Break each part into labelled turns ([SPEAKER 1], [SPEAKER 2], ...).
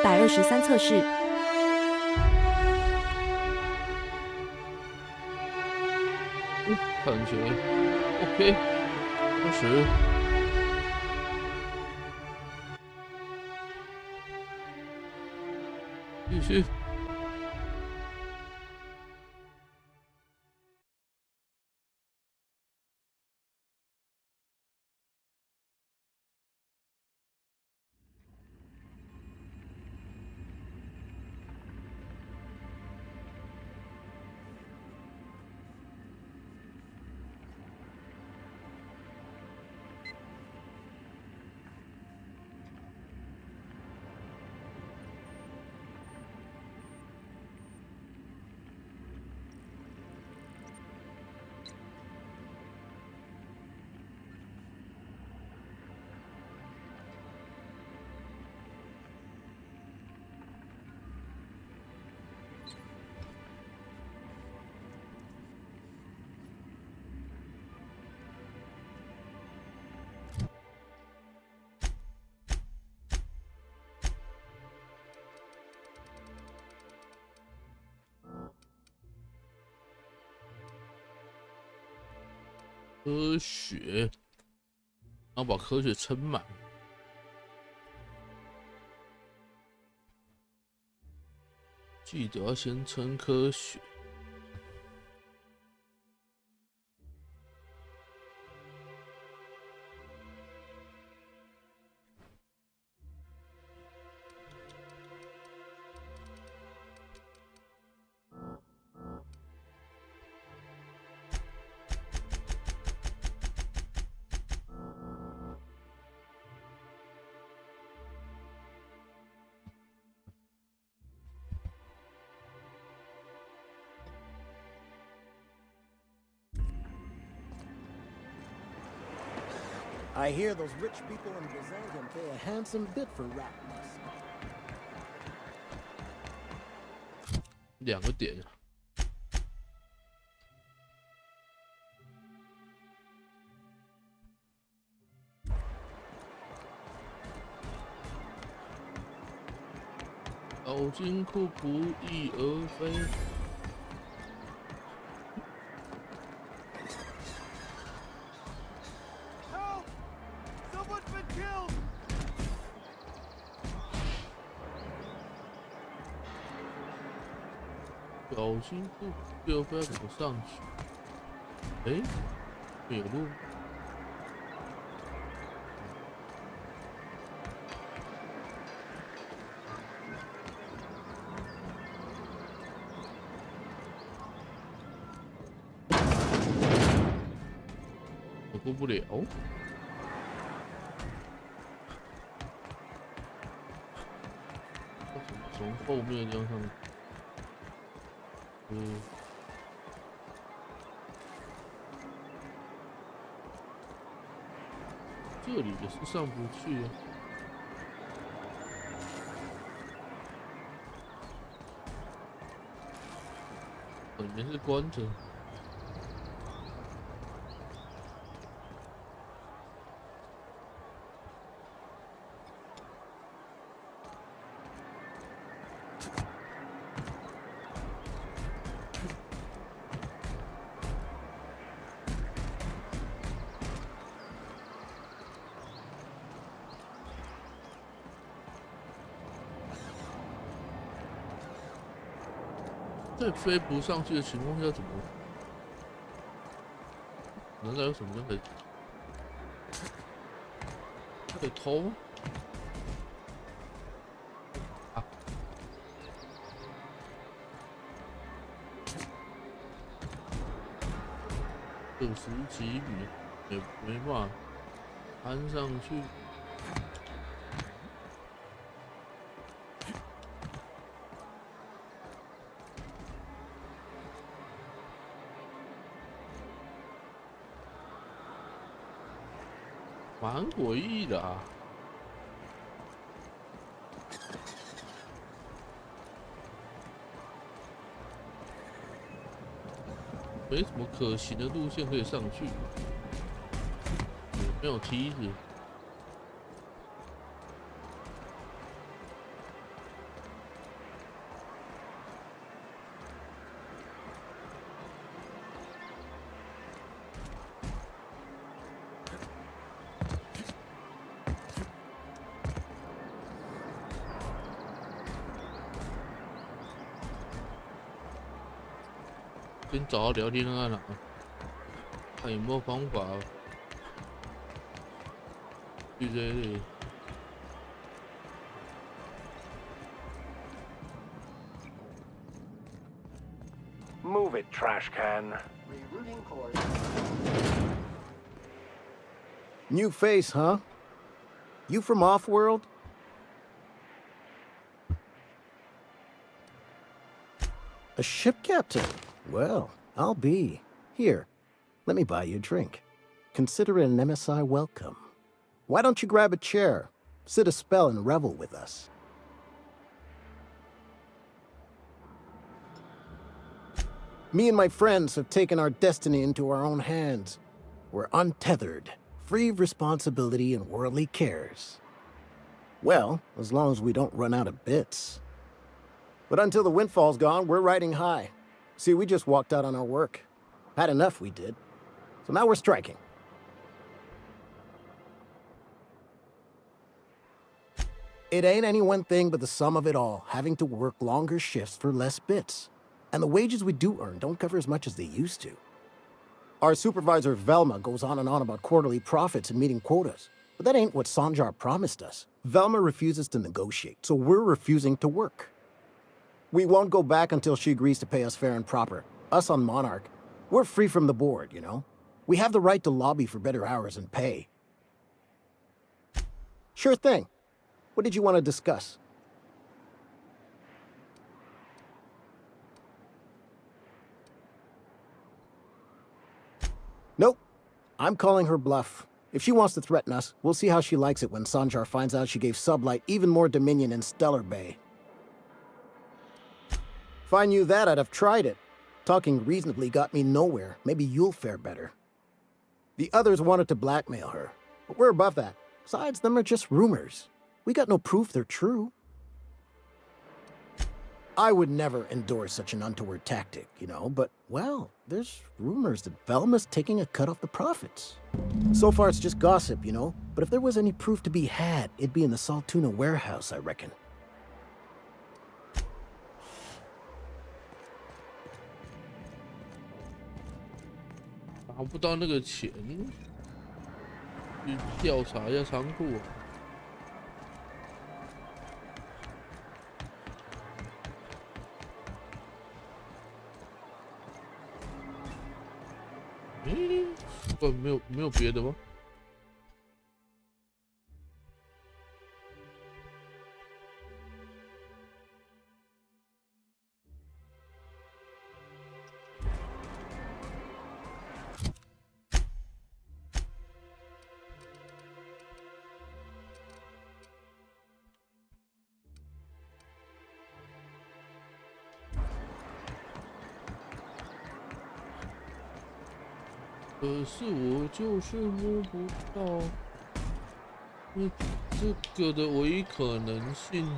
[SPEAKER 1] 123测试。
[SPEAKER 2] 看起来 OK， 开始。继续。科学，然后把科学撑满。记得要先撑科学。
[SPEAKER 3] I hear those rich people in Byzantium pay a handsome bit for rat musk.
[SPEAKER 2] 2个点。小金库不翼而飞。小金库又不知道怎么上去？哎，没有路。我过不了。从后面这样上去。这里也是上不去啊。里面是关着。在飞不上去的情况下，怎么？难道有什么样的可以偷吗？啊！90几米也没办法攀上去。蛮诡异的啊！没什么可行的路线可以上去，没有梯子。先找他聊天看看啦，看有没有方法去这里。
[SPEAKER 1] Move it, trash can.
[SPEAKER 3] Rerouting course. New face, huh? You from off-world? A ship captain? Well, I'll be. Here, let me buy you a drink. Consider it an MSI welcome. Why don't you grab a chair, sit a spell and revel with us? Me and my friends have taken our destiny into our own hands. We're untethered, free of responsibility and worldly cares. Well, as long as we don't run out of bits. But until the windfall's gone, we're riding high. See, we just walked out on our work. Had enough, we did. So now we're striking. It ain't any one thing but the sum of it all, having to work longer shifts for less bits. And the wages we do earn don't cover as much as they used to. Our supervisor Velma goes on and on about quarterly profits and meeting quotas. But that ain't what Sanjar promised us. Velma refuses to negotiate, so we're refusing to work. We won't go back until she agrees to pay us fair and proper. Us on Monarch, we're free from the board, you know? We have the right to lobby for better hours and pay. Sure thing. What did you want to discuss? Nope. I'm calling her bluff. If she wants to threaten us, we'll see how she likes it when Sanjar finds out she gave Sublight even more dominion in Stellar Bay. If I knew that, I'd have tried it. Talking reasonably got me nowhere. Maybe you'll fare better. The others wanted to blackmail her, but we're above that. Besides, them are just rumors. We got no proof they're true. I would never endorse such an untoward tactic, you know, but, well, there's rumors that Velma's taking a cut off the profits. So far, it's just gossip, you know, but if there was any proof to be had, it'd be in the Saltuna warehouse, I reckon.
[SPEAKER 2] 拿不到那个钱，去调查一下仓库。不，没有别的吗？可是我就是摸不到，因为这个的唯一可能性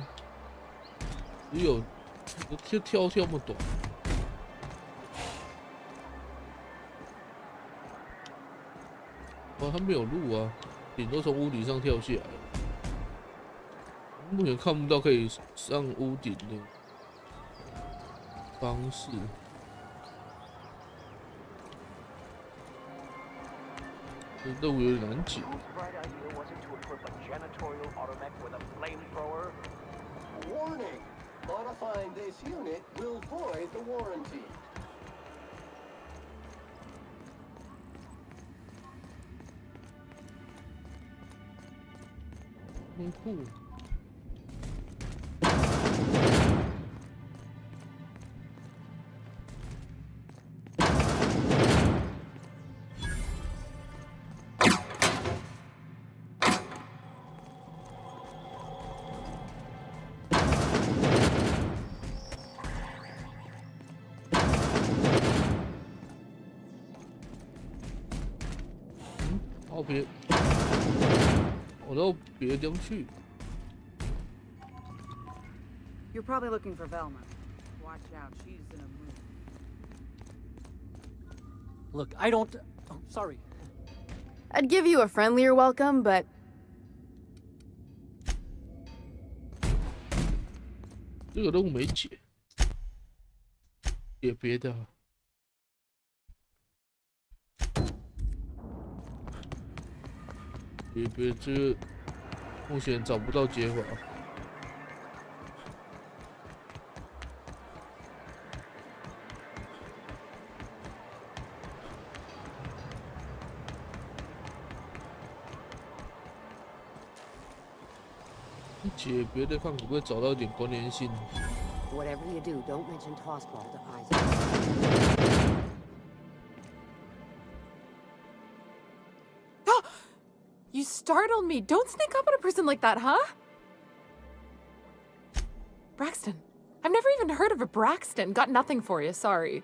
[SPEAKER 2] 只有跳那么短。他没有路啊，顶多从屋顶上跳下来。目前看不到可以上屋顶的方式。 这任务有点难解。
[SPEAKER 4] Warning! Modifying this unit will void the warranty.
[SPEAKER 2] 很酷。我到别的地方去。
[SPEAKER 5] You're probably looking for Velma. Watch out, she's in a mood.
[SPEAKER 6] Look, I don't... Oh, sorry.
[SPEAKER 7] I'd give you a friendlier welcome, but...
[SPEAKER 2] 这个任务没解，解别的。别这个目前找不到解法。解别的看可不可以找到一点关联性。
[SPEAKER 8] Whatever you do, don't mention tossball to Isaac.
[SPEAKER 9] You startled me. Don't sneak up on a person like that, huh? Braxton. I've never even heard of a Braxton. Got nothing for you, sorry.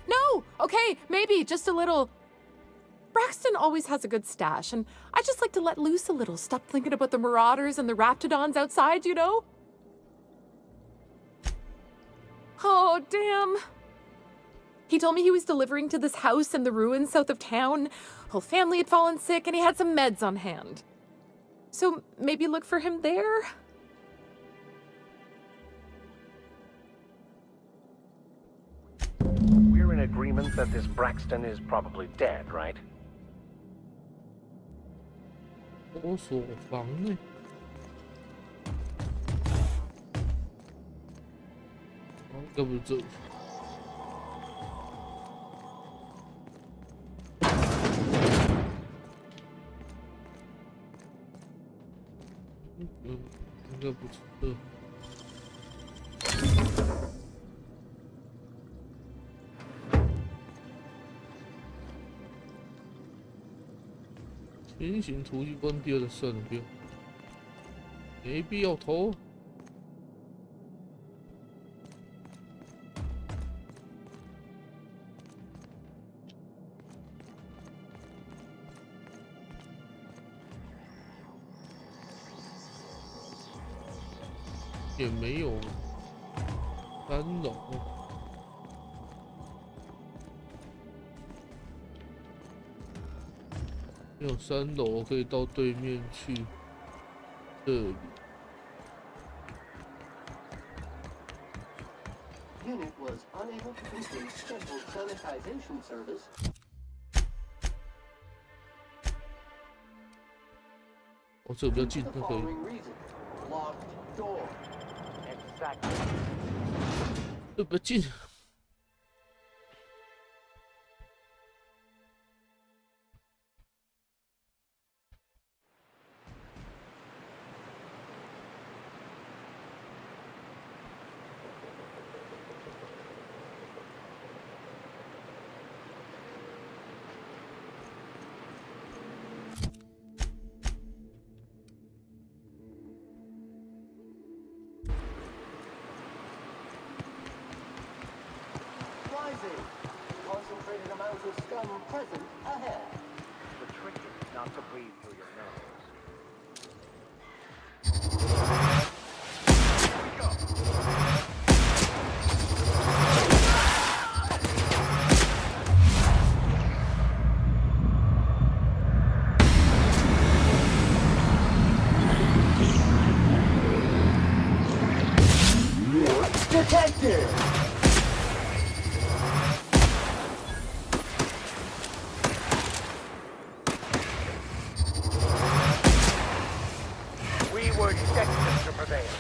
[SPEAKER 9] No! Okay, maybe, just a little. Braxton always has a good stash, and I just like to let loose a little. Stop thinking about the marauders and the raptidons outside, you know? Oh, damn. He told me he was delivering to this house in the ruins south of town. Whole family had fallen sick, and he had some meds on hand. So maybe look for him there?
[SPEAKER 1] We're in agreement that this Braxton is probably dead, right?
[SPEAKER 2] 我所防呢？哦，要不这。应该不是这。平行突击关第二的算了，不用，没必要投。也没有3楼，没有3楼可以到对面去这里。
[SPEAKER 4] Unit was unable to complete scheduled sanitization service.
[SPEAKER 2] 哦，这个比较近，
[SPEAKER 4] The
[SPEAKER 2] 那可以。
[SPEAKER 4] following reason: locked door.
[SPEAKER 1] Exactly.
[SPEAKER 2] 这比较近。
[SPEAKER 4] Rising. Concentrated amount of scum present ahead.
[SPEAKER 1] The trick is not to breathe through your nose.
[SPEAKER 4] Detected!
[SPEAKER 1] We were destined to prevail.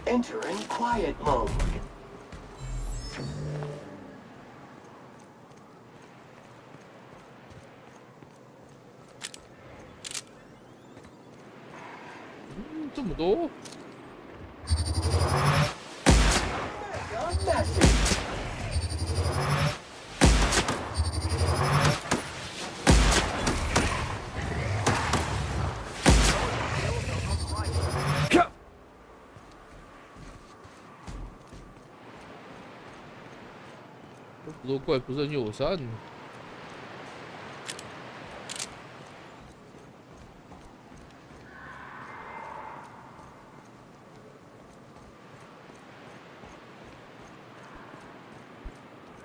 [SPEAKER 4] Entering quiet mode.
[SPEAKER 2] 这么多。 不多怪不是很友善。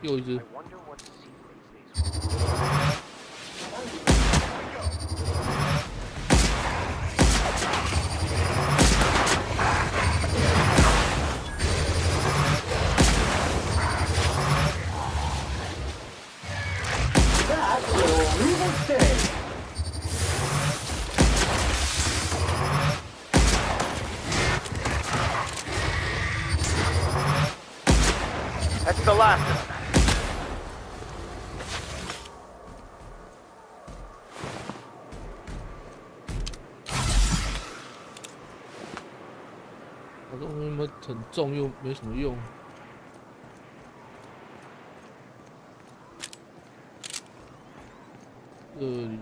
[SPEAKER 2] 又一只。
[SPEAKER 1] I wonder what secrets these hold. the last of them.
[SPEAKER 2] 好像他妈很重又没什么用。这里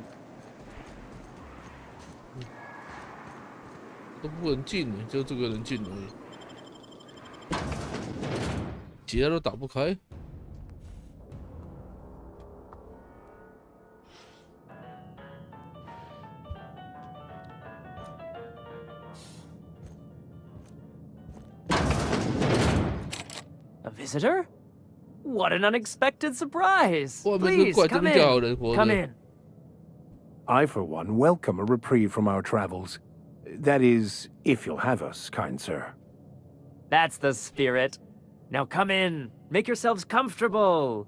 [SPEAKER 2] 都不能进呢，就这个人进而已，其他都打不开。
[SPEAKER 6] A visitor? What an unexpected surprise!
[SPEAKER 2] 外面这
[SPEAKER 6] Please
[SPEAKER 2] 怪
[SPEAKER 6] come
[SPEAKER 2] 真叫
[SPEAKER 6] in.
[SPEAKER 2] 人活
[SPEAKER 6] Come
[SPEAKER 2] 着。
[SPEAKER 6] in.
[SPEAKER 10] I, for one, welcome a reprieve from our travels. That is, if you'll have us, kind sir.
[SPEAKER 6] That's the spirit. Now come in. Make yourselves comfortable.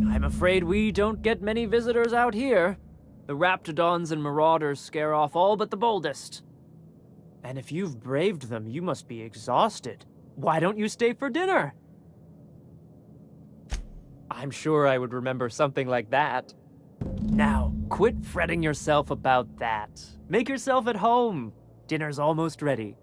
[SPEAKER 6] I'm afraid we don't get many visitors out here. The Raptidons and Marauders scare off all but the boldest. And if you've braved them, you must be exhausted. Why don't you stay for dinner? I'm sure I would remember something like that. Now, quit fretting yourself about that. Make yourself at home. Dinner's almost ready.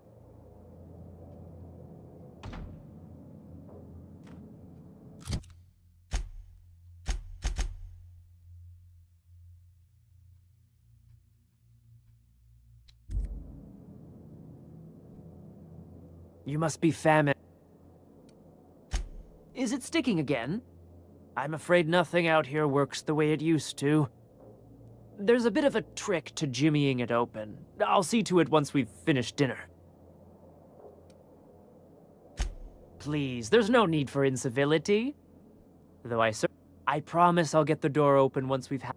[SPEAKER 6] You must be famished. Is it sticking again? I'm afraid nothing out here works the way it used to. There's a bit of a trick to jimmying it open. I'll see to it once we've finished dinner. Please, there's no need for incivility. Though I promise I'll get the door open once we've had...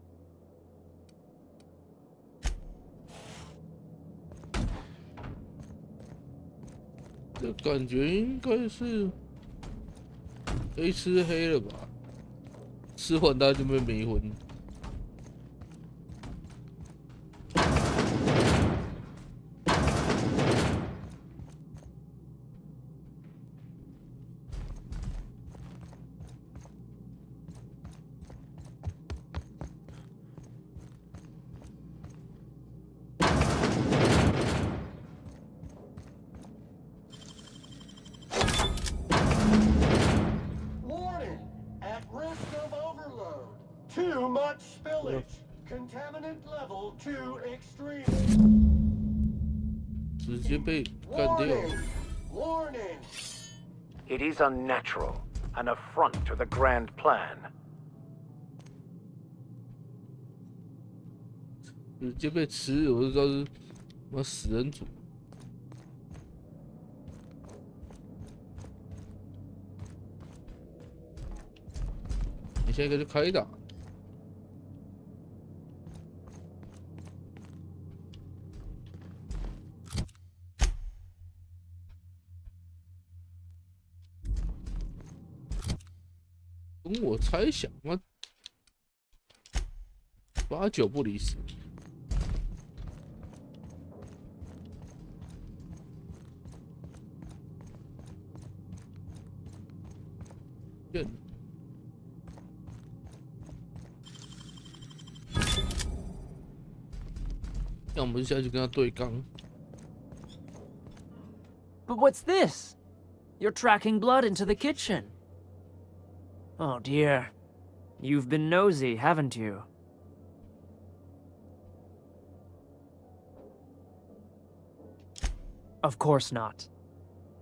[SPEAKER 2] 这感觉应该是黑吃黑了吧？吃完他就被迷魂。
[SPEAKER 4] Warning! At risk of overload. Too much spillage. Contaminant level too extreme.
[SPEAKER 2] 直接被干掉。
[SPEAKER 4] Warning! Warning!
[SPEAKER 10] It is unnatural, an affront to the grand plan.
[SPEAKER 2] 直接被吃，我就知道是妈死人组。你现在就开打。跟我猜想嘛，8、9不离10。认。那我们下去跟他对刚。
[SPEAKER 6] But what's this? You're tracking blood into the kitchen. Oh dear. You've been nosy, haven't you? Of course not.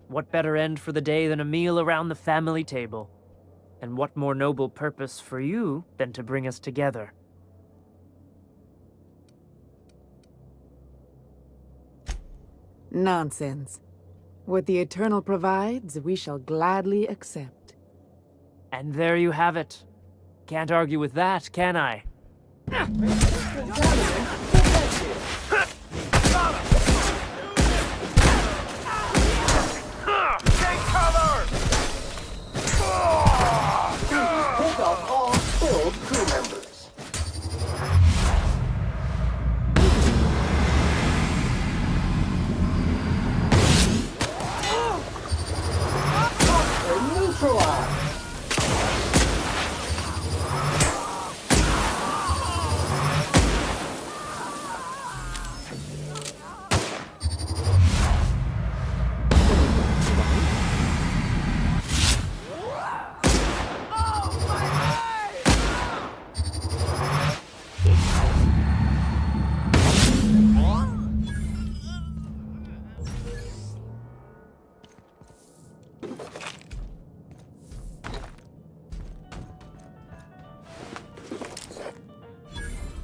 [SPEAKER 6] What better end for the day than a meal around the family table? And what more noble purpose for you than to bring us together?
[SPEAKER 5] Nonsense. What the Eternal provides, we shall gladly accept.
[SPEAKER 6] And there you have it. Can't argue with that, can I?
[SPEAKER 1] Take cover!
[SPEAKER 4] Pick up all spilled crew members.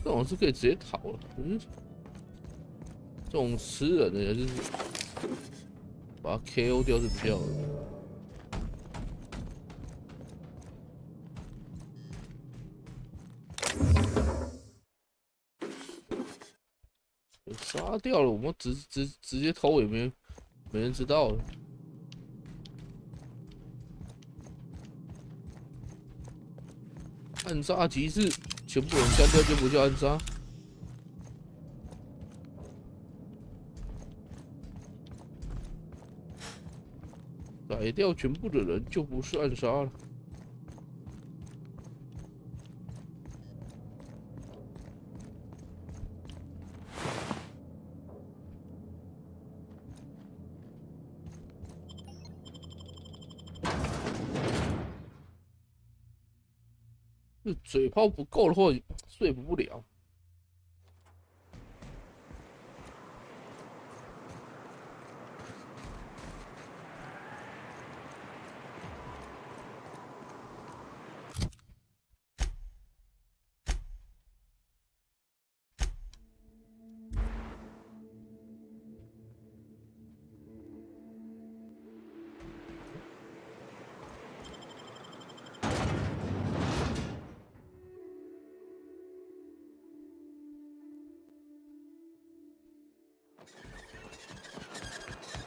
[SPEAKER 2] 这种是可以直接逃了，这种吃人的就是把它 KO 掉是比较。杀掉了，我们直接偷也没人知道了。暗杀即是全部人干掉就不叫暗杀。宰掉全部的人就不是暗杀了。嘴炮不够的话，说服不了。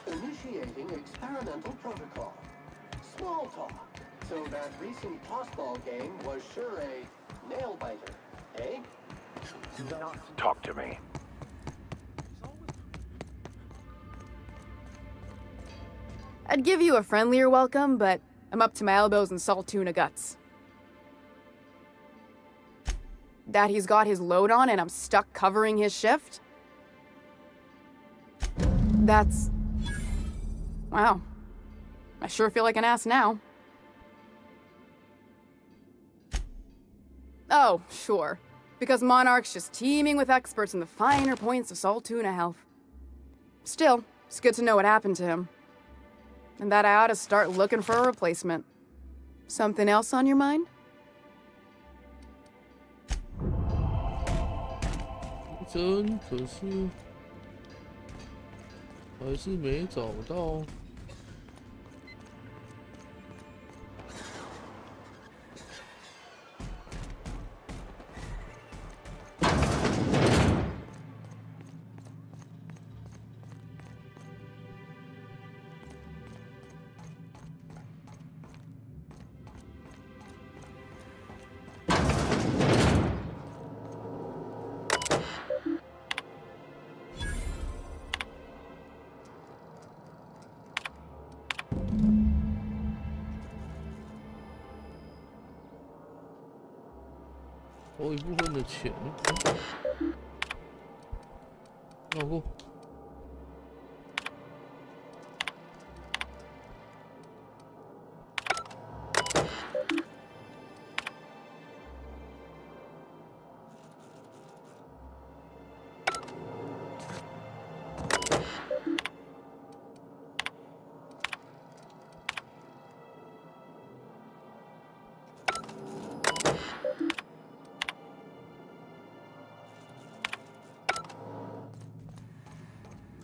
[SPEAKER 4] Initiating experimental protocol. Small talk. So that recent tossball game was sure a nail biter, eh?
[SPEAKER 10] Talk to me.
[SPEAKER 7] I'd give you a friendlier welcome, but I'm up to my elbows in salt tuna guts. That he's got his load on and I'm stuck covering his shift? That's... Wow. I sure feel like an ass now. Oh, sure. Because Monarch's just teeming with experts in the finer points of salt tuna health. Still, it's good to know what happened to him. And that I ought to start looking for a replacement. Something else on your mind?
[SPEAKER 2] 真可是还是没找到。抽一部分的钱，绕过。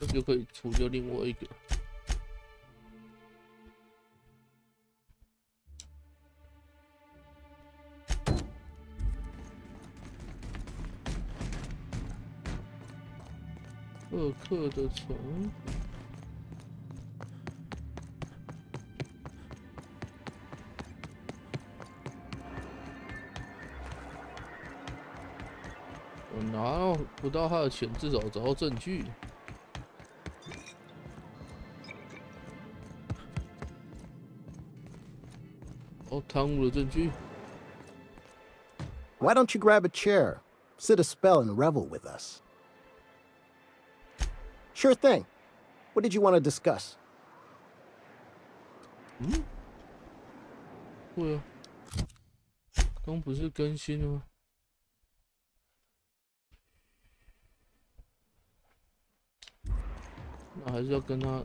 [SPEAKER 2] 这就可以除掉另外一个。2克的虫。我拿不到他的钱，至少找到证据。 贪污的证据。
[SPEAKER 3] Why don't you grab a chair, sit a spell, and revel with us? Sure thing. What did you want to discuss?
[SPEAKER 2] 嗯？对啊，刚不是更新了吗？那还是要跟他。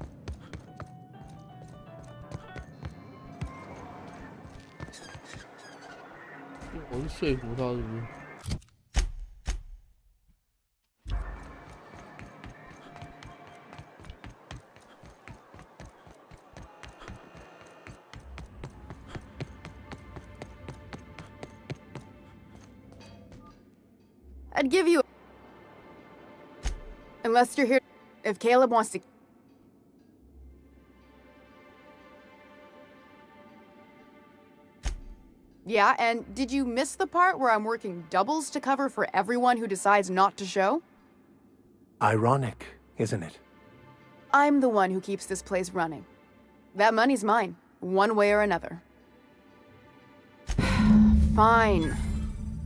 [SPEAKER 2] 我是说服他，是不是？
[SPEAKER 7] I'd give you... Unless you're here... If Caleb wants to... Yeah, and did you miss the part where I'm working doubles to cover for everyone who decides not to show?
[SPEAKER 10] Ironic, isn't it?
[SPEAKER 7] I'm the one who keeps this place running. That money's mine, one way or another. Fine.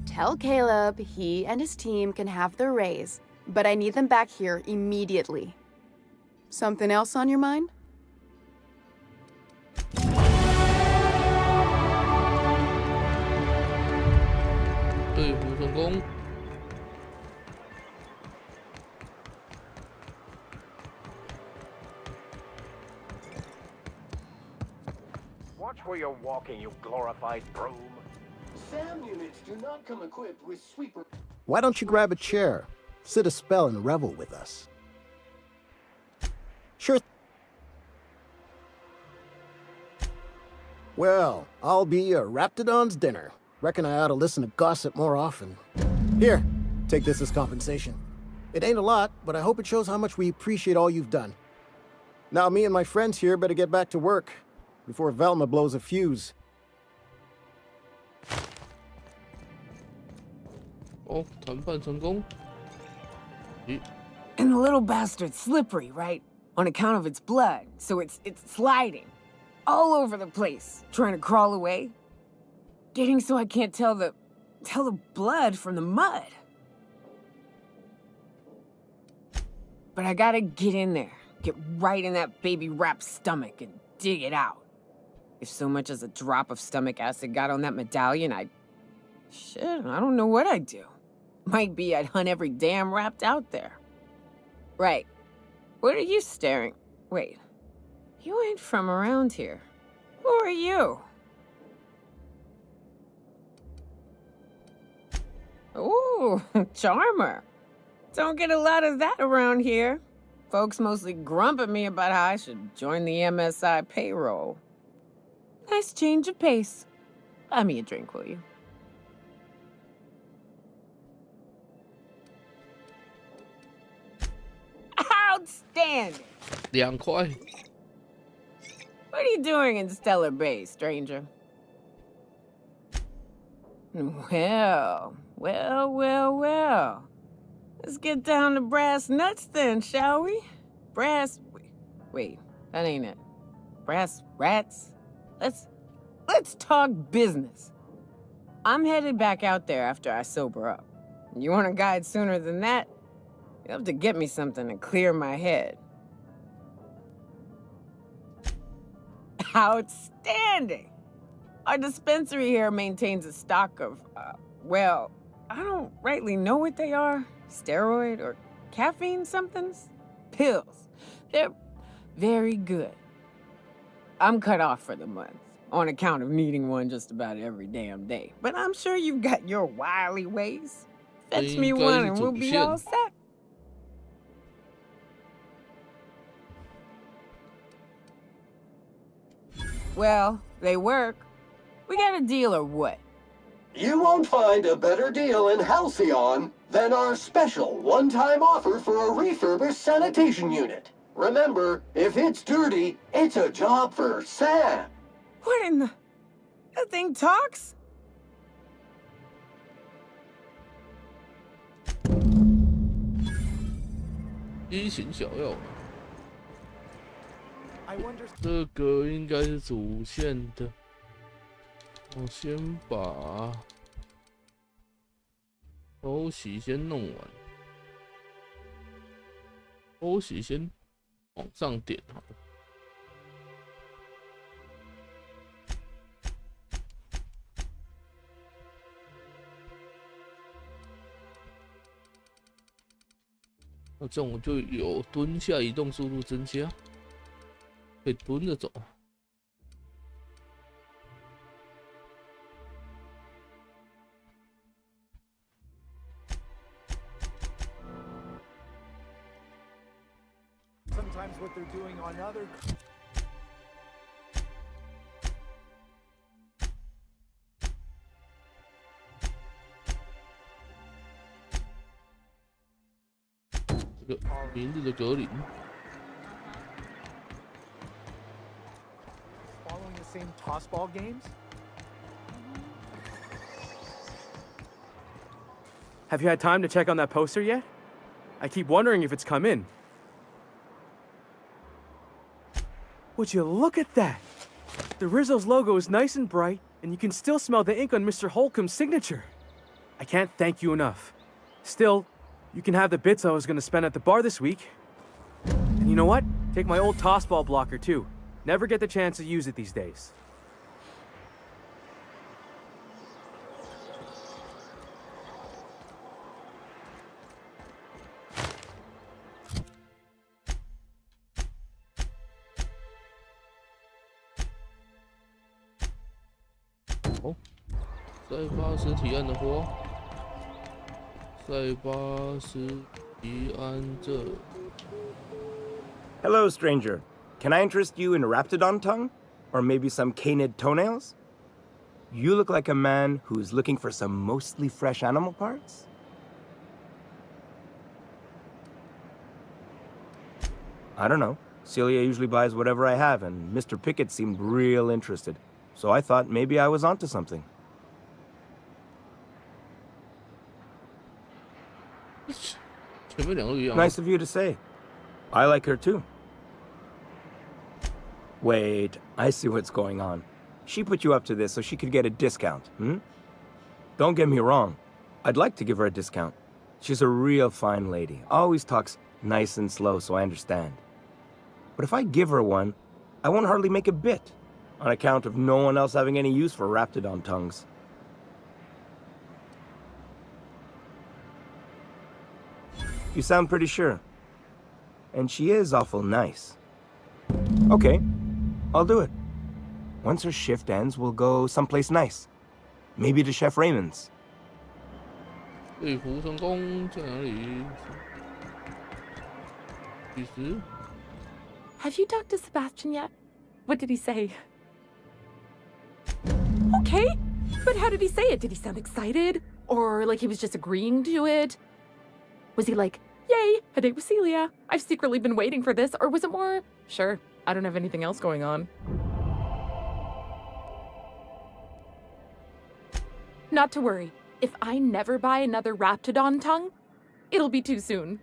[SPEAKER 7] Tell Caleb he and his team can have their raise, but I need them back here immediately. Something else on your mind?
[SPEAKER 2] 对付成功。
[SPEAKER 1] Watch where you're walking, you glorified broom.
[SPEAKER 4] SAM units do not come equipped with sweeper.
[SPEAKER 3] Why don't you grab a chair, sit a spell, and revel with us? Sure. Well, I'll be a Raptidon's dinner. Reckon I ought to listen to gossip more often. Here, take this as compensation. It ain't a lot, but I hope it shows how much we appreciate all you've done. Now me and my friends here better get back to work before Velma blows a fuse.
[SPEAKER 2] 哦，谈判成功。咦，
[SPEAKER 11] And the little bastard's slippery, right? On account of its blood, so it's sliding all over the place, trying to crawl away. Getting so I can't tell the blood from the mud. But I gotta get in there, get right in that baby rap's stomach and dig it out. If so much as a drop of stomach acid got on that medallion, shit, I don't know what I'd do. Might be I'd hunt every damn rapt out there. Right. What are you staring? Wait. You ain't from around here. Who are you? Ooh, charmer. Don't get a lot of that around here. Folks mostly grump at me about how I should join the MSI payroll. Nice change of pace. Buy me a drink, will you? Outstanding!
[SPEAKER 2] 2块。
[SPEAKER 11] What are you doing in Stellar Bay, stranger? Well. Let's get down to brass nuts then, shall we? Wait, that ain't it. Brass rats? Let's talk business. I'm headed back out there after I sober up. You want a guide sooner than that? You have to get me something to clear my head. Outstanding! Our dispensary here maintains a stock of, well, I don't rightly know what they are. Steroid or caffeine somethings? Pills. They're very good. I'm cut off for the month, on account of needing one just about every damn day. But I'm sure you've got your wily ways. Fetch me one and we'll be all set. Well, they work. We got a deal or what?
[SPEAKER 4] You won't find a better deal in Halcyon than our special one-time offer for a refurbished sanitation unit. Remember, if it's dirty, it's a job for Sam.
[SPEAKER 11] What in the... That thing talks?
[SPEAKER 2] 这个应该是主线的。我先把偷袭先弄完，偷袭先往上点好了。那这样我就有蹲下移动速度增加，可以蹲着走。
[SPEAKER 12] Sometimes what they're doing on other...
[SPEAKER 2] 这个明日的格林。
[SPEAKER 12] Following the same tossball games?
[SPEAKER 13] Have you had time to check on that poster yet? I keep wondering if it's come in. Would you look at that? The Rizzo's logo is nice and bright, and you can still smell the ink on Mr. Holcomb's signature. I can't thank you enough. Still, you can have the bits I was going to spend at the bar this week. And you know what? Take my old tossball blocker too. Never get the chance to use it these days.
[SPEAKER 2] Oh, 再发实体案的货，再发实体案这。
[SPEAKER 14] Hello, stranger. Can I interest you in Raptidon tongue? Or maybe some canid toenails? You look like a man who's looking for some mostly fresh animal parts? I don't know. Celia usually buys whatever I have, and Mr. Pickett seemed real interested. So I thought maybe I was onto something. Nice of you to say. I like her too. Wait, I see what's going on. She put you up to this so she could get a discount, hmm? Don't get me wrong. I'd like to give her a discount. She's a real fine lady. Always talks nice and slow, so I understand. But if I give her one, I won't hardly make a bit, on account of no one else having any use for Raptidon tongues. You sound pretty sure. And she is awful nice. Okay, I'll do it. Once her shift ends, we'll go someplace nice. Maybe to Chef Raymond's.
[SPEAKER 2] 对服成功在哪里？其实
[SPEAKER 9] Have you talked to Sebastian yet? What did he say? Okay, but how did he say it? Did he sound excited? Or like he was just agreeing to it? Was he like, yay, a date with Celia. I've secretly been waiting for this. Or was it more, sure, I don't have anything else going on. Not to worry. If I never buy another Raptidon tongue, it'll be too soon.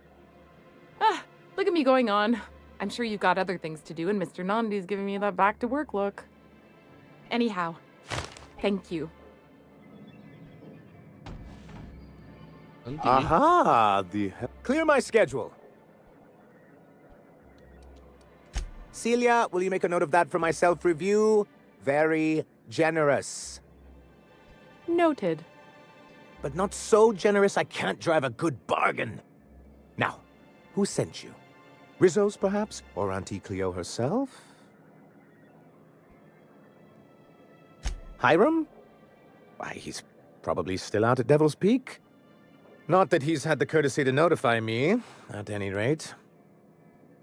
[SPEAKER 9] Ah, look at me going on. I'm sure you've got other things to do, and Mr. Nandi's giving me that back-to-work look. Anyhow, thank you.
[SPEAKER 12] Aha! Clear my schedule. Celia, will you make a note of that for my self-review? Very generous.
[SPEAKER 9] Noted.
[SPEAKER 12] But not so generous I can't drive a good bargain. Now, who sent you? Rizzo's, perhaps? Or Auntie Cleo herself? Hiram? Why, he's probably still out at Devil's Peak. Not that he's had the courtesy to notify me, at any rate.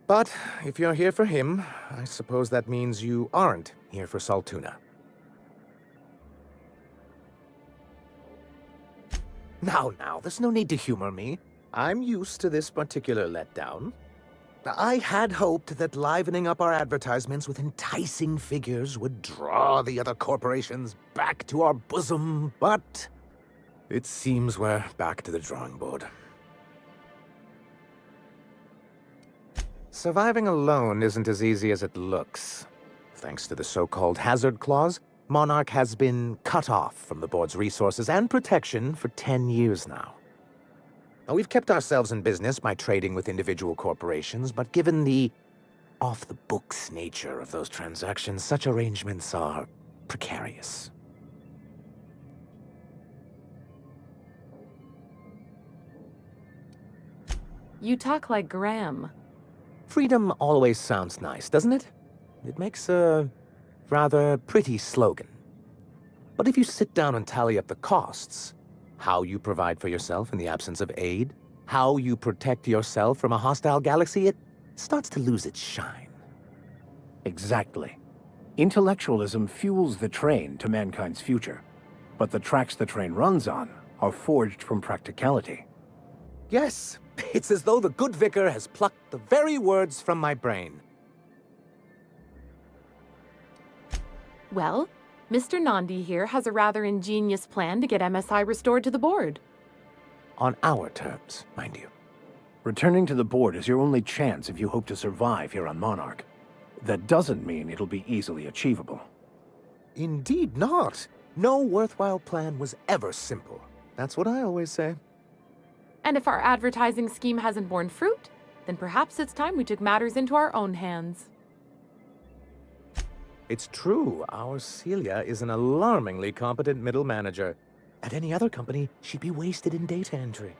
[SPEAKER 12] But if you're here for him, I suppose that means you aren't here for Saltuna. Now, there's no need to humor me. I'm used to this particular letdown. I had hoped that livening up our advertisements with enticing figures would draw the other corporations back to our bosom, but it seems we're back to the drawing board. Surviving alone isn't as easy as it looks. Thanks to the so-called hazard clause, Monarch has been cut off from the board's resources and protection for 10 years now. Now, we've kept ourselves in business by trading with individual corporations, but given the off-the-books nature of those transactions, such arrangements are precarious.
[SPEAKER 9] You talk like Graham.
[SPEAKER 12] Freedom always sounds nice, doesn't it? It makes a rather pretty slogan. But if you sit down and tally up the costs, how you provide for yourself in the absence of aid, how you protect yourself from a hostile galaxy, it starts to lose its shine.
[SPEAKER 10] Exactly. Intellectualism fuels the train to mankind's future, but the tracks the train runs on are forged from practicality.
[SPEAKER 12] Yes, It's as though the good vicar has plucked the very words from my brain.
[SPEAKER 9] Well, Mr. Nandi here has a rather ingenious plan to get MSI restored to the board.
[SPEAKER 12] On our terms, mind you.
[SPEAKER 10] Returning to the board is your only chance if you hope to survive here on Monarch. That doesn't mean it'll be easily achievable.
[SPEAKER 12] Indeed not. No worthwhile plan was ever simple. That's what I always say.
[SPEAKER 9] And if our advertising scheme hasn't borne fruit, then perhaps it's time we took matters into our own hands.
[SPEAKER 12] It's true, our Celia is an alarmingly competent middle manager. At any other company, she'd be wasted in data entry.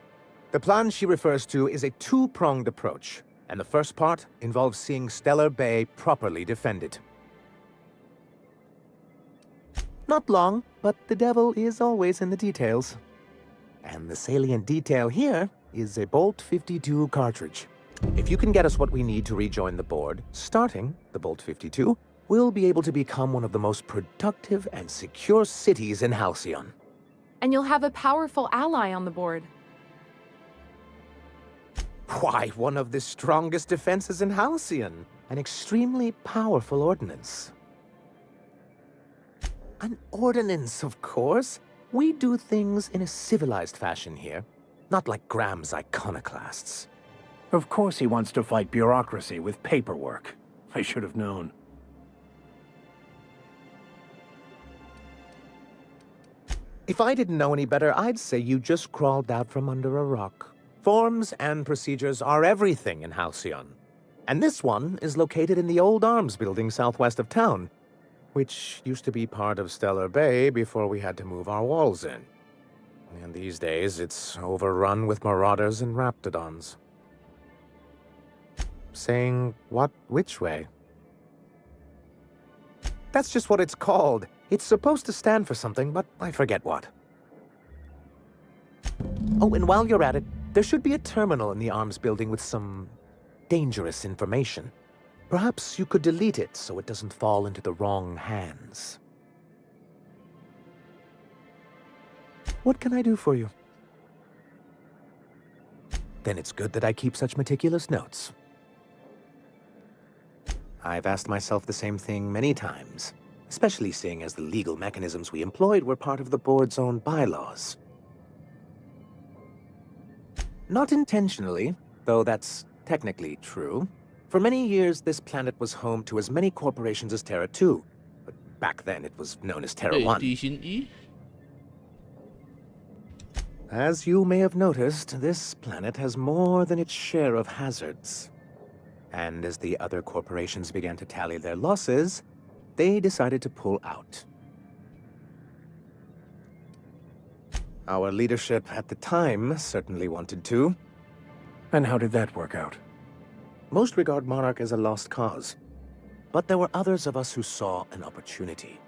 [SPEAKER 12] The plan she refers to is a two-pronged approach, and the first part involves seeing Stellar Bay properly defended. Not long, but the devil is always in the details. And the salient detail here is a Bolt 52 cartridge. If you can get us what we need to rejoin the board, starting the Bolt 52, we'll be able to become one of the most productive and secure cities in Halcyon.
[SPEAKER 9] And you'll have a powerful ally on the board.
[SPEAKER 12] Why, one of the strongest defenses in Halcyon. An extremely powerful ordnance. An ordinance, of course. We do things in a civilized fashion here, not like Graham's iconoclasts.
[SPEAKER 10] Of course he wants to fight bureaucracy with paperwork. I should have known.
[SPEAKER 12] If I didn't know any better, I'd say you just crawled out from under a rock. Forms and procedures are everything in Halcyon. And this one is located in the old arms building southwest of town, which used to be part of Stellar Bay before we had to move our walls in. And these days, it's overrun with marauders and raptidons. Saying what which way? That's just what it's called. It's supposed to stand for something, but I forget what. Oh, and while you're at it, there should be a terminal in the arms building with some dangerous information. Perhaps you could delete it so it doesn't fall into the wrong hands. What can I do for you? Then it's good that I keep such meticulous notes. I've asked myself the same thing many times, especially seeing as the legal mechanisms we employed were part of the board's own bylaws. Not intentionally, though that's technically true. For many years, this planet was home to as many corporations as Terra 2, but back then it was known as Terra 1. As you may have noticed, this planet has more than its share of hazards. And as the other corporations began to tally their losses, they decided to pull out. Our leadership at the time certainly wanted to.
[SPEAKER 10] And how did that work out?
[SPEAKER 12] Most regard Monarch as a lost cause. But there were others of us who saw an opportunity.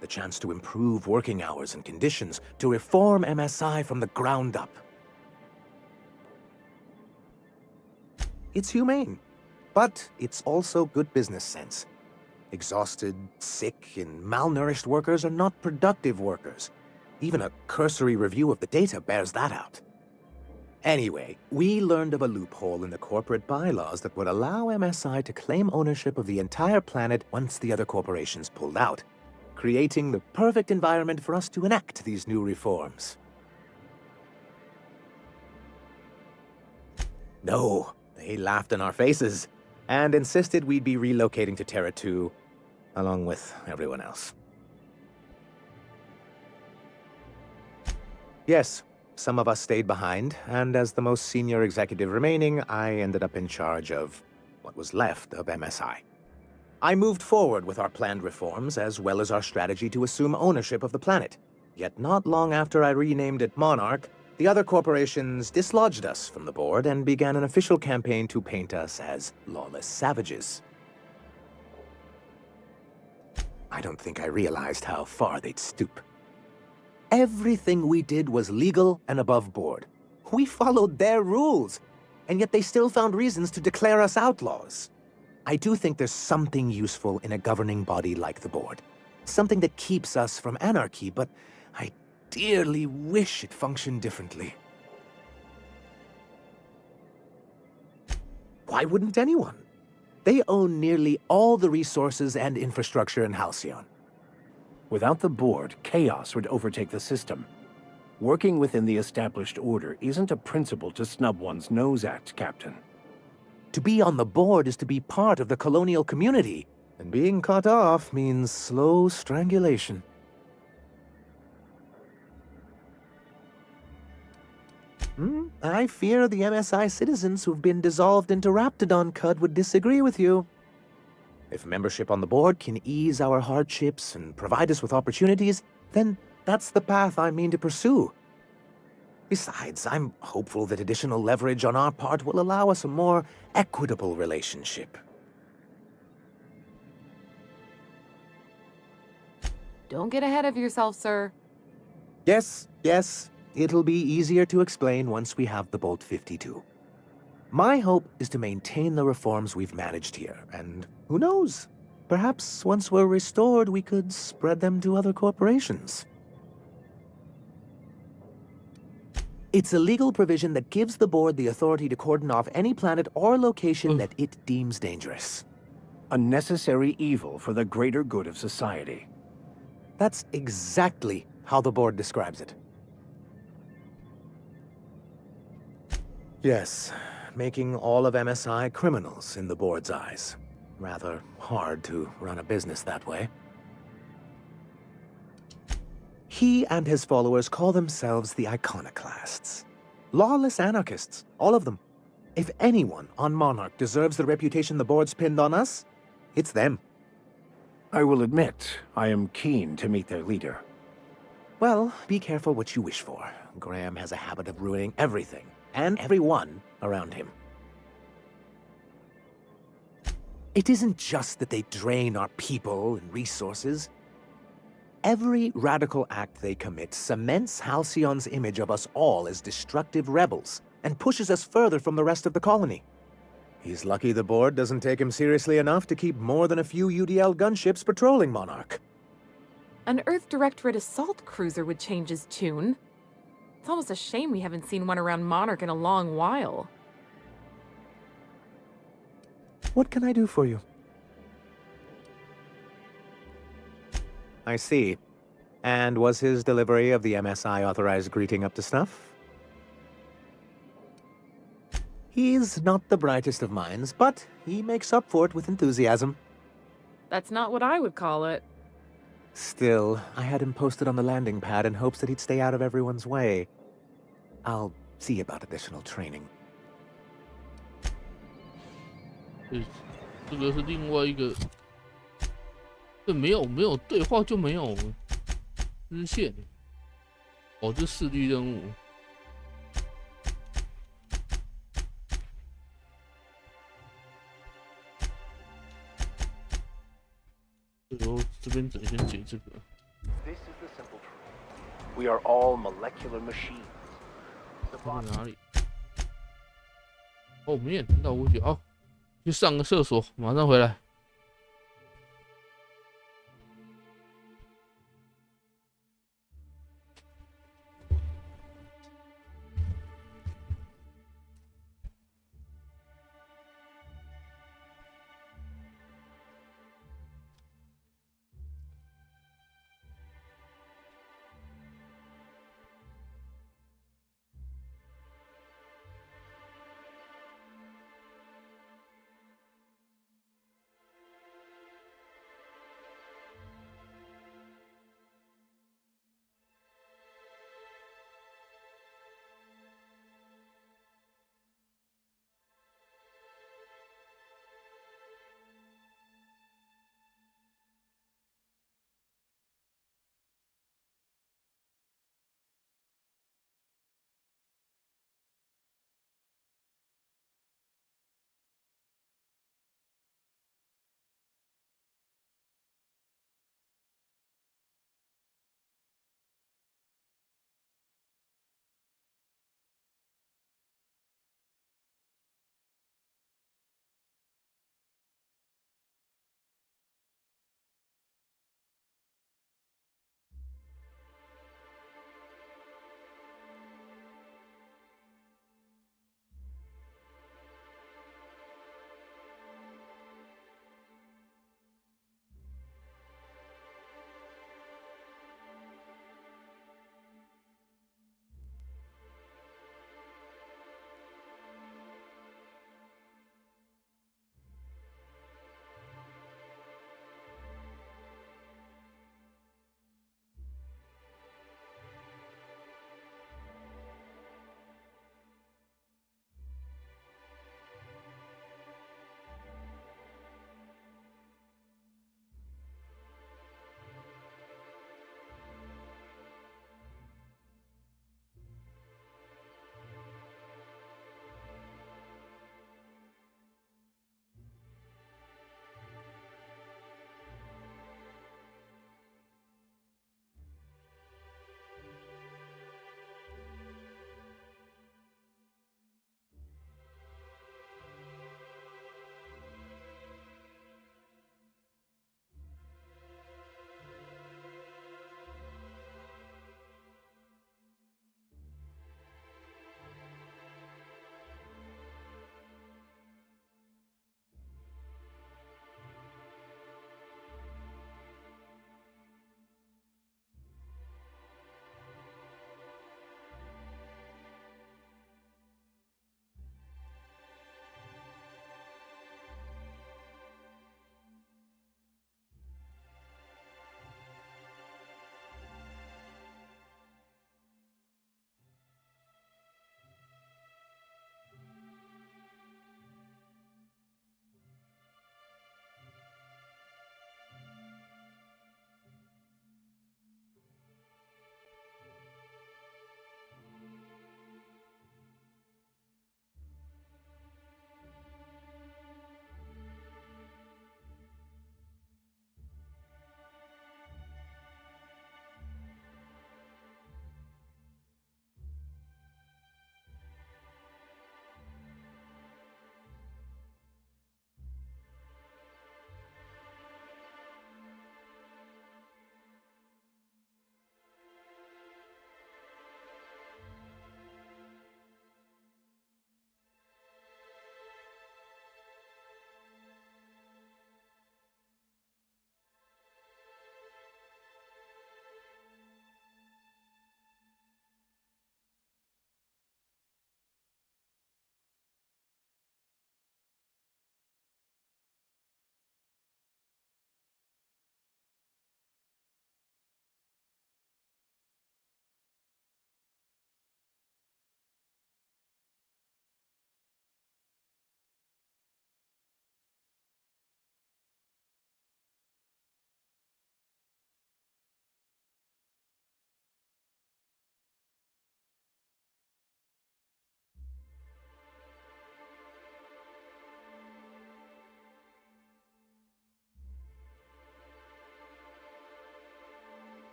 [SPEAKER 12] The chance to improve working hours and conditions, to reform MSI from the ground up. It's humane, but it's also good business sense. Exhausted, sick, and malnourished workers are not productive workers. Even a cursory review of the data bears that out. Anyway, we learned of a loophole in the corporate bylaws that would allow MSI to claim ownership of the entire planet once the other corporations pulled out, creating the perfect environment for us to enact these new reforms. No, they laughed in our faces and insisted we'd be relocating to Terra 2, along with everyone else. Yes, some of us stayed behind, and as the most senior executive remaining, I ended up in charge of what was left of MSI. I moved forward with our planned reforms, as well as our strategy to assume ownership of the planet. Yet not long after I renamed it Monarch, the other corporations dislodged us from the board and began an official campaign to paint us as lawless savages. I don't think I realized how far they'd stoop. Everything we did was legal and above board. We followed their rules, and yet they still found reasons to declare us outlaws. I do think there's something useful in a governing body like the board. Something that keeps us from anarchy, but I dearly wish it functioned differently. Why wouldn't anyone? They own nearly all the resources and infrastructure in Halcyon.
[SPEAKER 10] Without the board, chaos would overtake the system. Working within the established order isn't a principle to snub one's nose at, Captain.
[SPEAKER 12] To be on the board is to be part of the colonial community, and being cut off means slow strangulation. I fear the MSI citizens who've been dissolved into Raptidon Cud would disagree with you. If membership on the board can ease our hardships and provide us with opportunities, then that's the path I mean to pursue. Besides, I'm hopeful that additional leverage on our part will allow us a more equitable relationship.
[SPEAKER 9] Don't get ahead of yourself, sir.
[SPEAKER 12] Yes. It'll be easier to explain once we have the Bolt 52. My hope is to maintain the reforms we've managed here, and who knows? Perhaps once we're restored, we could spread them to other corporations. It's a legal provision that gives the board the authority to cordon off any planet or location that it deems dangerous.
[SPEAKER 10] A necessary evil for the greater good of society.
[SPEAKER 12] That's exactly how the board describes it. Yes, making all of MSI criminals in the board's eyes. Rather hard to run a business that way. He and his followers call themselves the Iconoclasts. Lawless anarchists, all of them. If anyone on Monarch deserves the reputation the board's pinned on us, it's them.
[SPEAKER 10] I will admit, I am keen to meet their leader.
[SPEAKER 12] Well, be careful what you wish for. Graham has a habit of ruining everything, and everyone around him. It isn't just that they drain our people and resources. Every radical act they commit cements Halcyon's image of us all as destructive rebels, and pushes us further from the rest of the colony. He's lucky the board doesn't take him seriously enough to keep more than a few UDL gunships patrolling Monarch.
[SPEAKER 9] An Earth Directorate assault cruiser would change his tune. It's almost a shame we haven't seen one around Monarch in a long while.
[SPEAKER 12] What can I do for you? I see. And was his delivery of the MSI authorized greeting up to snuff? He's not the brightest of minds, but he makes up for it with enthusiasm.
[SPEAKER 9] That's not what I would call it.
[SPEAKER 12] Still, I had him posted on the landing pad in hopes that he'd stay out of everyone's way. I'll see about additional training.
[SPEAKER 2] 这个是另外一个，这没有对话就没有支线。哦，这视力任务。这边只能先解这个。
[SPEAKER 10] This is the simple truth. We are all molecular machines.
[SPEAKER 2] 在哪里？哦，我们也听到呼吸。哦，去上个厕所，马上回来。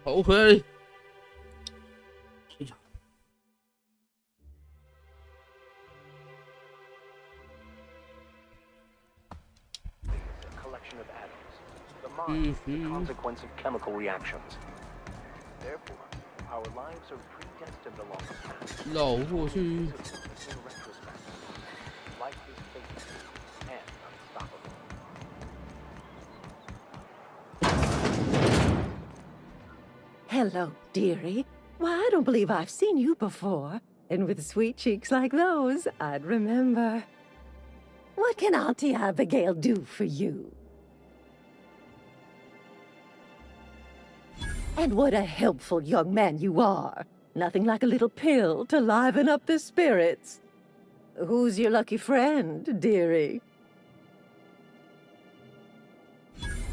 [SPEAKER 2] 好，回来。
[SPEAKER 1] collection of atoms. The mind is the consequence of chemical reactions. Therefore, our lives are predestined along the path.
[SPEAKER 2] 绕过去。
[SPEAKER 1] In retrospect, life is faithful and unstoppable.
[SPEAKER 8] Hello, dearie. Why, I don't believe I've seen you before. And with sweet cheeks like those, I'd remember. What can Auntie Abigail do for you? And what a helpful young man you are. Nothing like a little pill to liven up the spirits. Who's your lucky friend, dearie?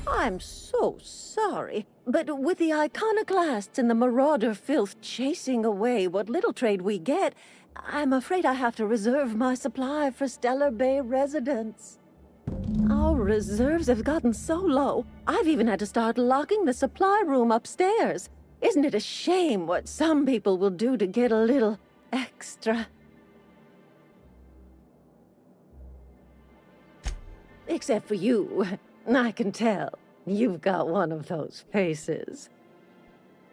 [SPEAKER 8] I'm so sorry, but with the iconoclasts and the marauder filth chasing away what little trade we get, I'm afraid I have to reserve my supply for Stellar Bay residents. Our reserves have gotten so low, I've even had to start locking the supply room upstairs. Isn't it a shame what some people will do to get a little extra? Except for you. I can tell. You've got one of those faces.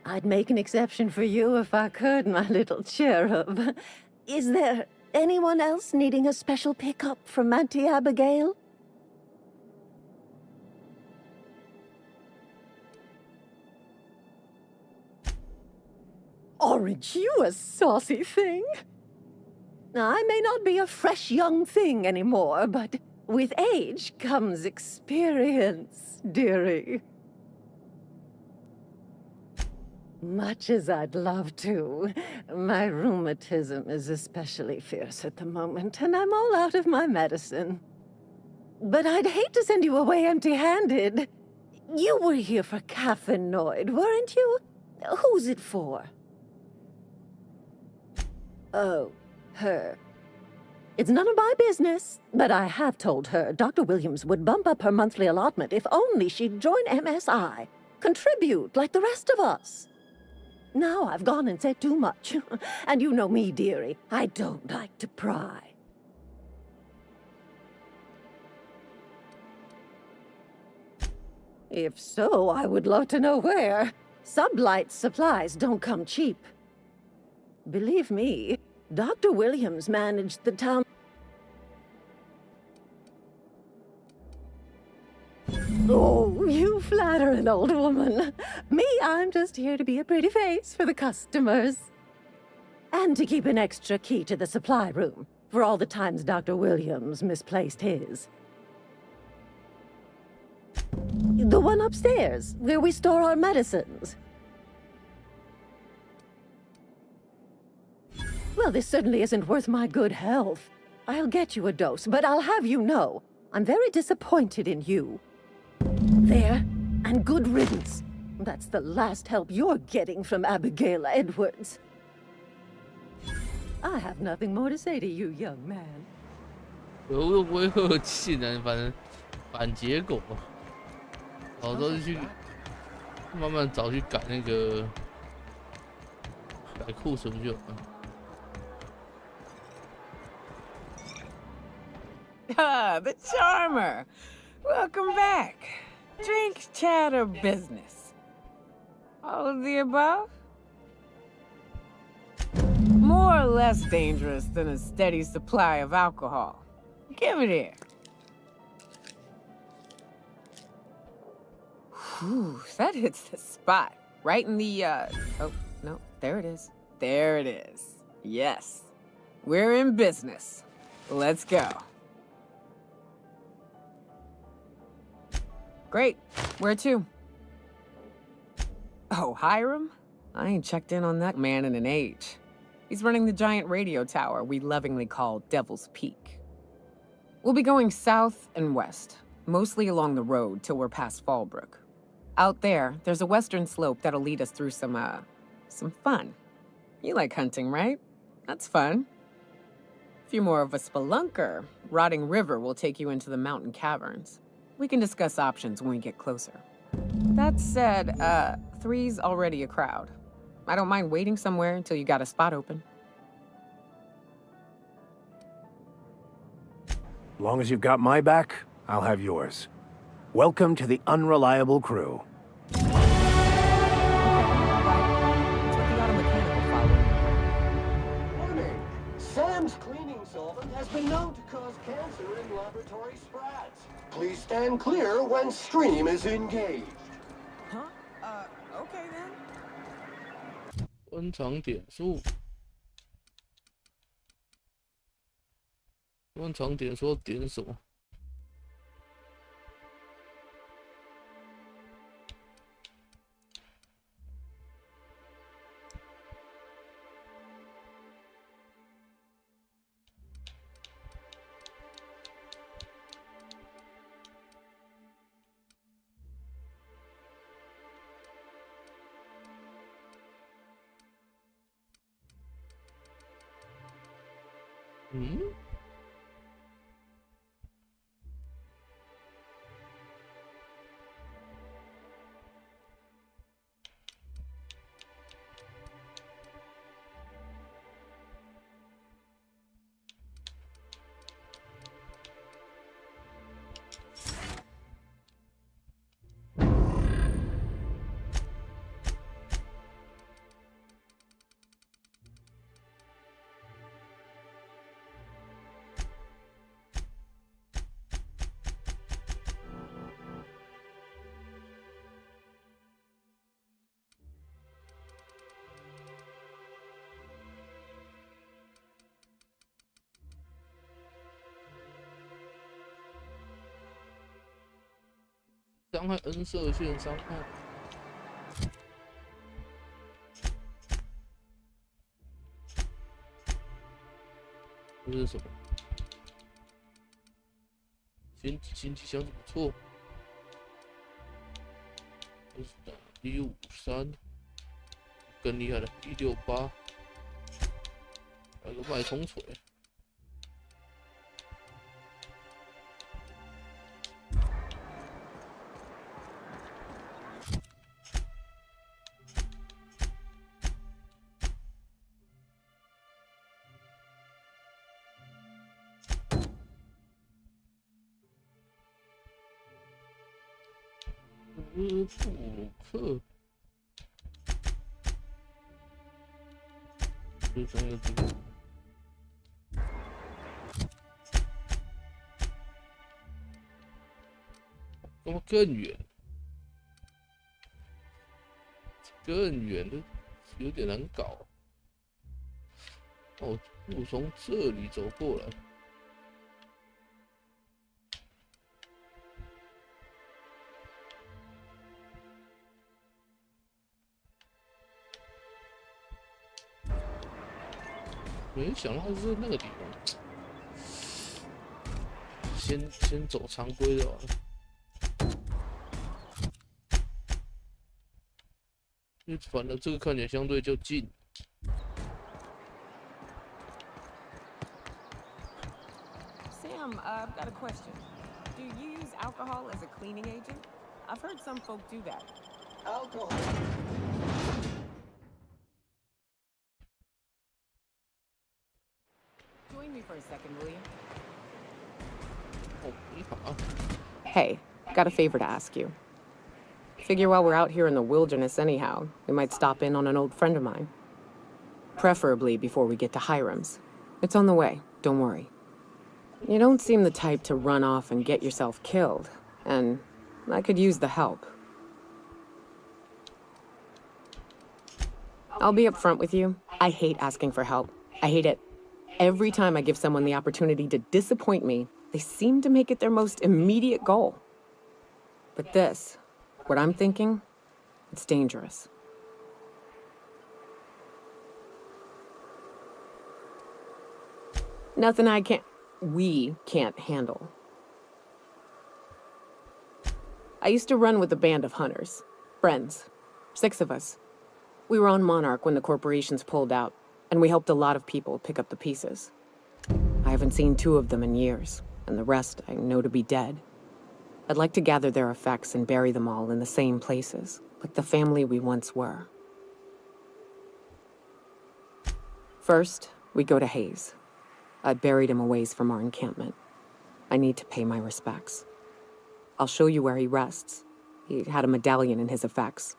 [SPEAKER 8] I'd make an exception for you if I could, my little cherub. Is there anyone else needing a special pickup from Auntie Abigail? Aren't you a saucy thing? I may not be a fresh young thing anymore, but with age comes experience, dearie. Much as I'd love to, my rheumatism is especially fierce at the moment, and I'm all out of my medicine. But I'd hate to send you away empty-handed. You were here for Caffeinoid, weren't you? Who's it for? Oh, her. It's none of my business, but I have told her Dr. Williams would bump up her monthly allotment if only she'd join MSI. Contribute like the rest of us. Now I've gone and said too much. And you know me, dearie. I don't like to pry. If so, I would love to know where. Sublight supplies don't come cheap. Believe me, Dr. Williams managed the town. Oh, you flatter an old woman. Me, I'm just here to be a pretty face for the customers. And to keep an extra key to the supply room, for all the times Dr. Williams misplaced his. The one upstairs, where we store our medicines. Well, this certainly isn't worth my good health. I'll get you a dose, but I'll have you know, I'm very disappointed in you. There, and good riddance. That's the last help you're getting from Abigail Edwards. I have nothing more to say to you, young man.
[SPEAKER 2] 我不会客气呢，反结果，到时候去慢慢找去改那个改库存就好了。
[SPEAKER 11] Ah, the charmer. Welcome back. Drink, chat, or business? All of the above? More or less dangerous than a steady supply of alcohol. Give it here. Whew, that hits the spot. Right in the, oh, no, there it is. There it is. Yes. We're in business. Let's go. Great. Where to? Oh, Hiram? I ain't checked in on that man in an age. He's running the giant radio tower we lovingly call Devil's Peak. We'll be going south and west, mostly along the road till we're past Fallbrook. Out there, there's a western slope that'll lead us through some fun. You like hunting, right? That's fun. If you're more of a spelunker, Rotting River will take you into the mountain caverns. We can discuss options when we get closer. That said, 3's already a crowd. I don't mind waiting somewhere until you got a spot open.
[SPEAKER 10] As long as you've got my back, I'll have yours. Welcome to the unreliable crew.
[SPEAKER 4] Warning! Sam's cleaning solvent has been known to cause cancer in laboratory sprats. Please stand clear when stream is engaged.
[SPEAKER 11] Huh? Okay then.
[SPEAKER 2] 观场点数，观场点数要点什么？嗯？伤害 N 射线伤害。这是什么？前几箱子不错。这是打153，更厉害的168，还有个脉冲锤。布鲁克，这张要这个，怎么更远？更远的有点难搞。哦，不如从这里走过来。没想到是那个地方，先走常规的吧。因为反正这个看起来相对就近。
[SPEAKER 11] Sam, I've got a question. Do you use alcohol as a cleaning agent? I've heard some folk do that.
[SPEAKER 4] Alcohol.
[SPEAKER 11] Join me for a second, will you?
[SPEAKER 2] Oh, yeah.
[SPEAKER 11] Hey, got a favor to ask you. Figure while we're out here in the wilderness anyhow, we might stop in on an old friend of mine. Preferably before we get to Hiram's. It's on the way, don't worry. You don't seem the type to run off and get yourself killed, and I could use the help. I'll be upfront with you. I hate asking for help. I hate it. Every time I give someone the opportunity to disappoint me, they seem to make it their most immediate goal. But this, what I'm thinking, it's dangerous. Nothing we can't handle. I used to run with a band of hunters. Friends. 6 of us. We were on Monarch when the corporations pulled out, and we helped a lot of people pick up the pieces. I haven't seen 2 of them in years, and the rest I know to be dead.
[SPEAKER 15] I'd like to gather their effects and bury them all in the same places, like the family we once were. First, we go to Hayes. I buried him a ways from our encampment. I need to pay my respects. I'll show you where he rests. He had a medallion in his effects.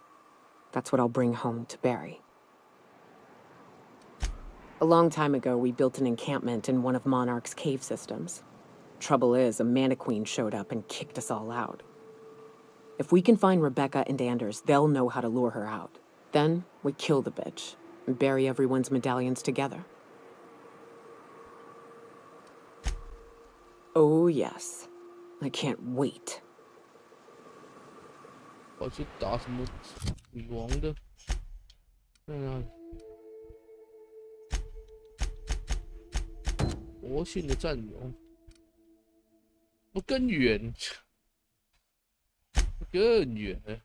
[SPEAKER 15] That's what I'll bring home to Barry. A long time ago, we built an encampment in one of Monarch's cave systems. Trouble is, a Mantiqueen showed up and kicked us all out. If we can find Rebecca and Anders, they'll know how to lure her out. Then, we kill the bitch and bury everyone's medallions together. Oh, yes. I can't wait.
[SPEAKER 2] 我去打什么女王的？在哪里？魔性的战友，不更远，更远了。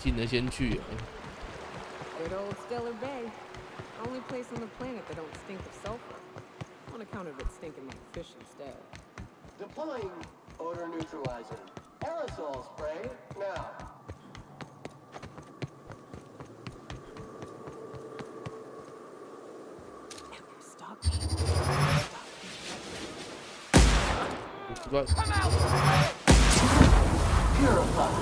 [SPEAKER 2] 进了先去。
[SPEAKER 15] Good old Stellar Bay. Only place on the planet that don't stink of sulfur. On account of it stinking like fish instead.
[SPEAKER 4] Deploying odor neutralizing. Aerosol spray now.
[SPEAKER 15] Stop me.
[SPEAKER 4] Come out! Purify.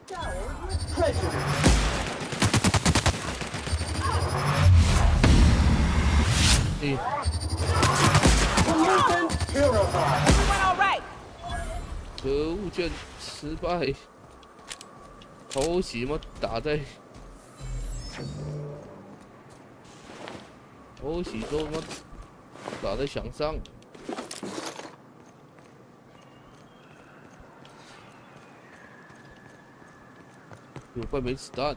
[SPEAKER 4] Scoured with prejudice. Pollutant purified.
[SPEAKER 11] Everyone all right?
[SPEAKER 2] 可恶，卷失败，偷袭吗？打在偷袭之后吗？打在墙上。有块没子弹。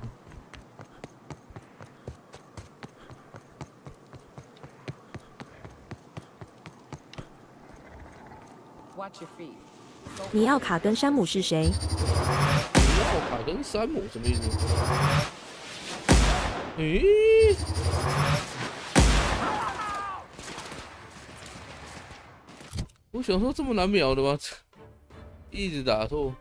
[SPEAKER 15] Watch your feet.
[SPEAKER 16] 尼奥卡跟山姆是谁？
[SPEAKER 2] 尼奥卡跟山姆什么意思？诶？我想说这么难秒的吗？一直打错。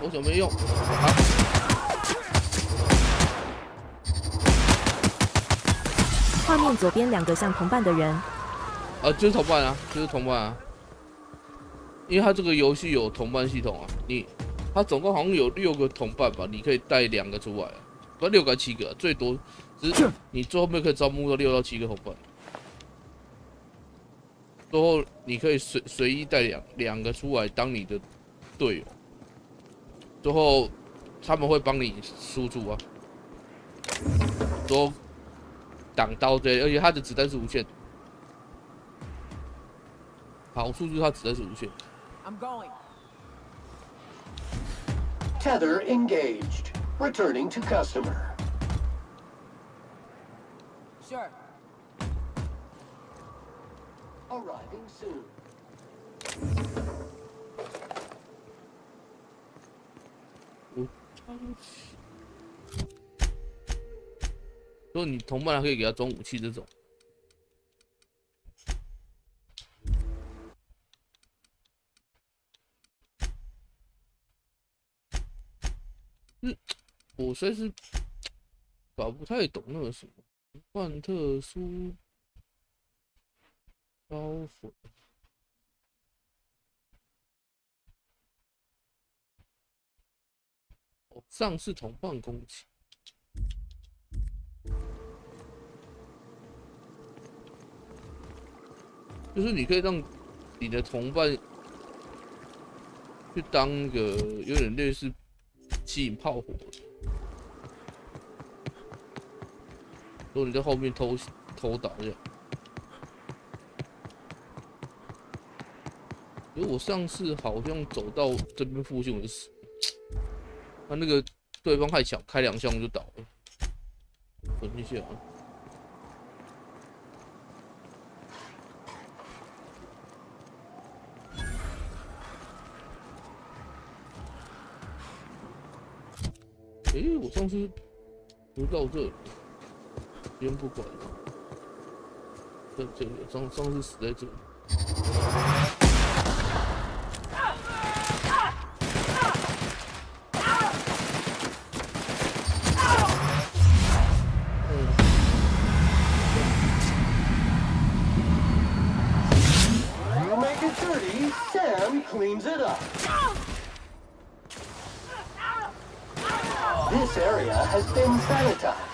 [SPEAKER 2] 我想没用。
[SPEAKER 16] 画面左边两个像同伴的人。
[SPEAKER 2] 就是同伴啊，就是同伴啊。因为它这个游戏有同伴系统啊，它总共好像有6个同伴吧，你可以带2个出来啊，不6个还7个，最多只是你最后面可以招募到6到7个同伴。最后你可以随意带两个出来当你的队友。最后他们会帮你输出啊，都挡刀之类的，而且他的子弹是无限。好处就是他子弹是无限。
[SPEAKER 15] I'm going.
[SPEAKER 4] Tether engaged. Returning to customer.
[SPEAKER 15] Sure.
[SPEAKER 4] Arriving soon.
[SPEAKER 2] 如果你同伴还可以给他装武器这种。我实在是搞不太懂那个什么换特殊招魂。上次同伴攻击，就是你可以让你的同伴去当个有点类似吸引炮火的，如果你在后面偷打这样。因为我上次好像走到这边附近我就死了。他那个对方太强，开2枪我就倒了。等一下啊。我上次不到这里，先不管。这个上次死在这里。
[SPEAKER 4] You make it dirty, Sam cleans it up. This area has been sanitized.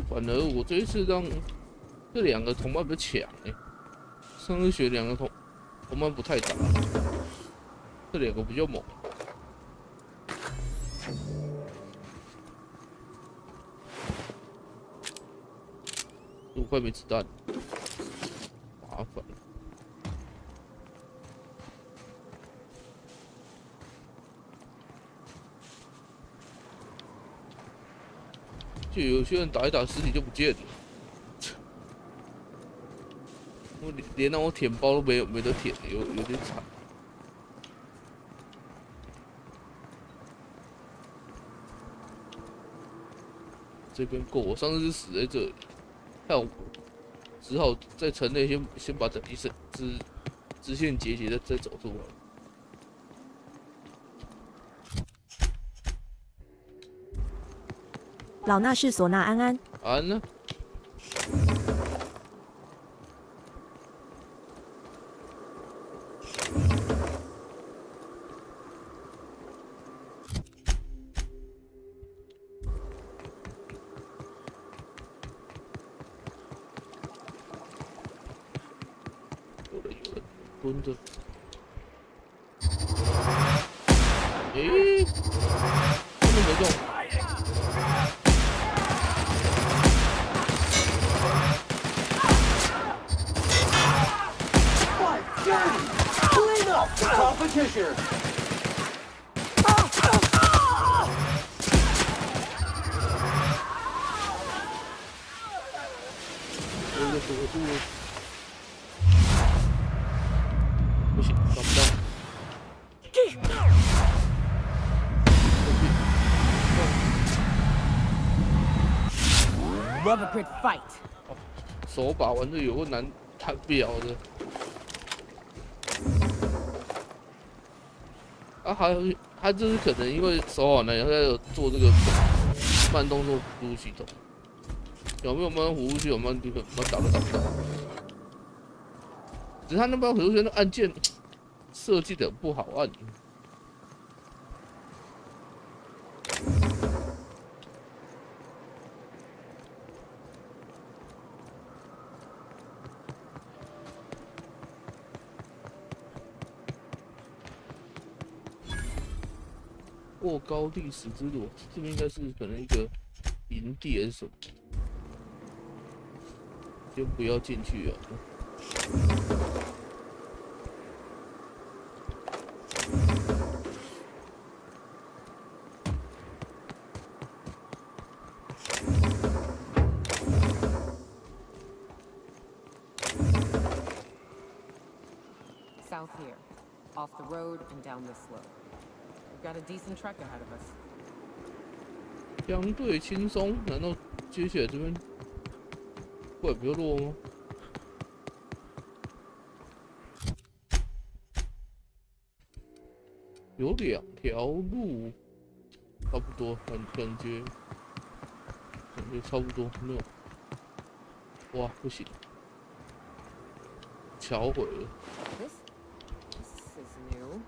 [SPEAKER 2] 反而我这一次让这两个同伴比较强上次选两个同伴不太打，这两个比较猛。5块没子弹，麻烦。就有些人打一打尸体就不见了，我连让我舔包都没得舔，有点惨。这边够，我上次是死在这里，还有只好在城内先把等级支线结再走出来。
[SPEAKER 16] 老衲是唢呐安安。
[SPEAKER 2] 安呢？有人蹲着。根本没中。
[SPEAKER 4] Clean up the competition.
[SPEAKER 2] 不行，找不到。
[SPEAKER 15] Rubber Crit fight.
[SPEAKER 2] 手把玩的有个难弹表的。他就是可能因为手好难，然后有做这个慢动作辅助系统。有没有慢辅助系统？慢打都打不到。只是他那帮辅助系统的按键设计的不好按。过高历史之路，这边应该是可能一个营地还是什么，先不要进去啊。
[SPEAKER 15] South here, off the road and down this slope. We've got a decent trek ahead of us.
[SPEAKER 2] 相对轻松，难道接下来这边怪比较弱吗？有2条路，差不多，感觉差不多，没有。哇，不行，桥毁了。
[SPEAKER 15] This is new.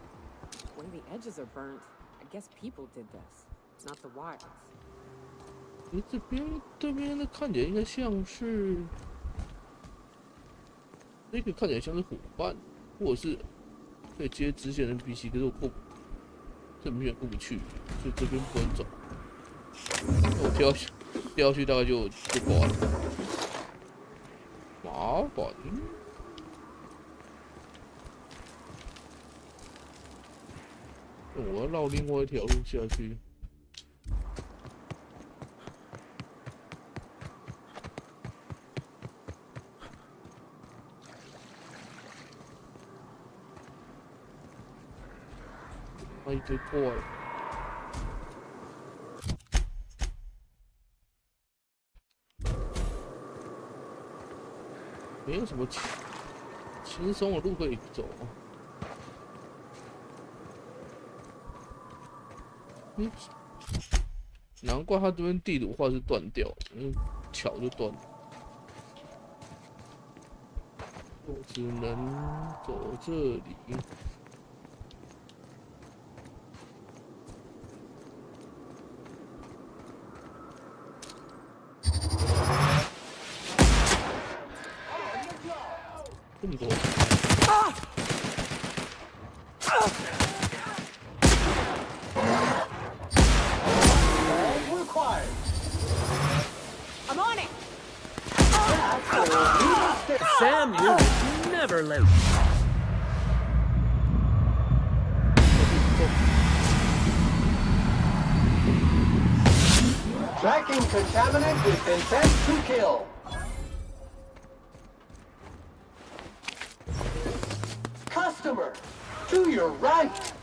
[SPEAKER 15] The way the edges are burnt, I guess people did this, not the wires.
[SPEAKER 2] 这边的看起来应该像是，那个看起来像是伙伴，或者是可以接支线的 NPC， 可是我这明显过不去，所以这边不能走。那我跳下去大概就挂了，麻烦。我要绕另外一条路下去。最怪。没有什么轻松的路可以走啊。难怪他这边地图画是断掉的，因为桥就断了。我只能走这里。这么多。
[SPEAKER 11] I'm on it.
[SPEAKER 6] Sam Newton never late.
[SPEAKER 4] Tracking contaminant with intent to kill. Customer, to your right.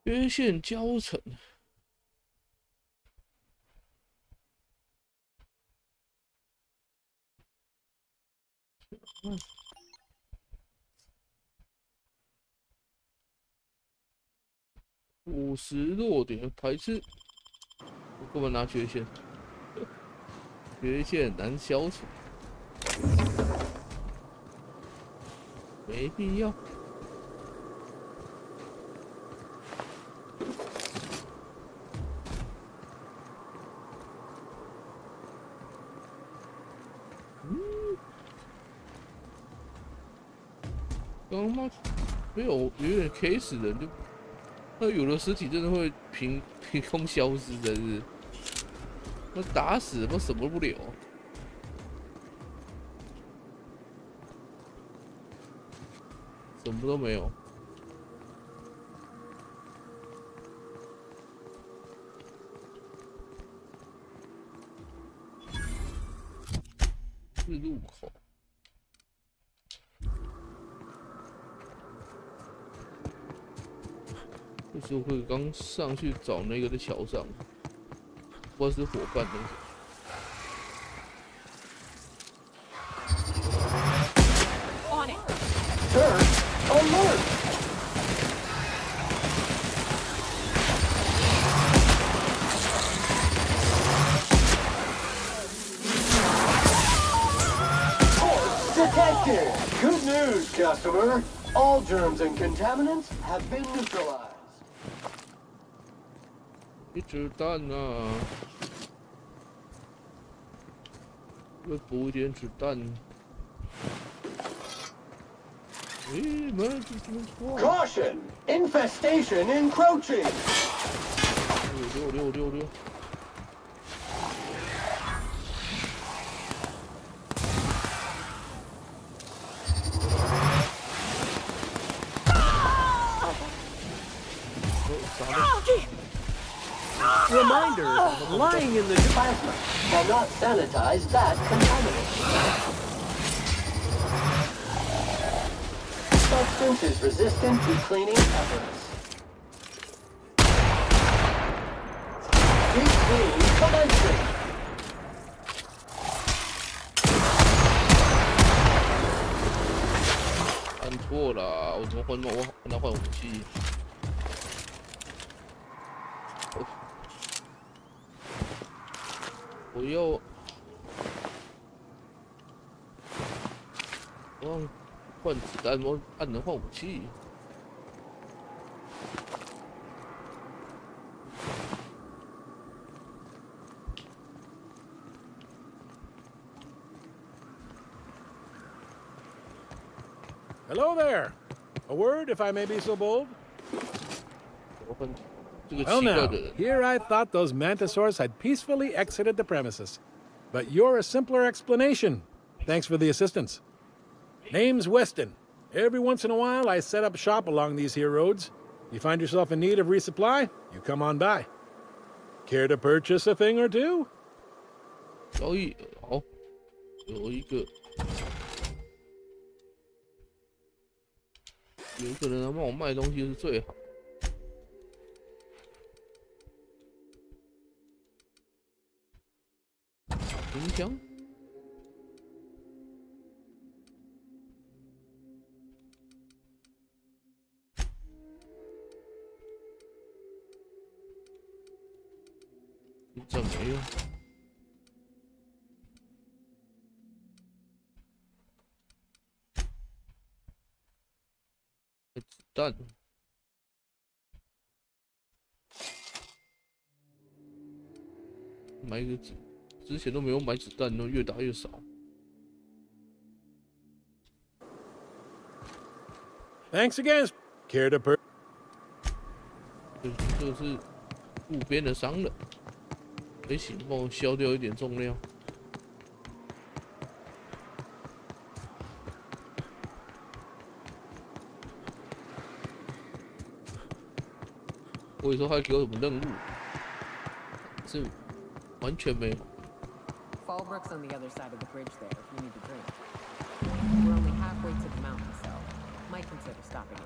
[SPEAKER 2] 缺陷交层。50弱点排斥，我干嘛拿缺陷？缺陷难消除，没必要。刚刚没有点 K 死人就，那有的尸体真的会凭空消失，真是，那打死我什么都不了，什么都没有。是入口。就是会刚上去找那个在桥上，不知道是伙伴那个。
[SPEAKER 11] On it.
[SPEAKER 4] Turn alert. Detected. Good news, customer. All germs and contaminants have been neutralized.
[SPEAKER 2] 一子弹啊！再补一点子弹。诶，妈，这怎么破
[SPEAKER 4] Caution! Infestation encroaching.
[SPEAKER 2] 6。Reminder,
[SPEAKER 11] lying in the
[SPEAKER 4] plasma cannot sanitize that contaminant. Substance is resistant to cleaning efforts. Deep clean commencing.
[SPEAKER 2] 按错了，我怎么换？我拿换武器。我要换子弹，我按能换武器。
[SPEAKER 17] Hello there. A word, if I may be so bold?
[SPEAKER 2] 这个
[SPEAKER 17] Well
[SPEAKER 2] 奇怪
[SPEAKER 17] now,
[SPEAKER 2] 的人，
[SPEAKER 17] here I thought those mantisaurs had peacefully exited the premises. But you're a simpler explanation. Thanks for the assistance. Name's Weston. Every once in a while, I set up shop along these here roads. You find yourself in need of resupply, you come on by. Care to purchase a thing or two?
[SPEAKER 2] 交易好，有一个人来帮我卖东西是最好。冰箱。这没用。子弹。买一个之前都没有买子弹，都越打越少。
[SPEAKER 17] Thanks again. Care to purchase?
[SPEAKER 2] 这个是路边的商人。还行，帮我消掉一点重量。我以为说他给我什么任务，这完全没有。
[SPEAKER 15] Fallbrook's on the other side of the bridge there if you need a drink. We're only halfway to the mountain, so might consider stopping in.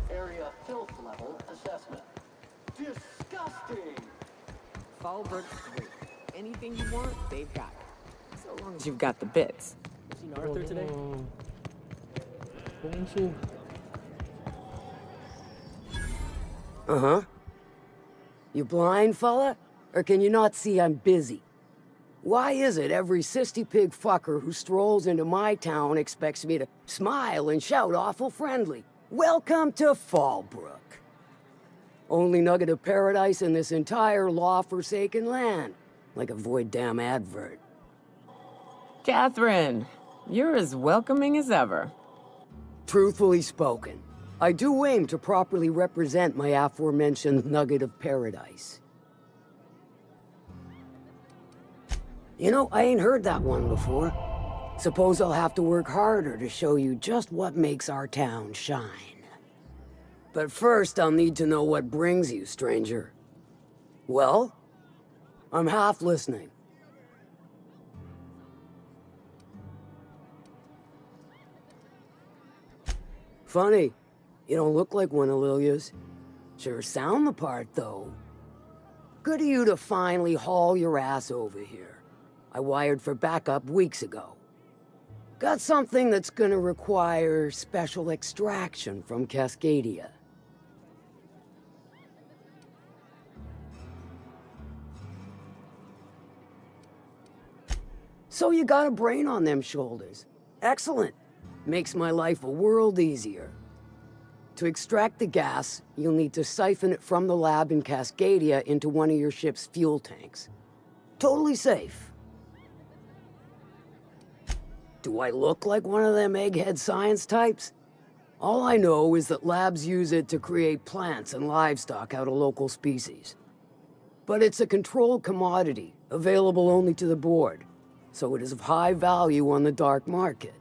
[SPEAKER 4] Area filth level assessment. Disgusting!
[SPEAKER 15] Fallbrook's great. Anything you want, they've got it. So long as you've got the bits.
[SPEAKER 13] Seen Arthur today?
[SPEAKER 2] 枫树。
[SPEAKER 18] Uh-huh. You blind, fella? Or can you not see I'm busy? Why is it every sissy pig fucker who strolls into my town expects me to smile and shout awful friendly? Welcome to Fallbrook. Only nugget of paradise in this entire law-forsaken land. Like a void damn advert.
[SPEAKER 15] Catherine, you're as welcoming as ever.
[SPEAKER 18] Truthfully spoken, I do aim to properly represent my aforementioned nugget of paradise. You know, I ain't heard that one before. Suppose I'll have to work harder to show you just what makes our town shine. But first, I'll need to know what brings you, stranger. Well? I'm half listening. Funny, you don't look like one of Lilia's. Sure sound the part, though. Good of you to finally haul your ass over here. I wired for backup weeks ago. Got something that's gonna require special extraction from Cascadia. So you got a brain on them shoulders. Excellent. Makes my life a world easier. To extract the gas, you'll need to siphon it from the lab in Cascadia into one of your ship's fuel tanks. Totally safe. Do I look like one of them egghead science types? All I know is that labs use it to create plants and livestock out of local species. But it's a controlled commodity, available only to the board, so it is of high value on the dark market.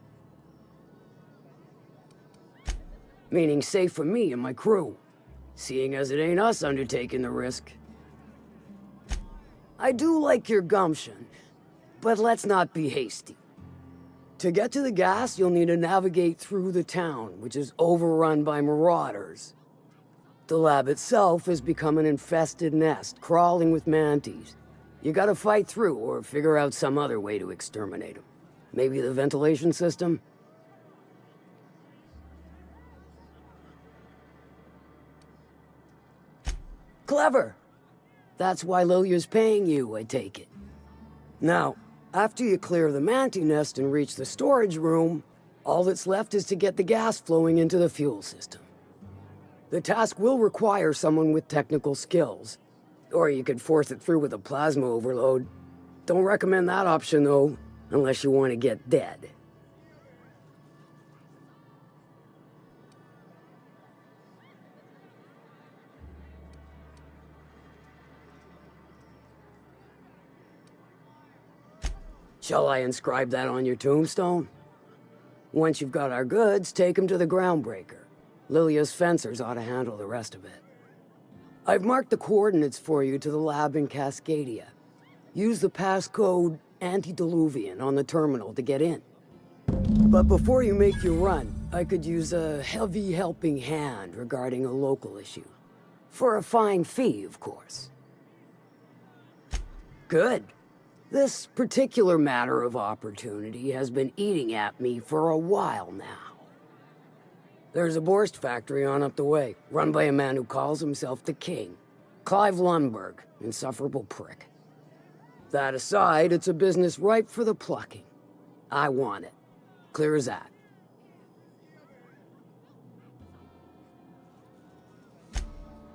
[SPEAKER 18] Meaning safe for me and my crew, seeing as it ain't us undertaking the risk. I do like your gumption, but let's not be hasty. To get to the gas, you'll need to navigate through the town, which is overrun by marauders. The lab itself has become an infested nest, crawling with manties. You gotta fight through, or figure out some other way to exterminate them. Maybe the ventilation system? Clever! That's why Lilia's paying you, I take it. Now, after you clear the manty nest and reach the storage room, All that's left is to get the gas flowing into the fuel system. The task will require someone with technical skills, or you could force it through with a plasma overload. Don't recommend that option, though, unless you want to get dead. Shall I inscribe that on your tombstone? Once you've got our goods, take them to the groundbreaker. Lilia's fencers ought to handle the rest of it. I've marked the coordinates for you to the lab in Cascadia. Use the passcode Antediluvian on the terminal to get in. But before you make your run, I could use a heavy helping hand regarding a local issue. For a fine fee, of course. Good. This particular matter of opportunity has been eating at me for a while now. There's a Borst factory on up the way, run by a man who calls himself the King. Clive Lundberg, insufferable prick. That aside, it's a business ripe for the plucking. I want it. Clear as that.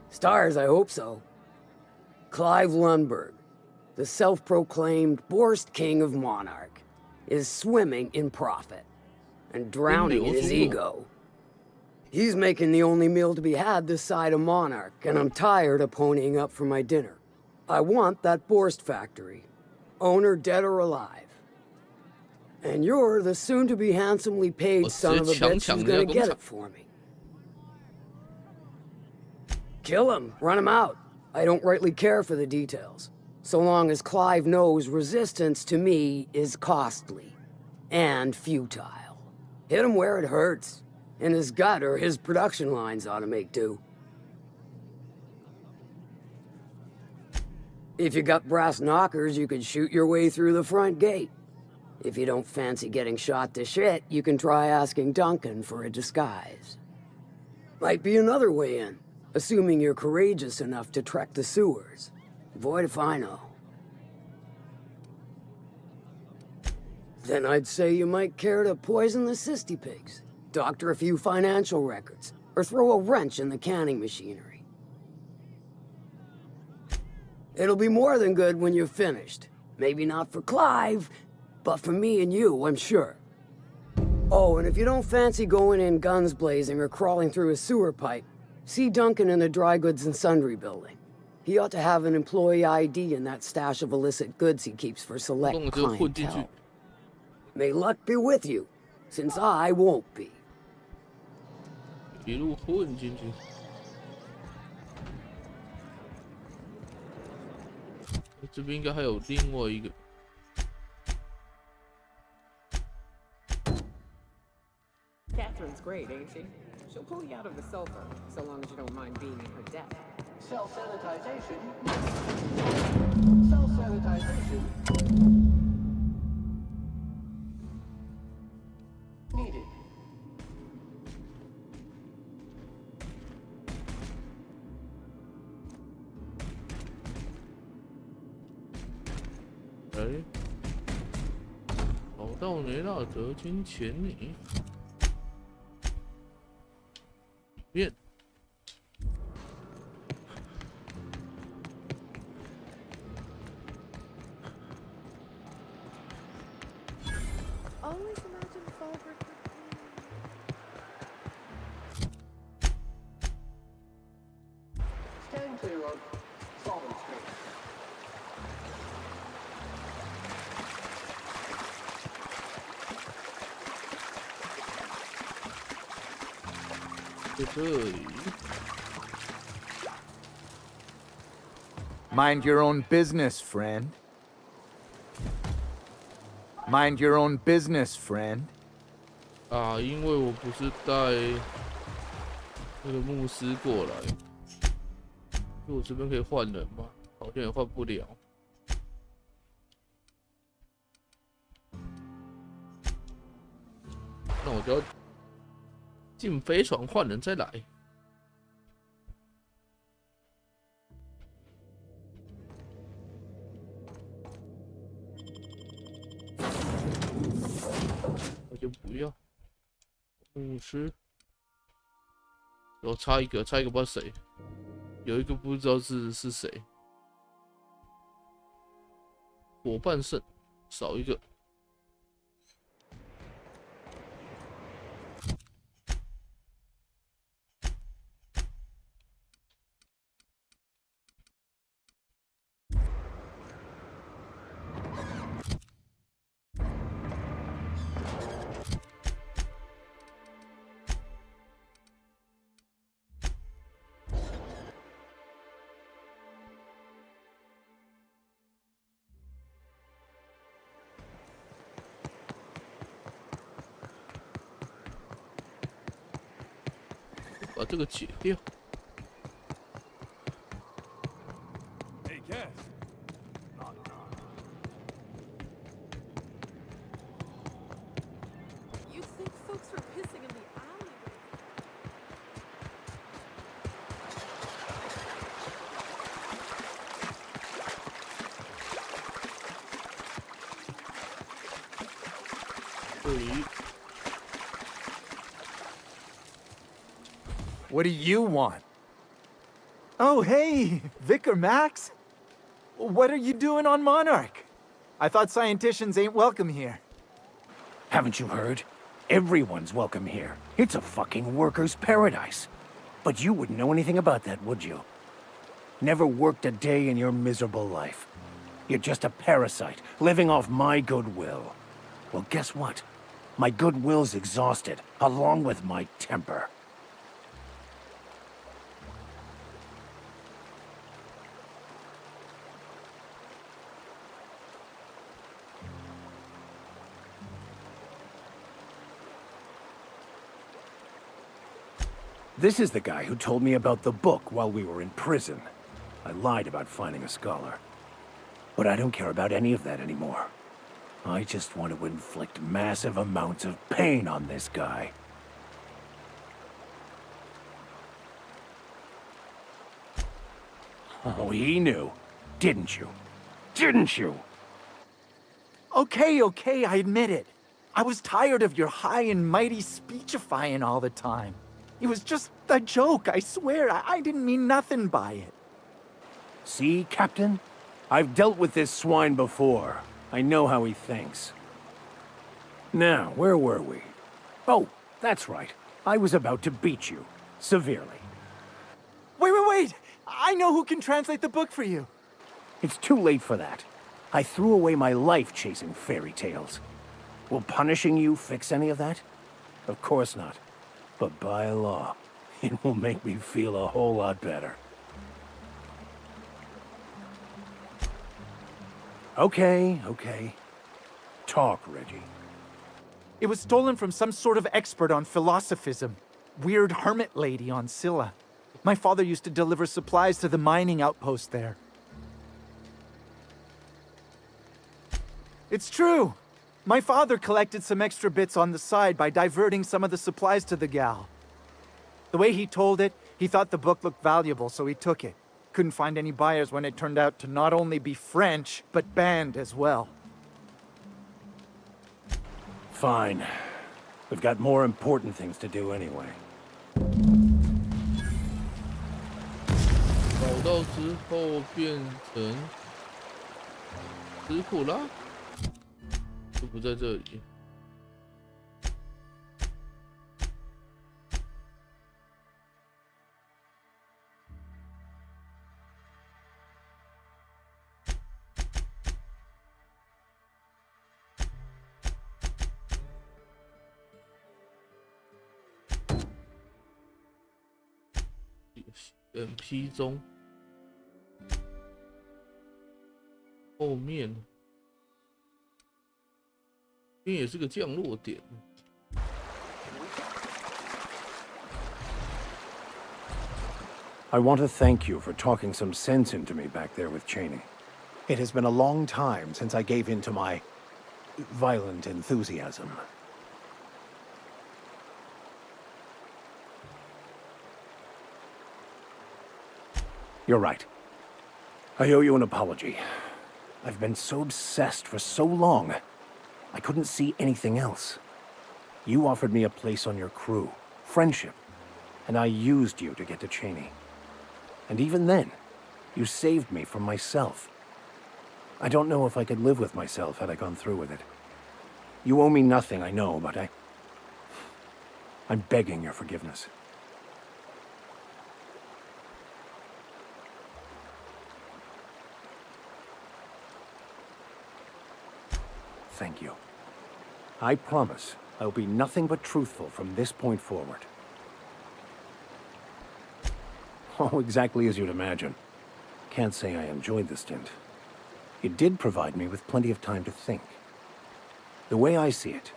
[SPEAKER 18] Stars, I hope so. Clive Lundberg, the self-proclaimed Borst King of Monarch, is swimming in profit and drowning in his ego. He's making the only meal to be had this side of Monarch, and I'm tired of ponying up for my dinner. I want that Borst factory, owner dead or alive. And you're the soon-to-be handsomely paid son of a bitch who's gonna get it for me. Kill him, run him out. I don't rightly care for the details. So long as Clive knows resistance to me is costly and futile. Hit him where it hurts. In his gut, or his production lines ought to make do. If you got brass knockers, you could shoot your way through the front gate. If you don't fancy getting shot to shit, you can try asking Duncan for a disguise. Might be another way in, assuming you're courageous enough to trek the sewers. Void if I know. Then I'd say you might care to poison the cysty pigs, doctor a few financial records, or throw a wrench in the canning machinery. It'll be more than good when you're finished. Maybe not for Clive, but for me and you, I'm sure. Oh, and if you don't fancy going in guns blazing or crawling through a sewer pipe, see Duncan in the dry goods and sundry building. He ought to have an employee ID in that stash of illicit goods he keeps for select clientele. May luck be with you, since I won't be.
[SPEAKER 2] 一路混进去。这边应该还有另外一个。
[SPEAKER 15] Catherine's great, ain't she? She'll pull you out of the sulfur, so long as you don't mind being in her debt.
[SPEAKER 4] Self-sanitization. Self-sanitization. Needed.
[SPEAKER 2] 哎，跑到雷纳德军前你变。
[SPEAKER 9] Always imagine Fulbert with
[SPEAKER 4] Stand clear of solvent stream.
[SPEAKER 19] Mind your own business, friend. Mind your own business, friend.
[SPEAKER 2] 啊，因为我不是带那个牧师过来，所以我这边可以换人吗？好像也换不了。那我就要进飞船换人再来。我就不要。50，我差一个，不知道谁，有一个不知道是谁。伙伴胜，少一个。把这个解掉。
[SPEAKER 13] Hey, Cass.
[SPEAKER 9] You think folks were pissing in the alleyway?
[SPEAKER 19] What do you want? Oh, hey, Vicar Max. What are you doing on Monarch? I thought scienticians ain't welcome here.
[SPEAKER 10] Haven't you heard? Everyone's welcome here. It's a fucking worker's paradise. But you wouldn't know anything about that, would you? Never worked a day in your miserable life. You're just a parasite, living off my goodwill. Well, guess what? My goodwill's exhausted, along with my temper. This is the guy who told me about the book while we were in prison. I lied about finding a scholar. But I don't care about any of that anymore. I just want to inflict massive amounts of pain on this guy. Oh, he knew. Didn't you? Didn't you?
[SPEAKER 19] Okay, I admit it. I was tired of your high and mighty speechifying all the time. It was just a joke, I swear. I didn't mean nothing by it.
[SPEAKER 10] See, Captain? I've dealt with this swine before. I know how he thinks. Now, where were we? Oh, that's right. I was about to beat you. Severely.
[SPEAKER 19] Wait! I know who can translate the book for you.
[SPEAKER 10] It's too late for that. I threw away my life chasing fairy tales. Will punishing you fix any of that? Of course not. But by law, it will make me feel a whole lot better. Okay. Talk, Reggie.
[SPEAKER 19] It was stolen from some sort of expert on philosophism. Weird hermit lady on Scylla. My father used to deliver supplies to the mining outpost there. It's true. My father collected some extra bits on the side by diverting some of the supplies to the gal. The way he told it, he thought the book looked valuable, so he took it. Couldn't find any buyers when it turned out to not only be French, but banned as well.
[SPEAKER 10] Fine. We've got more important things to do anyway.
[SPEAKER 2] 找到之后变成斯库拉，就不在这里。MP 中后面，这也是个降落点。
[SPEAKER 10] I want to thank you for talking some sense into me back there with Cheney. It has been a long time since I gave in to my violent enthusiasm. You're right. I owe you an apology. I've been so obsessed for so long, I couldn't see anything else. You offered me a place on your crew, friendship, and I used you to get to Cheney. And even then, you saved me from myself. I don't know if I could live with myself had I gone through with it. You owe me nothing, I know, but I'm begging your forgiveness. Thank you. I promise I'll be nothing but truthful from this point forward. Oh, exactly as you'd imagine. Can't say I enjoyed the stint. It did provide me with plenty of time to think. The way I see it,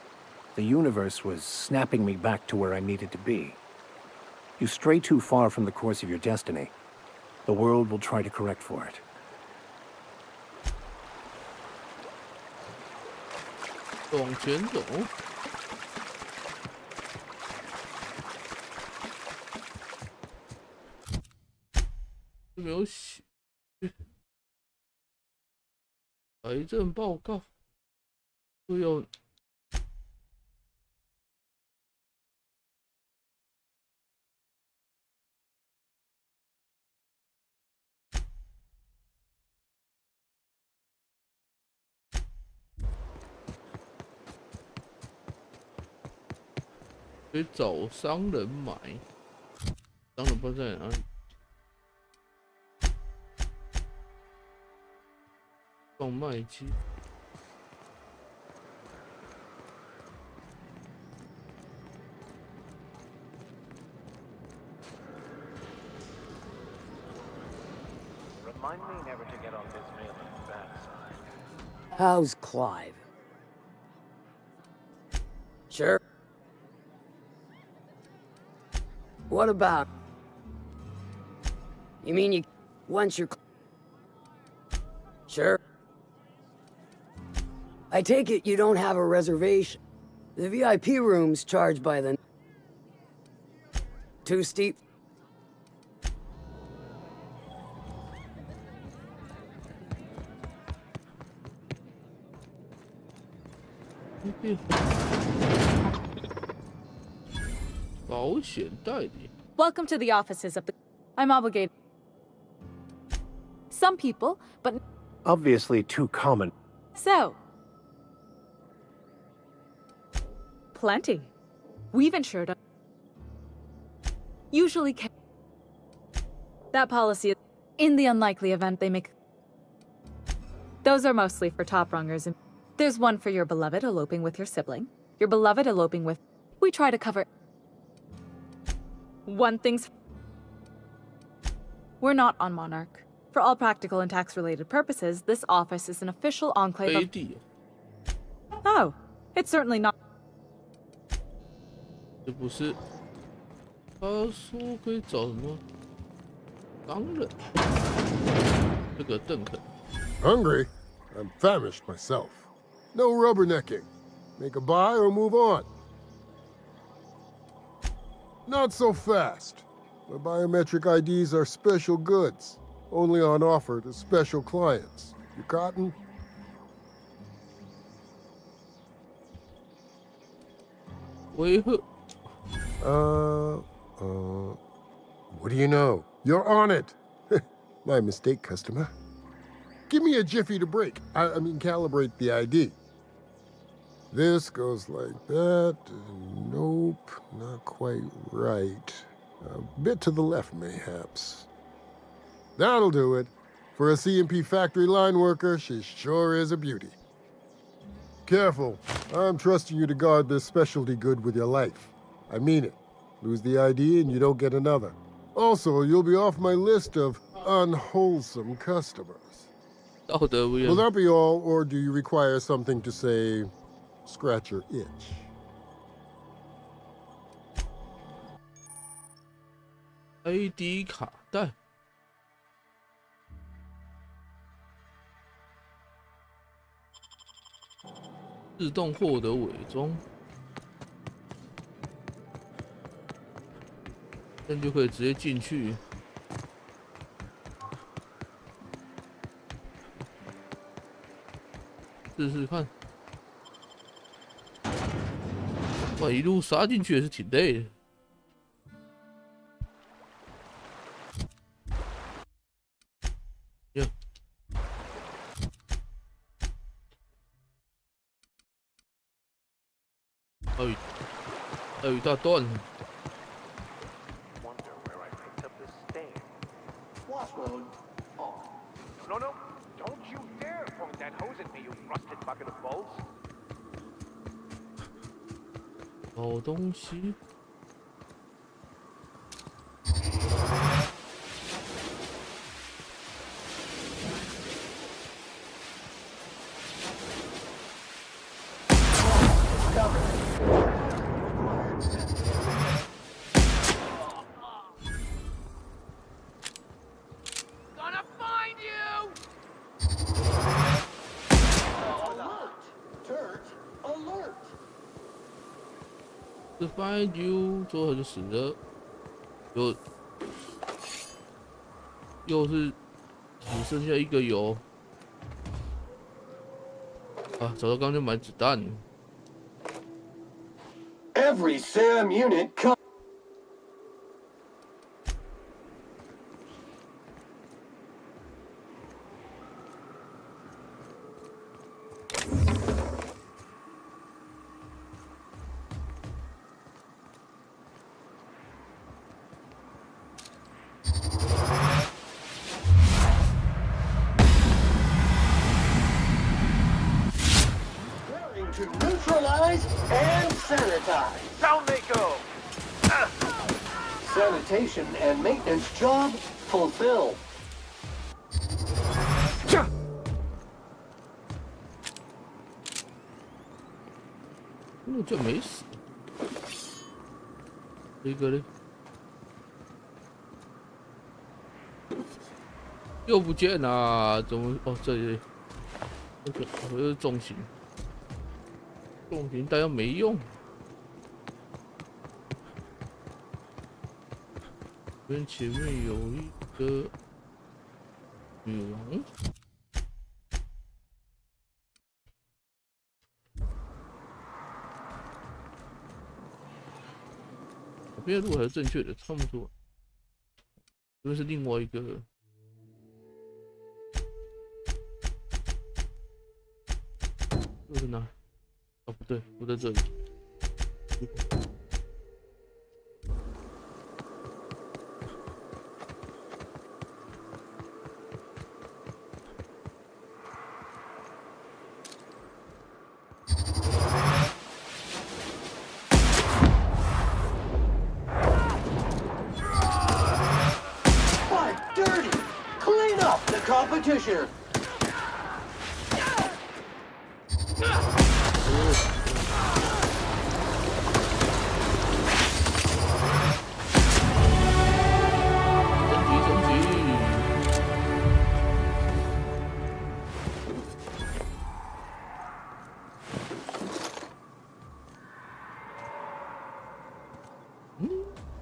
[SPEAKER 10] the universe was snapping me back to where I needed to be. You stray too far from the course of your destiny, the world will try to correct for it.
[SPEAKER 2] 往前走。没有写。财政报告。都要。可以找商人买，商人不知道在哪里。贩卖机。
[SPEAKER 1] Remind me never to get on his mailing bad side.
[SPEAKER 18] How's Clive? Sure. What about? You mean you once you're sure? I take it you don't have a reservation. The VIP room's charged by the too steep.
[SPEAKER 9] Welcome to the offices of the... I'm obligated. Some people, but...
[SPEAKER 10] Obviously too common.
[SPEAKER 9] So... Plenty. We've insured them. Usually... That policy is... In the unlikely event they make... Those are mostly for top rungers, and... There's one for your beloved eloping with your sibling. Your beloved eloping with... We try to cover... One thing's... We're not on Monarch. For all practical and tax-related purposes, this office is an official enclave of... Oh, it's certainly not...
[SPEAKER 2] 这不是，他说可以找什么商人？这个邓肯。
[SPEAKER 20] Hungry? I'm famished myself. No rubbernecking. Make a buy or move on. Not so fast. My biometric IDs are special goods, only on offer to special clients. You cotton? What do you know? You're on it. My mistake, customer. Give me a jiffy to break. I mean, calibrate the ID. This goes like that. Nope, not quite right. A bit to the left, mayhaps. That'll do it. For a CMP factory line worker, she sure is a beauty. Careful. I'm trusting you to guard this specialty good with your life. I mean it. Lose the ID and you don't get another. Also, you'll be off my list of unwholesome customers. Will that be all, or do you require something to say, scratch your itch?
[SPEAKER 2] ID 卡带，自动获得伪装，这样就可以直接进去。试试看。哇，一路杀进去也是挺累的。哟，还有一大段。
[SPEAKER 1] No, no, don't you dare point that hose at me, you rusted bucket of balls.
[SPEAKER 2] 好东西。To find you， 最后就死了，又是只剩下一个油啊！找到刚就买子弹。
[SPEAKER 4] Every SAM unit comes. To neutralize and sanitize.
[SPEAKER 1] Down they go.
[SPEAKER 4] Sanitation and maintenance job fulfilled.
[SPEAKER 2] 这没死，这个呢？又不见了，怎么？哦，这里，这个我又是重型。 重型弹药没用，跟前面有一个女王，这边的路还是正确的，看不出来，这边是另外一个。 又是哪？哦，不对，不在这里。
[SPEAKER 4] But dirty! Clean up the competition!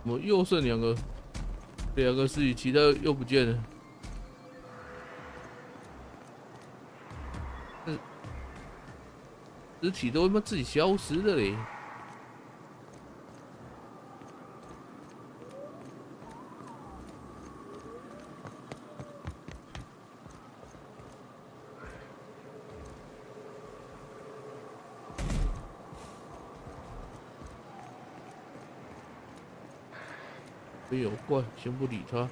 [SPEAKER 2] 我又剩两个尸体，其他又不见了。尸体都他妈自己消失了嘞！没有怪，先不理他。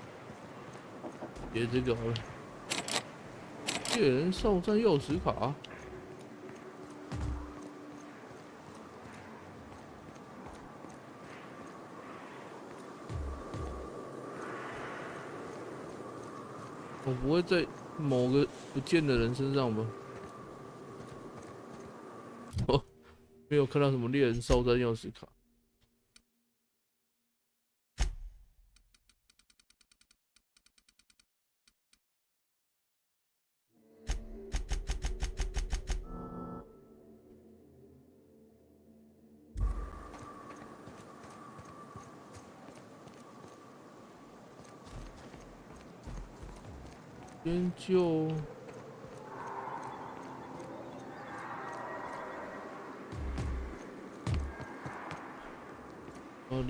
[SPEAKER 2] 接这个好了。猎人哨站钥匙卡。我不会在某个不见的人身上吧？哦，没有看到什么猎人哨站钥匙卡。 研究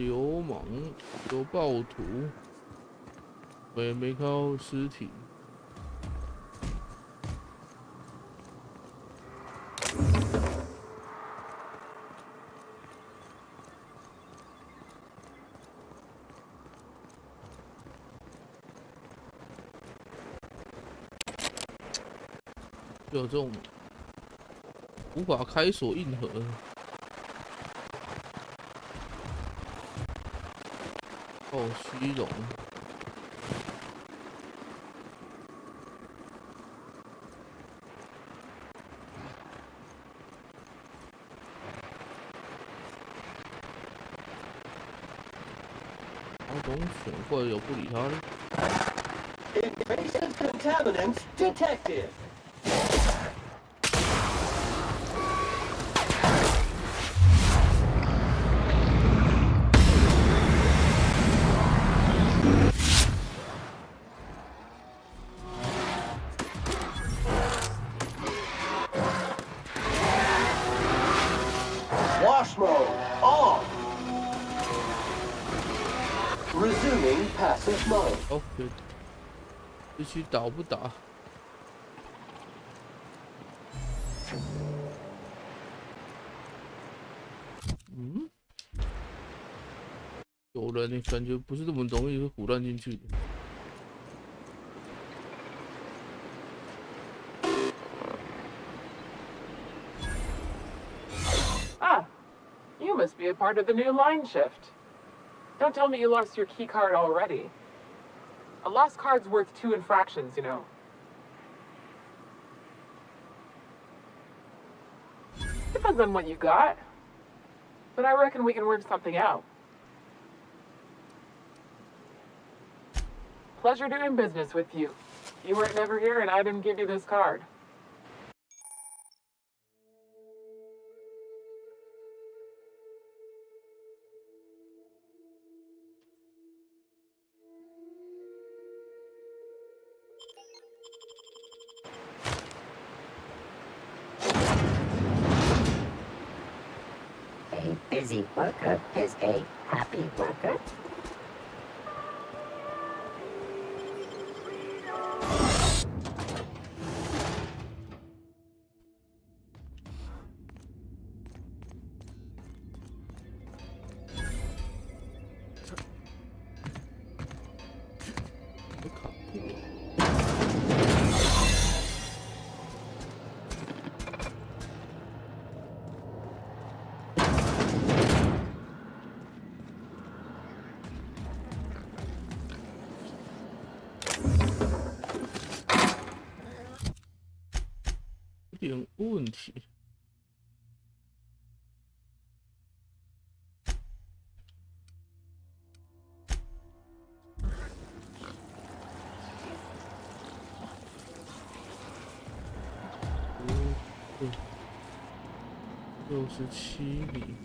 [SPEAKER 2] 流氓，有暴徒，我也没看到尸体。有这种无法开锁硬盒。哦，虚荣。那种损坏有不理他的。
[SPEAKER 4] Invasive contaminants detected. Wash mode on. Resuming passive mode.
[SPEAKER 2] 哦，对，这区打不打？嗯，有人呢，感觉不是这么容易会胡乱进去的。
[SPEAKER 21] Ah, you must be a part of the new line shift. Don't tell me you lost your key card already. A lost card's worth 2 infractions, you know. Depends on what you got. But I reckon we can work something out. Pleasure doing business with you. You weren't never here and I didn't give you this card.
[SPEAKER 22] A busy worker is a happy worker.
[SPEAKER 2] 有点问题。67米，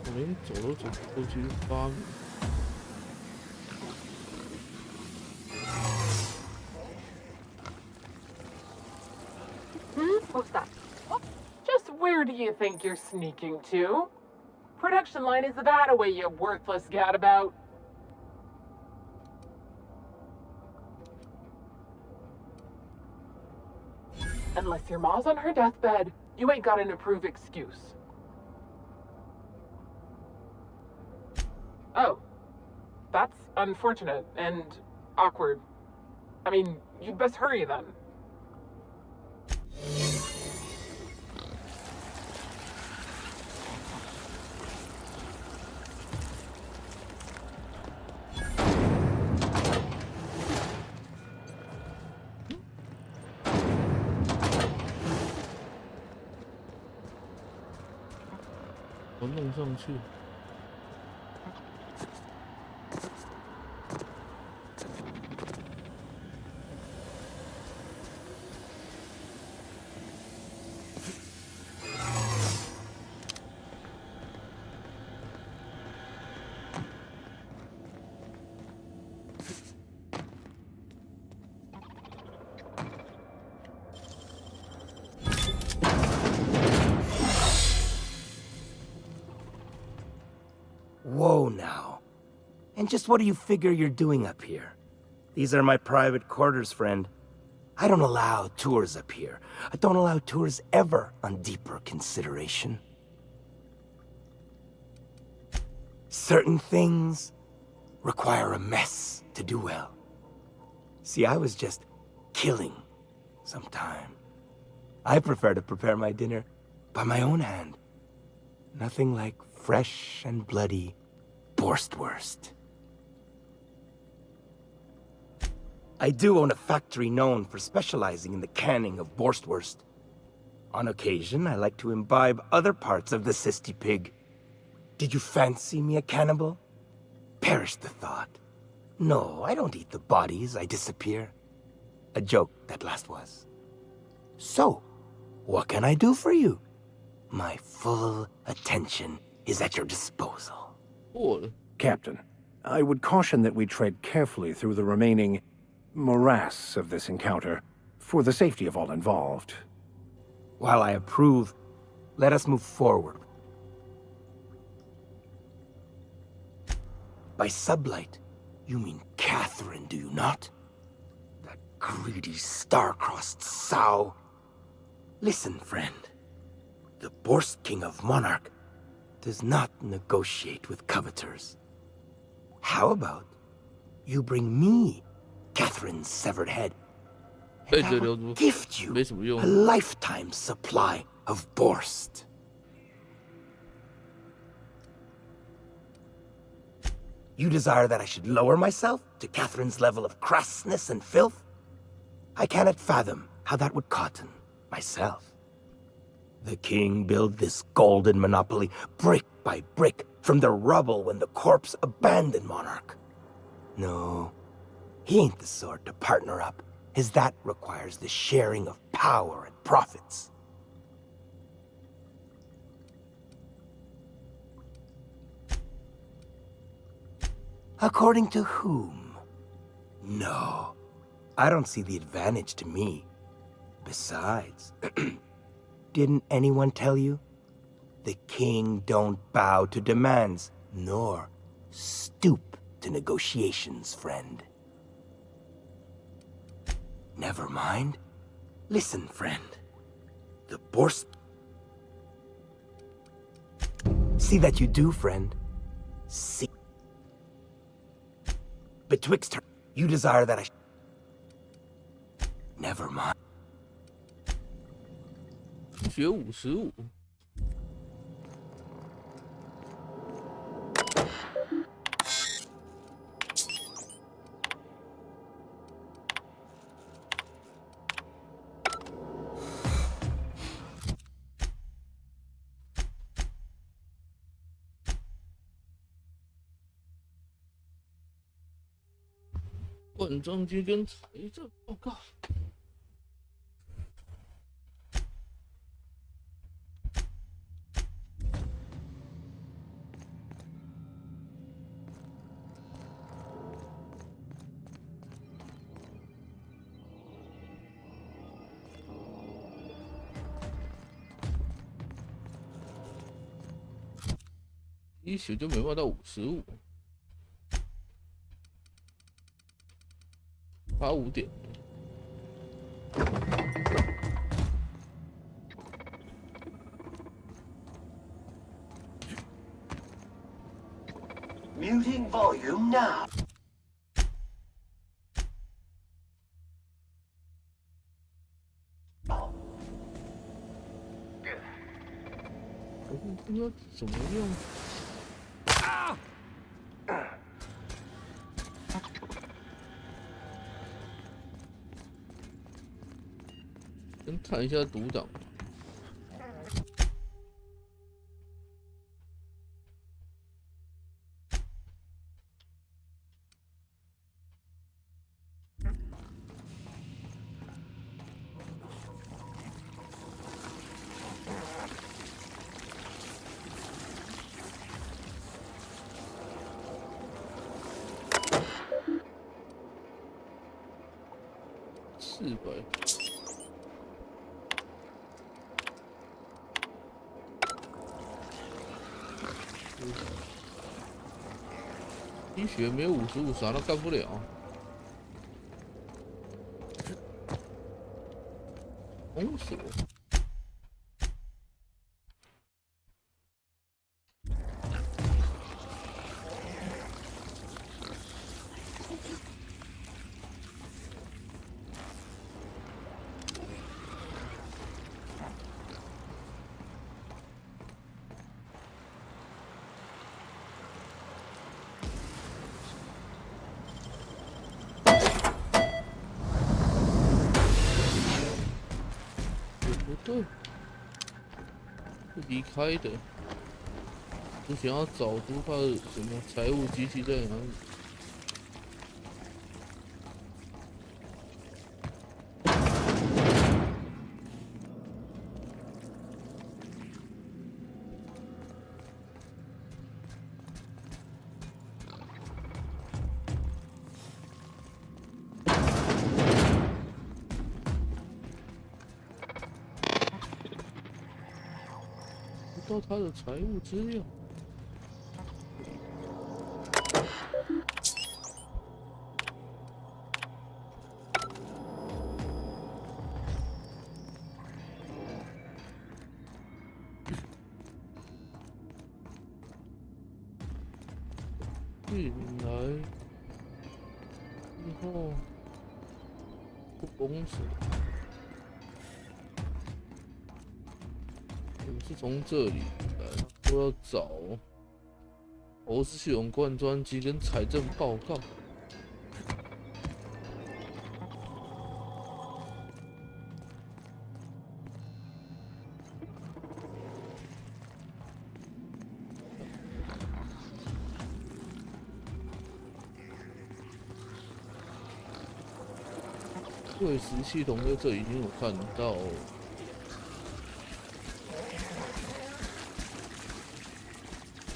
[SPEAKER 2] 我连走都走不过去8米。
[SPEAKER 21] What's that? Just where do you think you're sneaking to? Production line is that away, you worthless gadabout. Unless your ma's on her deathbed, you ain't got an approved excuse. Oh. That's unfortunate and awkward. I mean, you'd best hurry then.
[SPEAKER 2] 我弄上去。
[SPEAKER 14] Whoa now. And just what do you figure you're doing up here? These are my private quarters, friend. I don't allow tours up here. I don't allow tours ever on deeper consideration. Certain things require a mess to do well. See, I was just killing some time. I prefer to prepare my dinner by my own hand. Nothing like fresh and bloody Borstwurst. I do own a factory known for specializing in the canning of Borstwurst. On occasion, I like to imbibe other parts of the cysty pig. Did you fancy me a cannibal? Perish the thought. No, I don't eat the bodies, I disappear. A joke, that last was. So, what can I do for you? My full attention is at your disposal.
[SPEAKER 10] Captain, I would caution that we tread carefully through the remaining morass of this encounter, for the safety of all involved.
[SPEAKER 14] While I approve, let us move forward. By sublight, you mean Catherine, do you not? That greedy, star-crossed sow. Listen, friend. The Borst King of Monarch does not negotiate with coveters. How about you bring me Catherine's severed head, and I will gift you a lifetime supply of Borst. You desire that I should lower myself to Catherine's level of crassness and filth? I cannot fathom how that would cotton myself. The king built this golden monopoly brick by brick from the rubble when the corpse abandoned Monarch. No, he ain't the sort to partner up, as that requires the sharing of power and profits. According to whom? No, I don't see the advantage to me. Besides, didn't anyone tell you? The king don't bow to demands, nor stoop to negotiations, friend. Never mind. Listen, friend. The Borst... See that you do, friend. See... Betwixt her, you desire that I... Never mind.
[SPEAKER 2] 学55。管账机跟财政报告。一宿就没办法到55，差5点。
[SPEAKER 4] Muting volume now.
[SPEAKER 2] Nó 怎么用？先看一下读档。400。医学没有55，啥都干不了。封锁。对，离开的，我想要找出他的什么财务机器在哪里。到他的财务资料。进来之后，不封锁。是从这里来，都要找投资系统灌专机跟财政报告。柜时系统在这里已经有看到。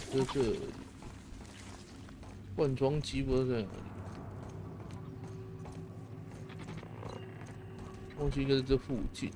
[SPEAKER 2] 在这里，换装机不知道在哪里，忘记应该在这附近。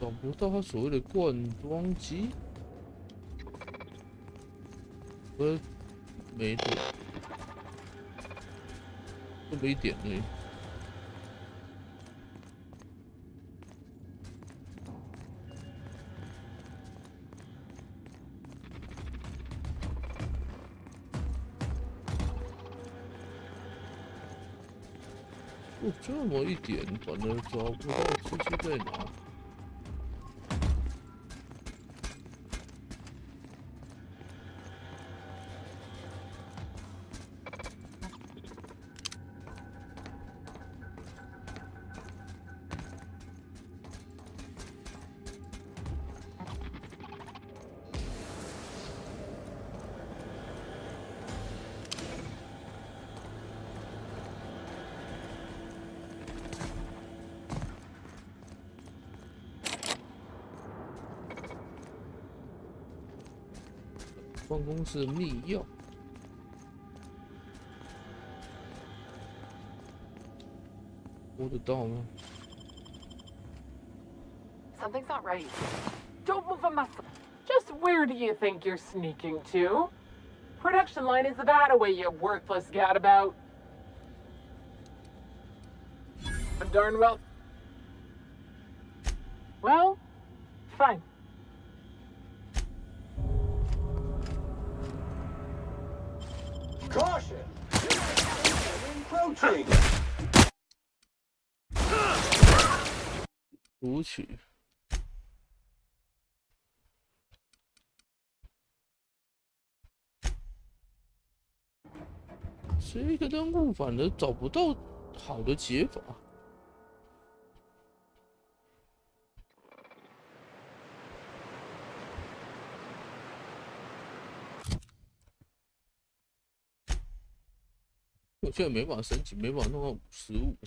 [SPEAKER 2] 找不到他所谓的灌装机，没多，这么一点而已。这么一点，反而找不到机器在哪。办公室密钥，摸得到吗
[SPEAKER 21] Something's not right. Don't move a muscle. Just where do you think you're sneaking to? Production line is that away, you worthless gadabout. Darn well. Well, fine.
[SPEAKER 4] Caution! Encroaching!
[SPEAKER 2] 读取。这个任务反而找不到好的解法。我现在没办法升级，没办法弄到55。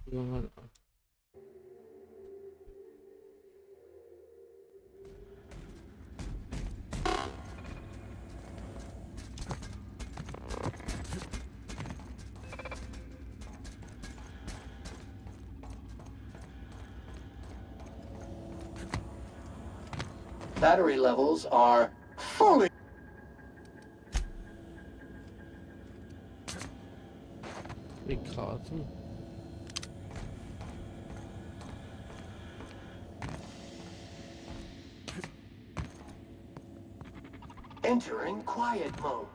[SPEAKER 2] 看看啊。
[SPEAKER 4] Battery levels are fully.
[SPEAKER 2] 被卡住。
[SPEAKER 4] Entering quiet mode.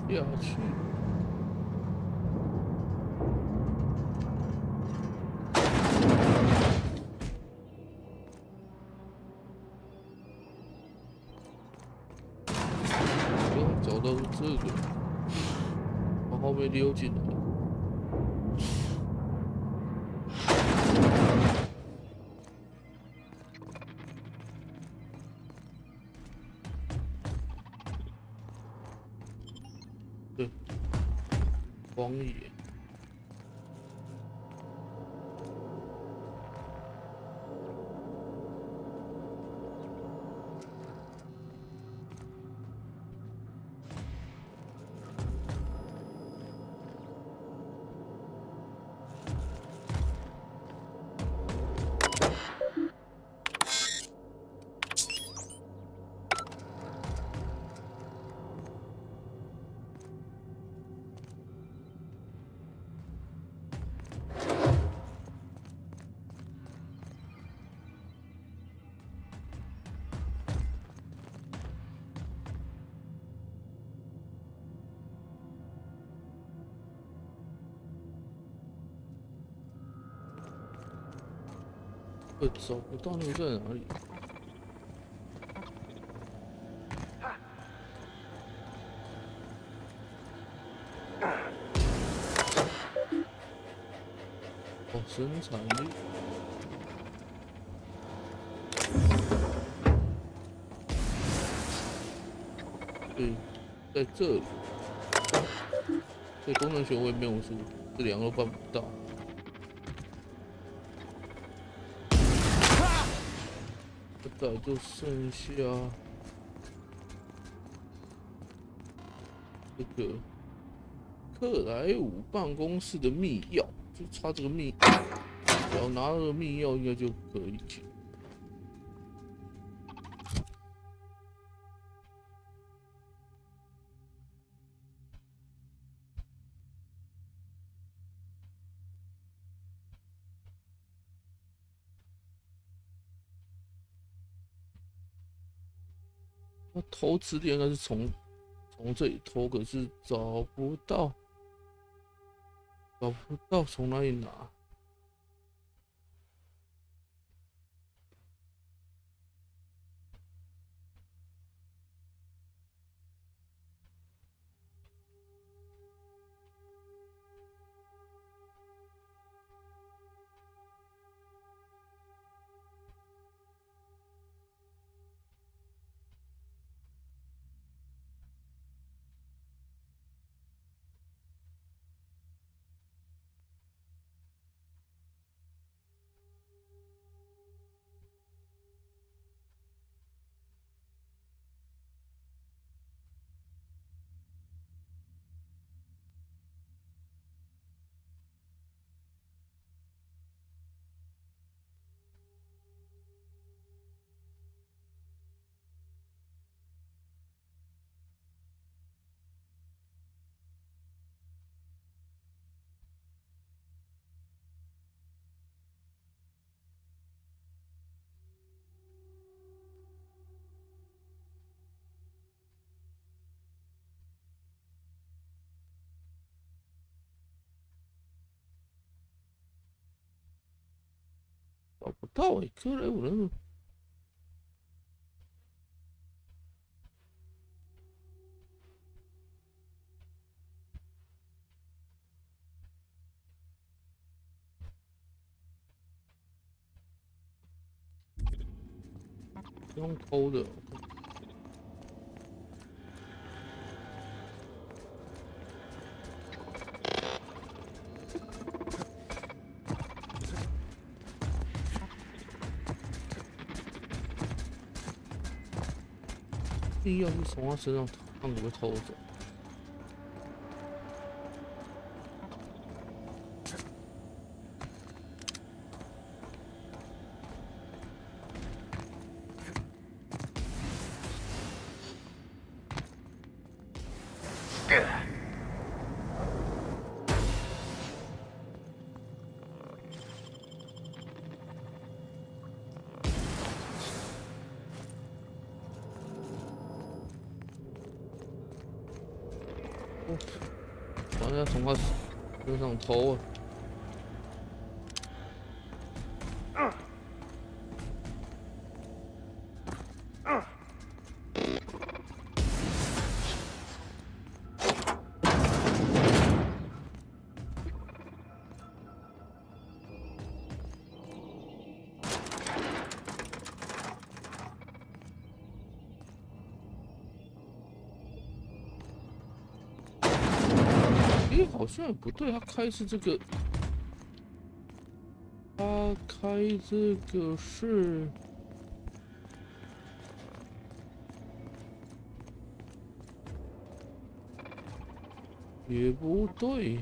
[SPEAKER 2] 下去。找到这个，往后面溜进来。对，荒野。我找不到那个在哪里。哦，生产力。对，在这里。对，功能学会谬术，这两个都办不到。大概就剩下这个克莱伍办公室的密钥，就差这个密，只要拿这个密钥应该就可以。那偷词典应该是从这里偷，可是找不到从哪里拿。找不到哎，克莱伍人。用偷的。要是从他身上看可不可以偷走？好像从他身上偷啊！好像也不对，他开是这个，他开这个是，也不对。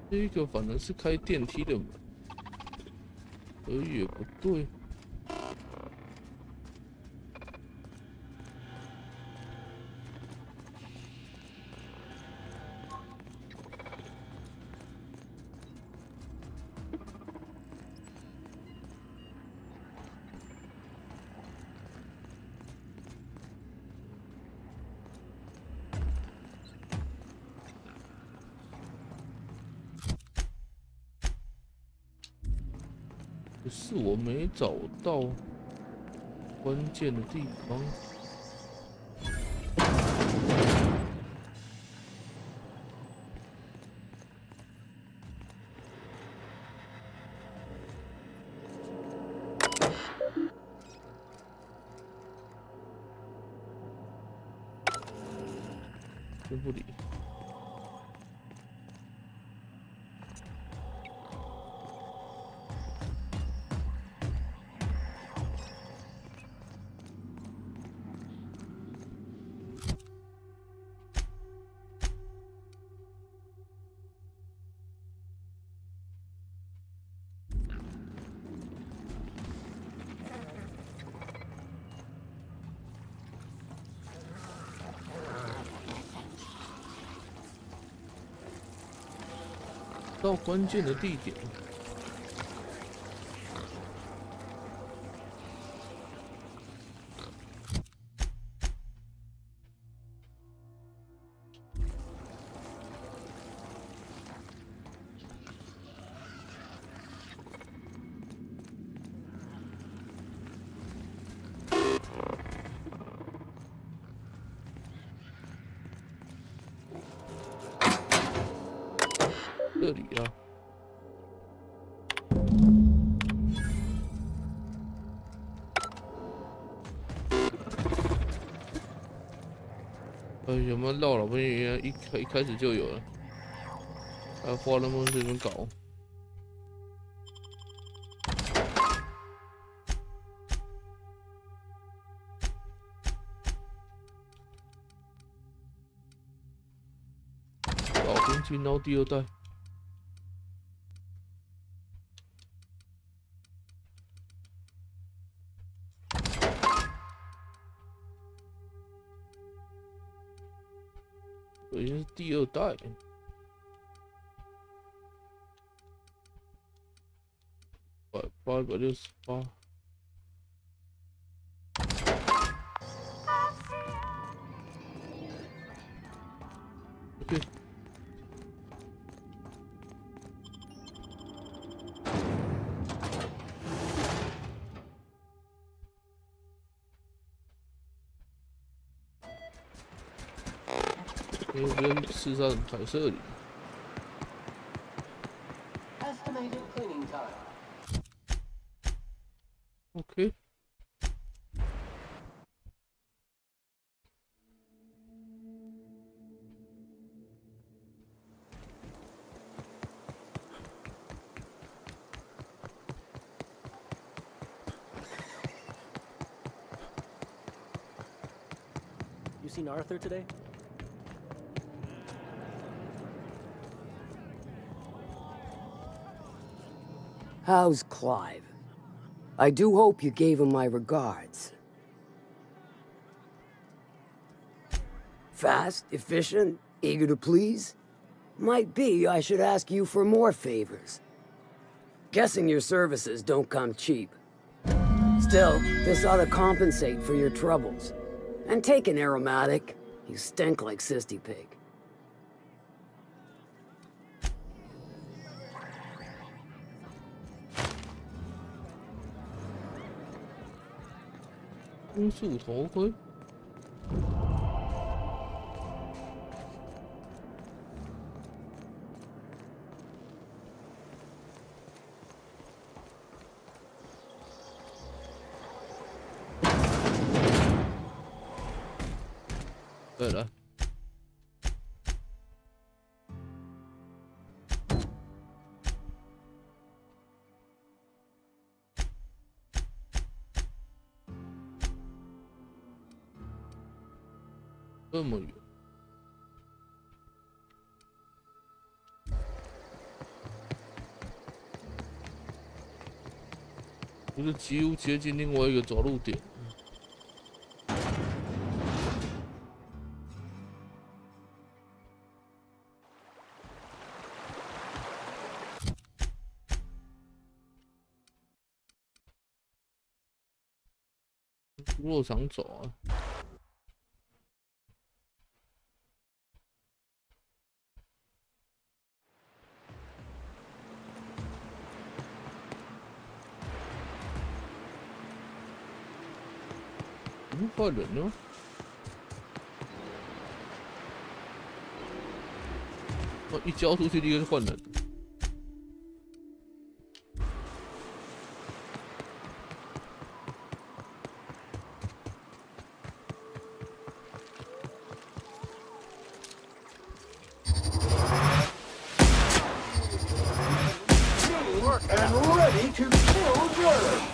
[SPEAKER 2] 这个反正是开电梯的门。也不对，可是我没找到关键的地方。真不理。到关键的地点。这里啊，有没有绕了？不然一开始就有了，还花那么多时间搞。老兵进到第二代。已经是第二代，868。OK。那边是上彩色里。
[SPEAKER 4] Estimated cleaning time.
[SPEAKER 2] OK。You
[SPEAKER 5] seen Arthur today?
[SPEAKER 18] How's Clive? I do hope you gave him my regards. Fast, efficient, eager to please? Might be I should ask you for more favors. Guessing your services don't come cheap. Still, this ought to compensate for your troubles. And take an aromatic. You stink like Sisty Pig.
[SPEAKER 2] 公树头盔。对了。这么远，不是几乎接近另外一个走路点。肉场走啊。换人呢？我一交出去，立刻就换人。
[SPEAKER 4] And ready to kill germs.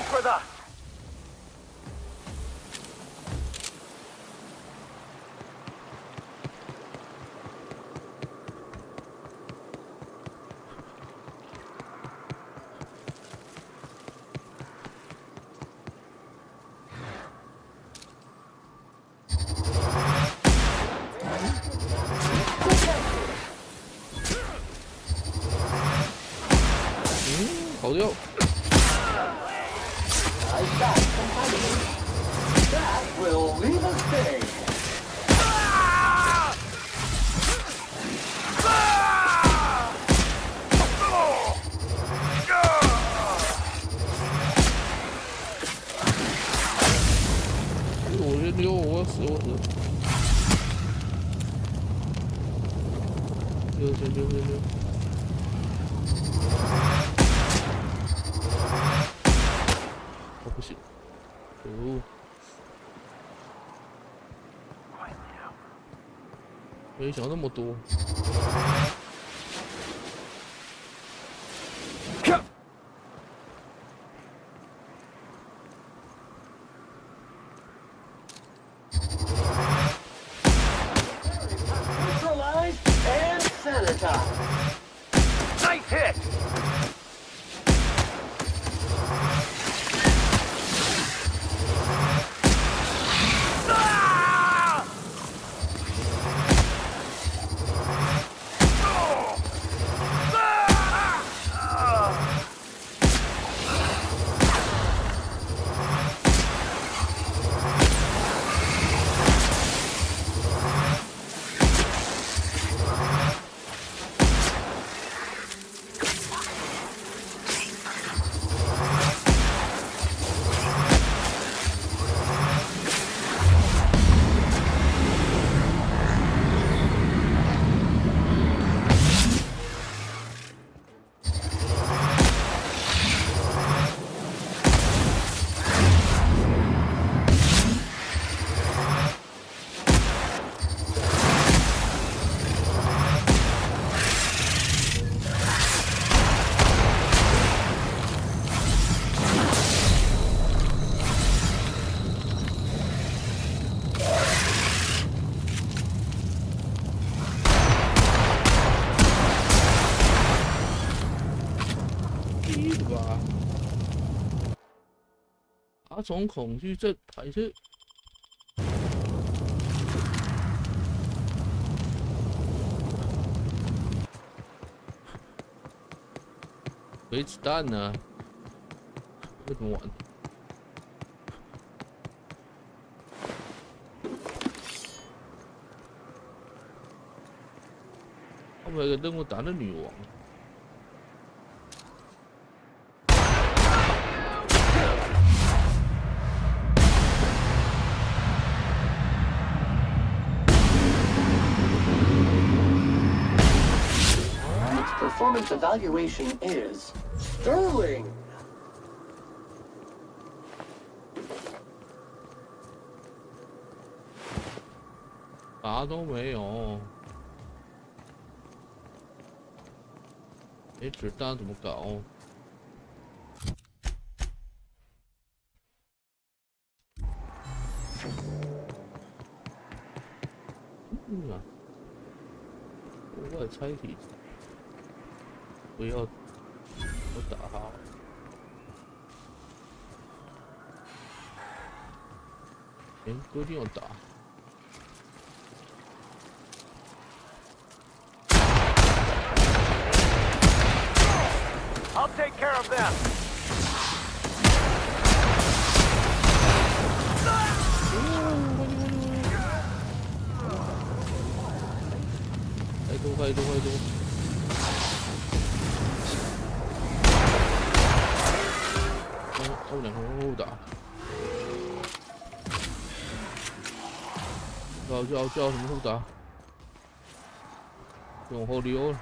[SPEAKER 4] For the
[SPEAKER 2] 跑掉。
[SPEAKER 4] That will leave a stain.
[SPEAKER 2] 我溜，我死，我死。溜。哦，不行。哦。没想那么多。
[SPEAKER 4] Neutralized and sanitized. Nice hit.
[SPEAKER 2] 8种恐惧症排斥。没子弹呢？为什么玩？后面有个任务打的女王。
[SPEAKER 4] Performance evaluation is sterling.
[SPEAKER 2] 啥都没有，没子弹怎么搞？啊，国外拆体。 不要，我打他。不一定要打。
[SPEAKER 10] I'll take care of them.
[SPEAKER 2] 快多！他们两个人互打，叫什么互打？往后溜了。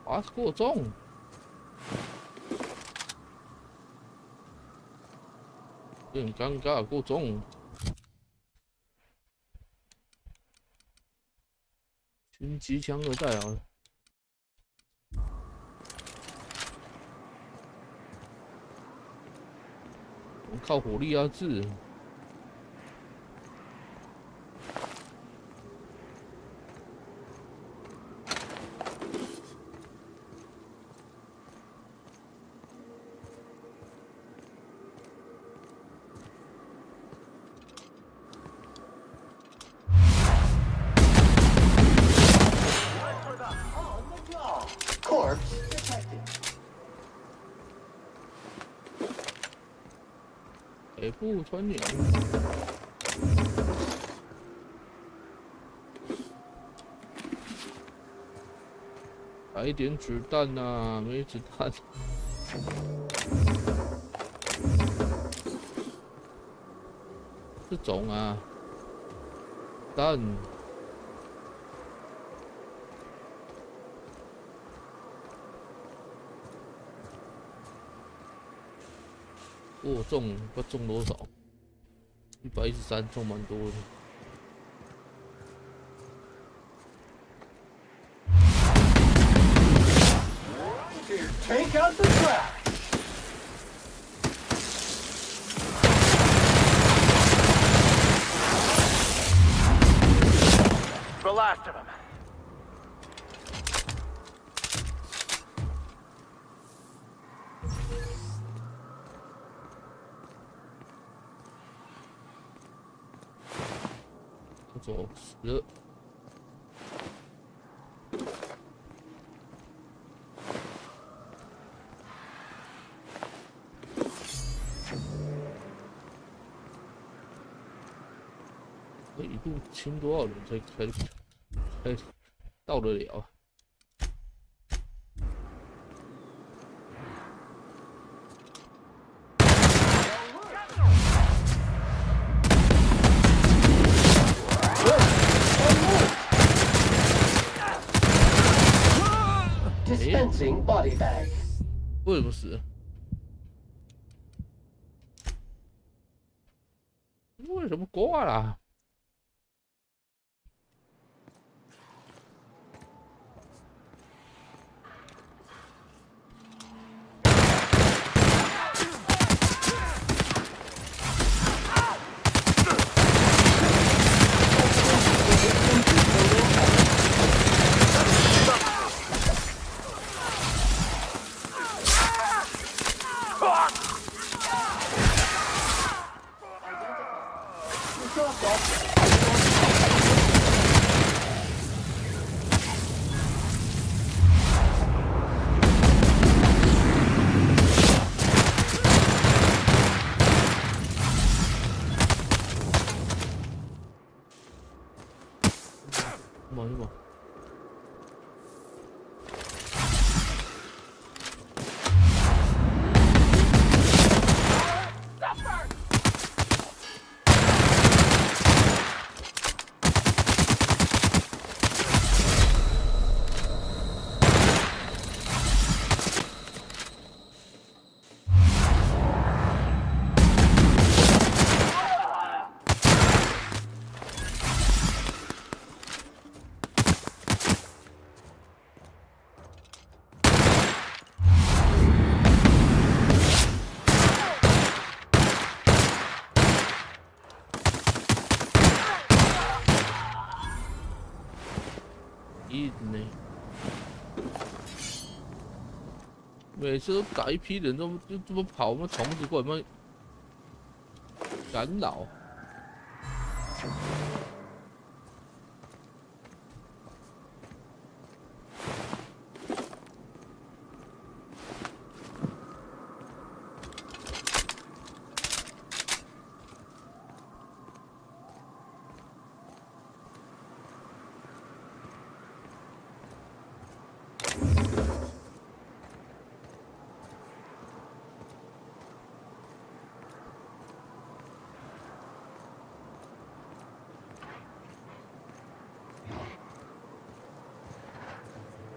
[SPEAKER 2] 啊，过重，有点尴尬，过重。军机枪2代啊，我靠火力压制。 北部穿鸟，来一点子弹呐，没子弹。这种啊，弹。 过重，不中多少？113，中蛮多的。
[SPEAKER 4] Take out the trash.
[SPEAKER 10] The last of them.
[SPEAKER 2] 走10。度清多少人才到得了？
[SPEAKER 4] Dispensing body bag.
[SPEAKER 2] 为什么死？为什么挂了？忙一忙。 每次都打一批人，就这么跑，那虫子过来慢干扰。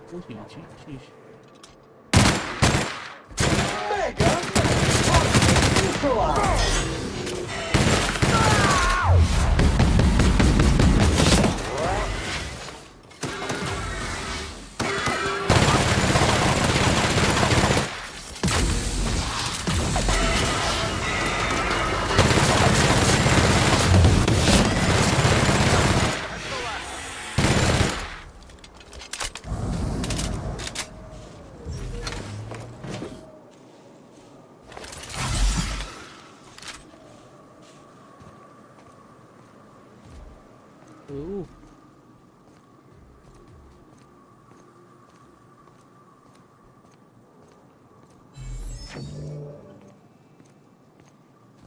[SPEAKER 2] 我挺继续。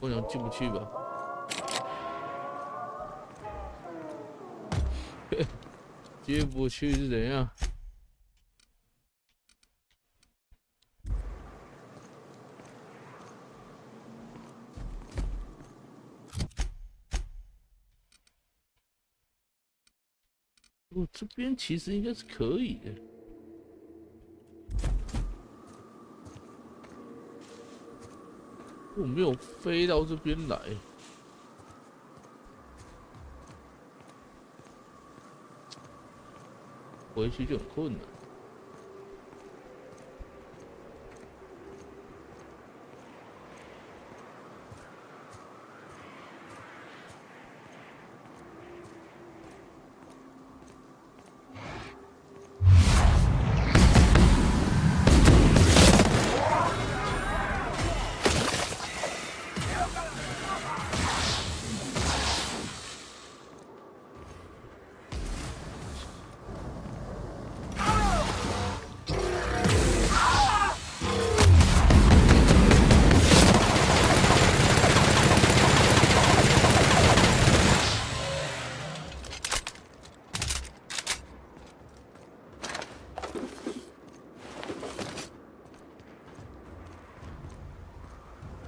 [SPEAKER 2] 我想进不去吧？进不去是怎样？哦，这边其实应该是可以的。 我没有飞到这边来，回去就很困难。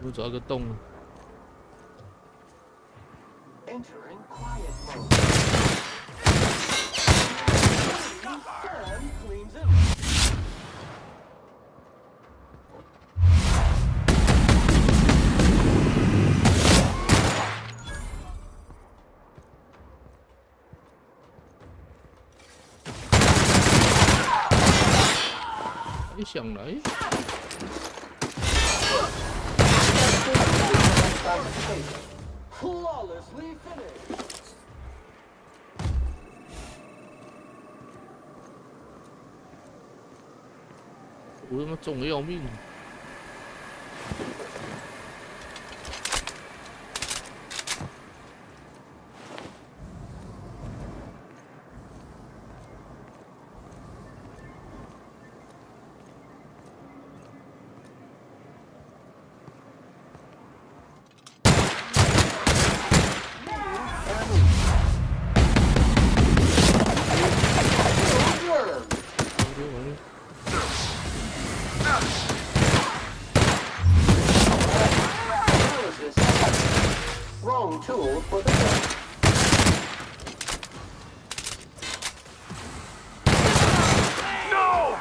[SPEAKER 2] 我找个洞。
[SPEAKER 4] Entering quiet mode. Sam cleans it.
[SPEAKER 2] 你想来？
[SPEAKER 4] Flawlessly finished.
[SPEAKER 2] 我他妈重的要命！Wrong
[SPEAKER 4] tool for the job.
[SPEAKER 10] No!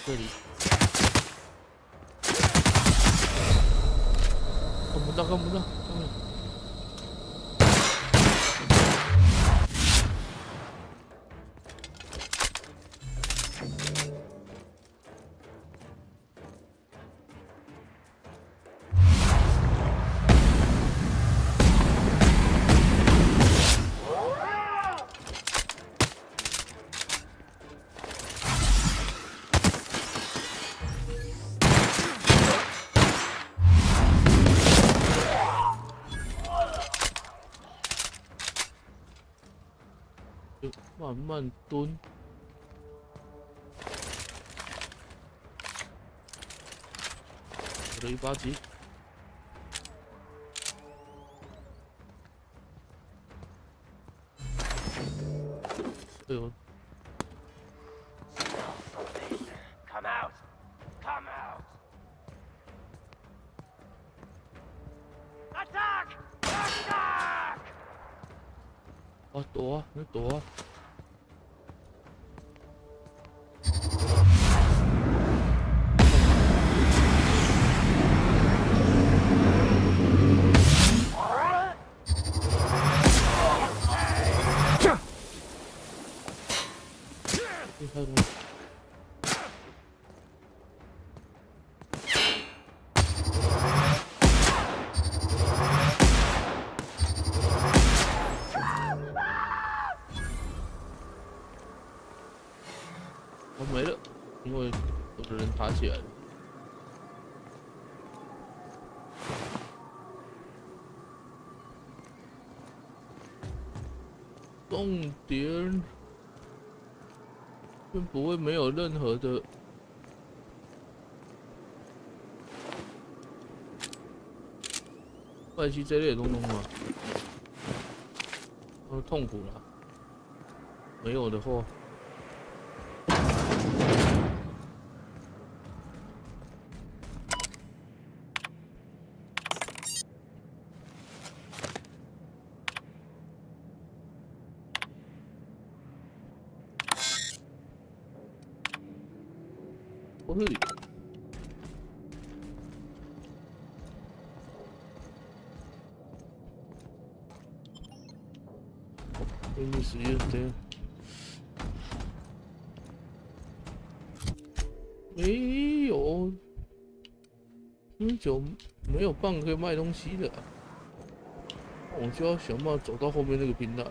[SPEAKER 2] 这里。看不到，看不到，看不到。慢慢蹲，我的187，哎呦！
[SPEAKER 10] Come out! Come out! Attack! Attack!
[SPEAKER 2] 啊，躲啊，你躲啊！ 我没了，因为我的人爬起来了。重点，并不会没有任何的外息这类的东西吗？痛苦了，没有的话。我这里。给你时间对。没有，很久没有办可以卖东西的，我就要想办法走到后面那个平台。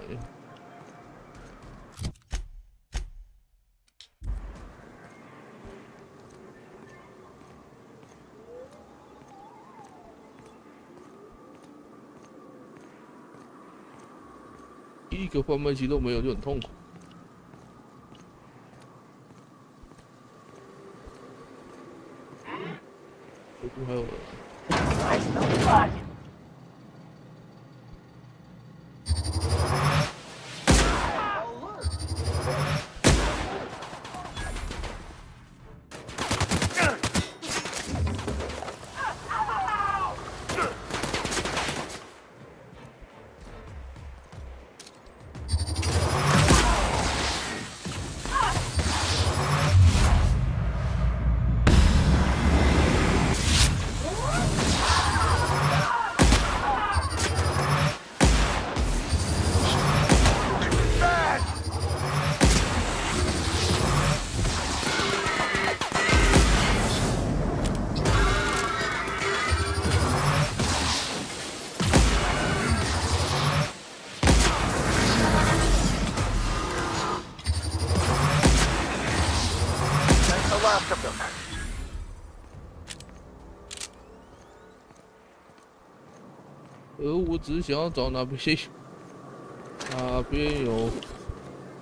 [SPEAKER 2] 一个贩卖机都没有，就很痛苦。这边还有人。我只是想要找哪边有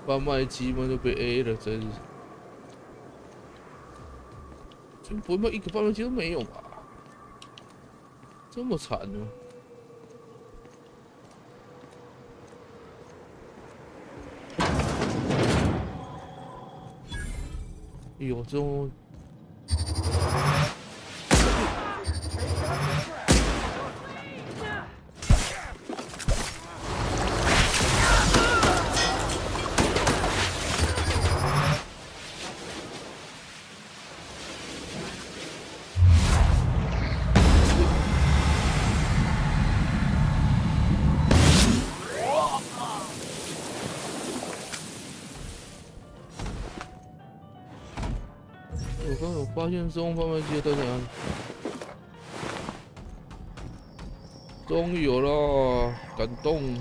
[SPEAKER 2] 贩卖机嘛，就被 A 了，真是。真不会卖一个贩卖机都没有吧？这么惨呢？有这种。我刚有发现中贩卖机在哪里？终于有了，感动！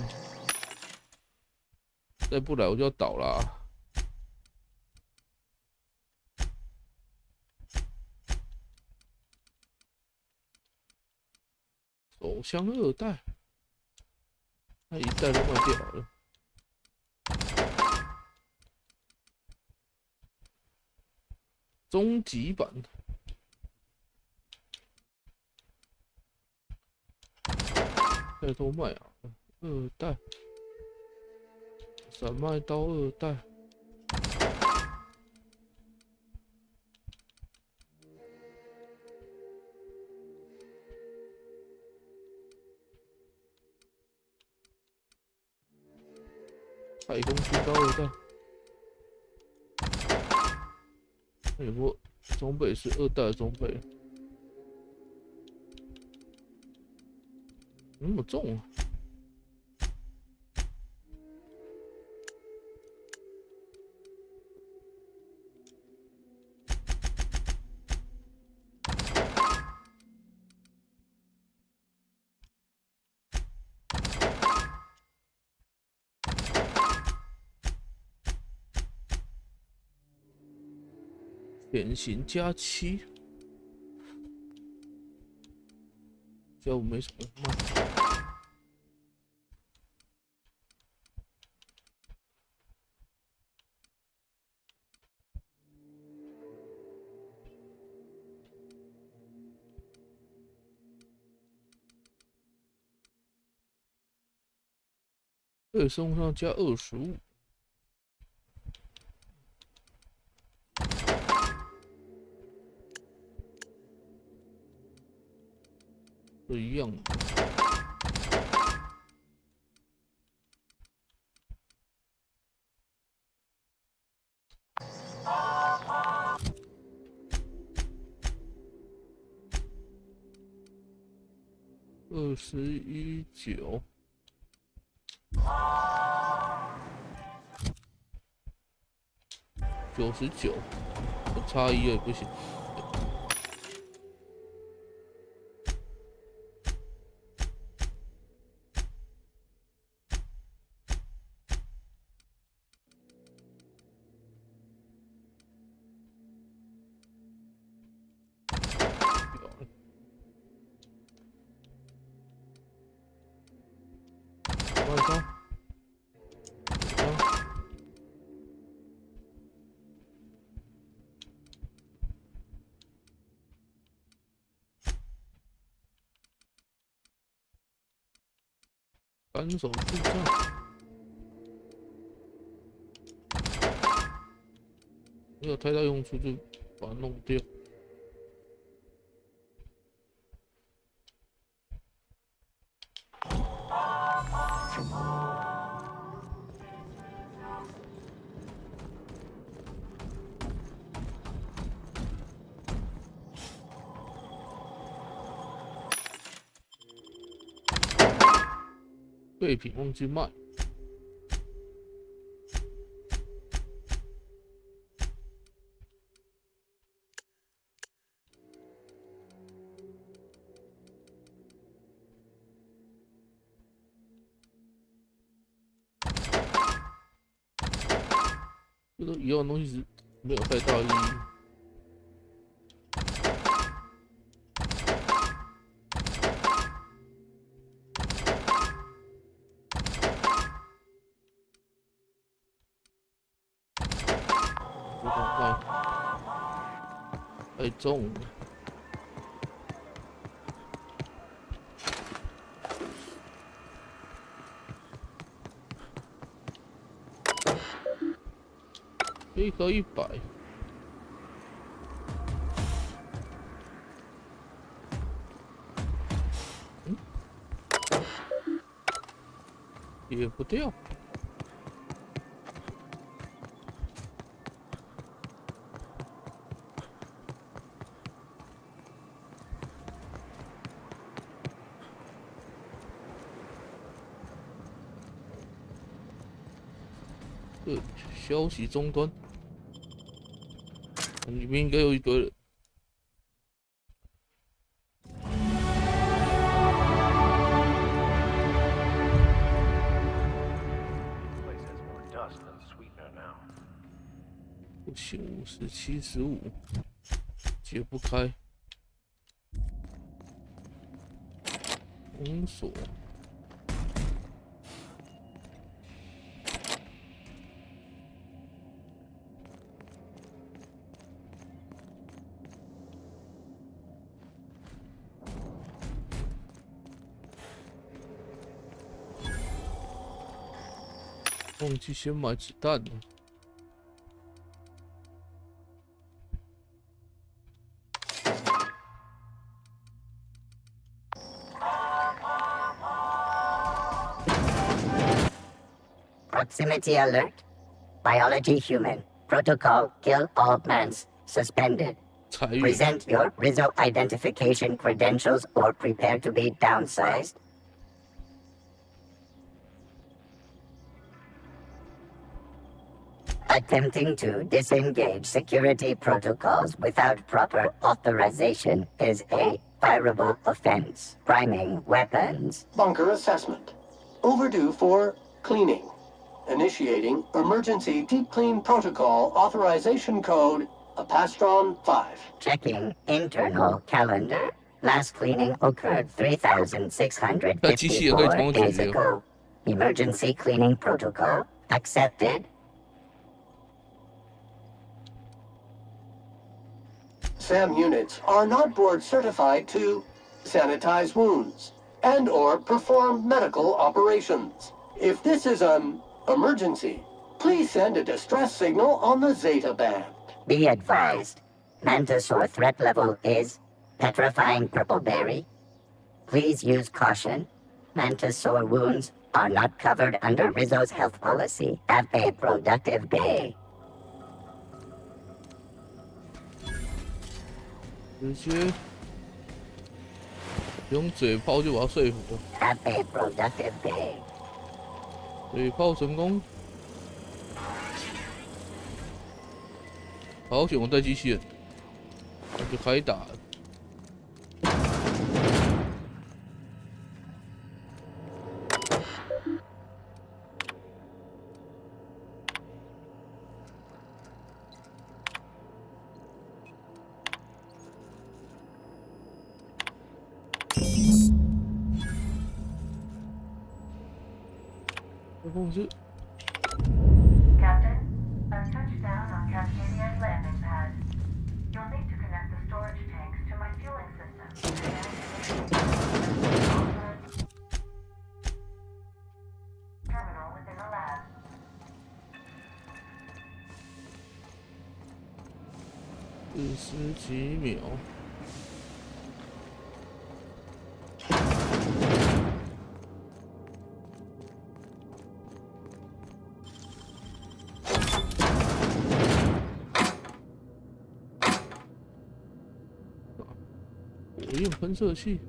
[SPEAKER 2] 再不来我就要倒了。手枪2代，那1代都卖掉了。终极版，再多卖啊！2代，闪卖刀2代，太空军刀2代。有没装备是2代的装备？那么重啊！典型+7，这没什么卖。生活上加25。都一样。21.9。99，差1也不行。扳手助战，没有太大用处，就把它弄掉。废品忘记卖，这都一样东西是没有太大意义。太重了。一颗100。也不掉。消息终端，里面应该有一堆人。不行，50、75，解不开。封锁。忘记先买子弹了。
[SPEAKER 22] Proximity alert. Biology human. Protocol kill all plants. Suspended. Present your Rizzo identification credentials or prepare to be downsized. Attempting to disengage security protocols without proper authorization is a fireable offense. Priming weapons.
[SPEAKER 4] Bunker assessment. Overdue for cleaning. Initiating emergency deep clean protocol authorization code Apastron 5.
[SPEAKER 22] Checking internal calendar. Last cleaning occurred 3,654 days ago. Emergency cleaning protocol accepted.
[SPEAKER 4] SAM units are not board certified to sanitize wounds and or perform medical operations. If this is an emergency, please send a distress signal on the Zeta band.
[SPEAKER 22] Be advised, Mantisaur threat level is petrifying purple berry. Please use caution. Mantisaur wounds are not covered under Rizzo's health policy. Have a productive day.
[SPEAKER 2] 直接用嘴炮就把他说服了。
[SPEAKER 22] Happy productive day.
[SPEAKER 2] 嘴炮成功。好险我带机器人，那就开打了。我这。
[SPEAKER 3] Captain, I've touched down on Cascadia's landing pad. You'll need to connect the storage tanks to my fueling system. Terminal within the lab.
[SPEAKER 2] 40几秒。 火焰喷射器，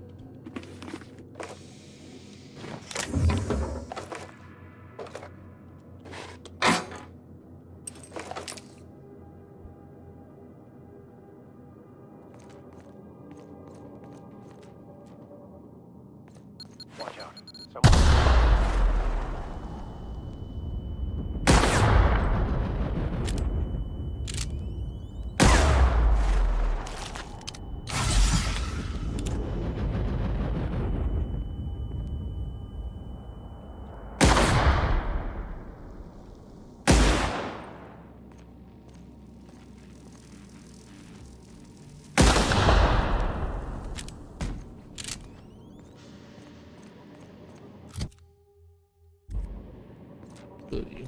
[SPEAKER 2] 这里。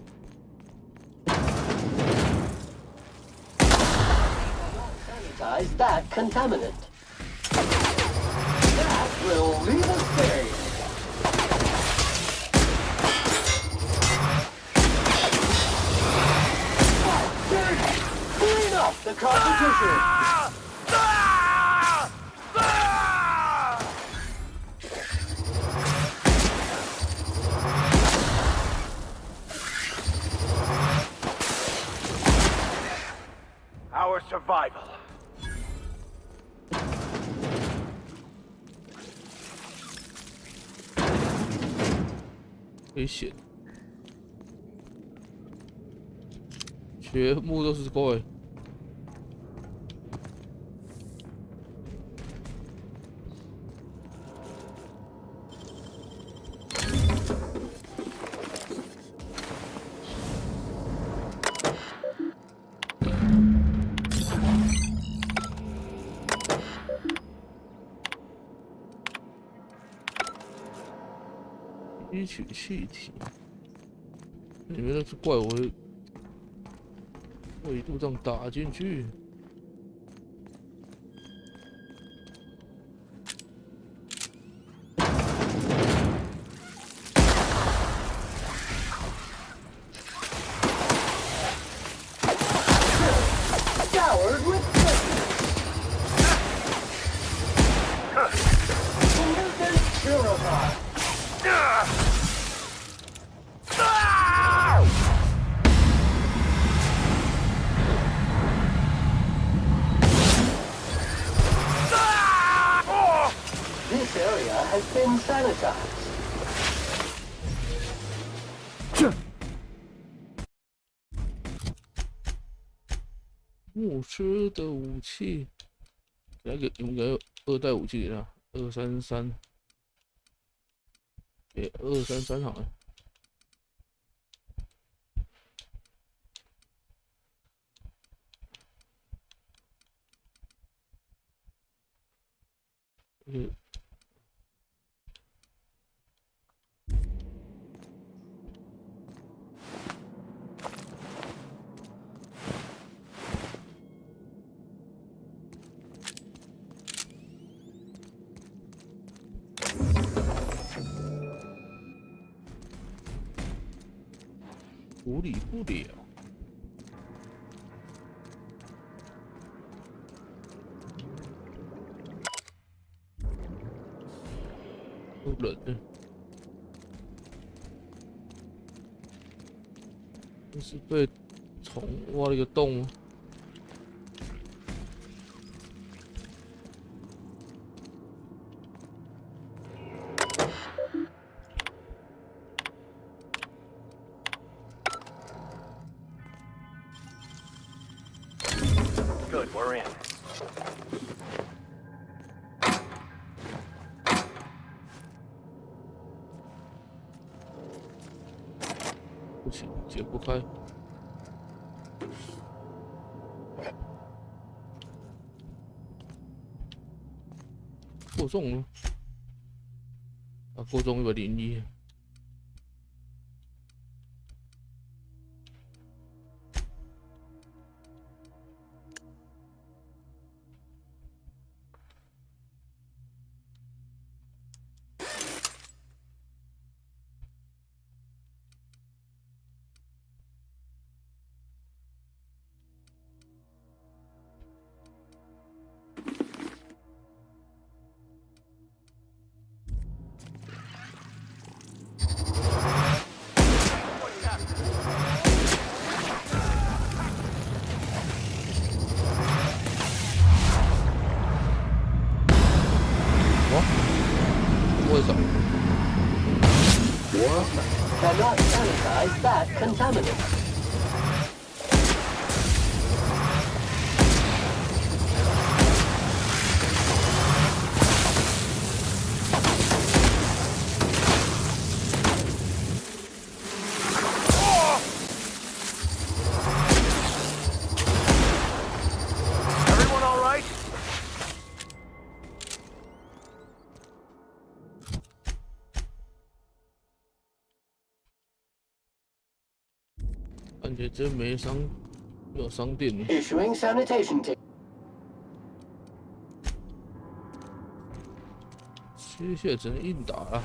[SPEAKER 4] Sanitize that contaminant. That will leave a stain. Dirty! Clean up the competition!
[SPEAKER 10] Our survival.
[SPEAKER 2] 危险，全部都是怪。吸取气体，里面那只怪我会一路这样打进去。
[SPEAKER 4] Showered with Instant purified. This area has been sanitized.
[SPEAKER 2] 牧师的武器，来给你们给2代武器给他，233，给233好了。处理不了。有人呢，这是被虫挖了一个洞吗？
[SPEAKER 1] Good, we're in.
[SPEAKER 2] 不行，解不开。过重了，啊，过重101。
[SPEAKER 4] Cannot sanitize that contaminant.
[SPEAKER 10] Everyone all right?
[SPEAKER 2] 感觉真没有商店。
[SPEAKER 4] Issuing sanitation ticket.
[SPEAKER 2] 接下来只能硬打了。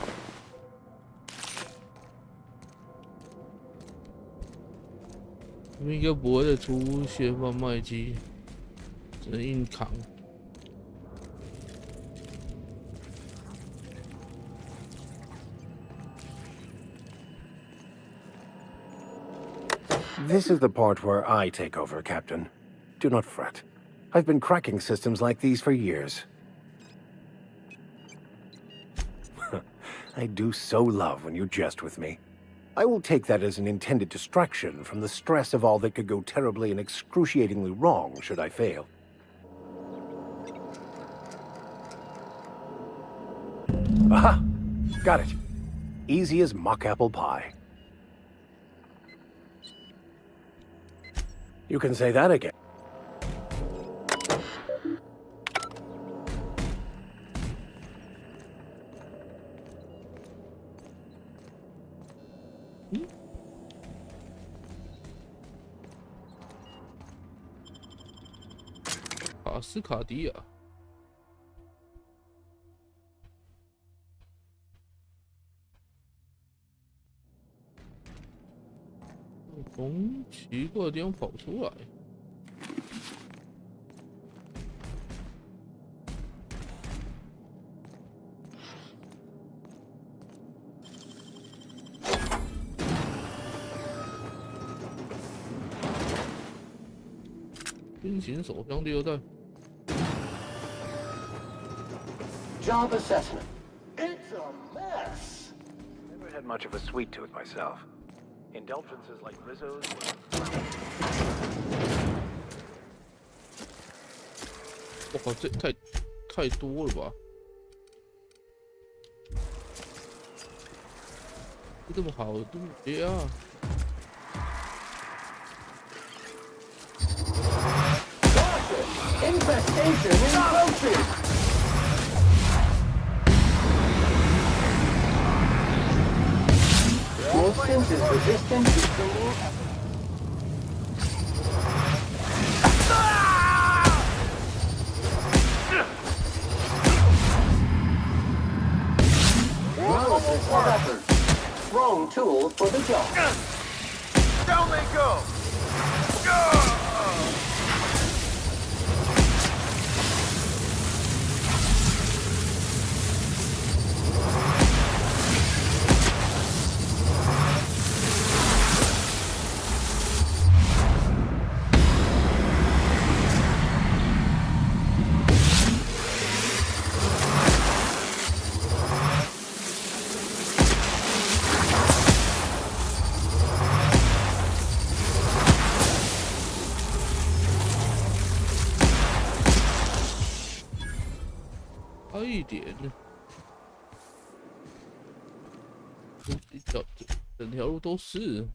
[SPEAKER 2] 应该不会再出现贩卖机，只能硬扛。
[SPEAKER 10] This is the part where I take over, Captain. Do not fret. I've been cracking systems like these for years. I do so love when you jest with me. I will take that as an intended distraction from the stress of all that could go terribly and excruciatingly wrong should I fail. Aha! Got it. Easy as mock apple pie. You can say that again.
[SPEAKER 2] 卡斯卡迪亚，从奇怪的地方跑出来。新型手枪第2代。
[SPEAKER 4] Job assessment. It's a mess.
[SPEAKER 1] Never had much of a sweet tooth myself. Indulgences like Rizzo's.
[SPEAKER 2] 我靠，这太多了吧？这么好，都别啊！
[SPEAKER 4] Infestation encroaching! Wolfkins is resistant to single. Analysis of effort. Wrong tool for the job.
[SPEAKER 10] Down they go!
[SPEAKER 2] 一点。整条路都是。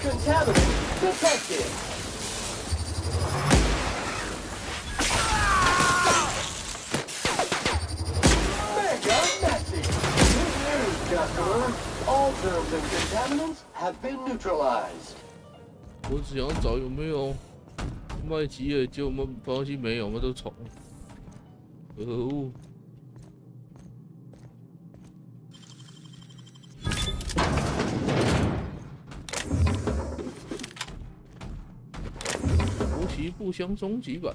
[SPEAKER 4] Contaminant detected. Mega messy. Good news, customer. All germs and contaminants have been neutralized.
[SPEAKER 2] 我只想找有没有卖鸡的，结果我们发现没有，我们都虫。可恶！无奇不相终极版。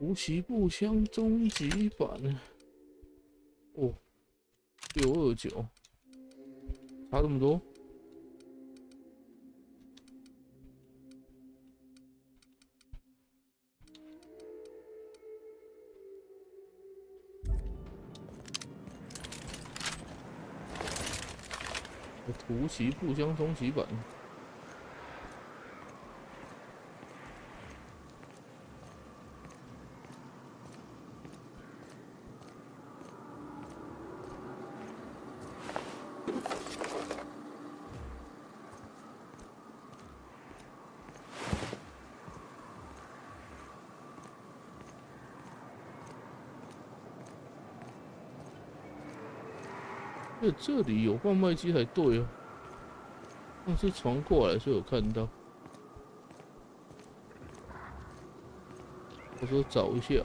[SPEAKER 2] 无奇不相终极版哦，629，差这么多。无奇不相终极版。这里有贩卖机才对哦，那是传过来，所以有看到。我说找一下。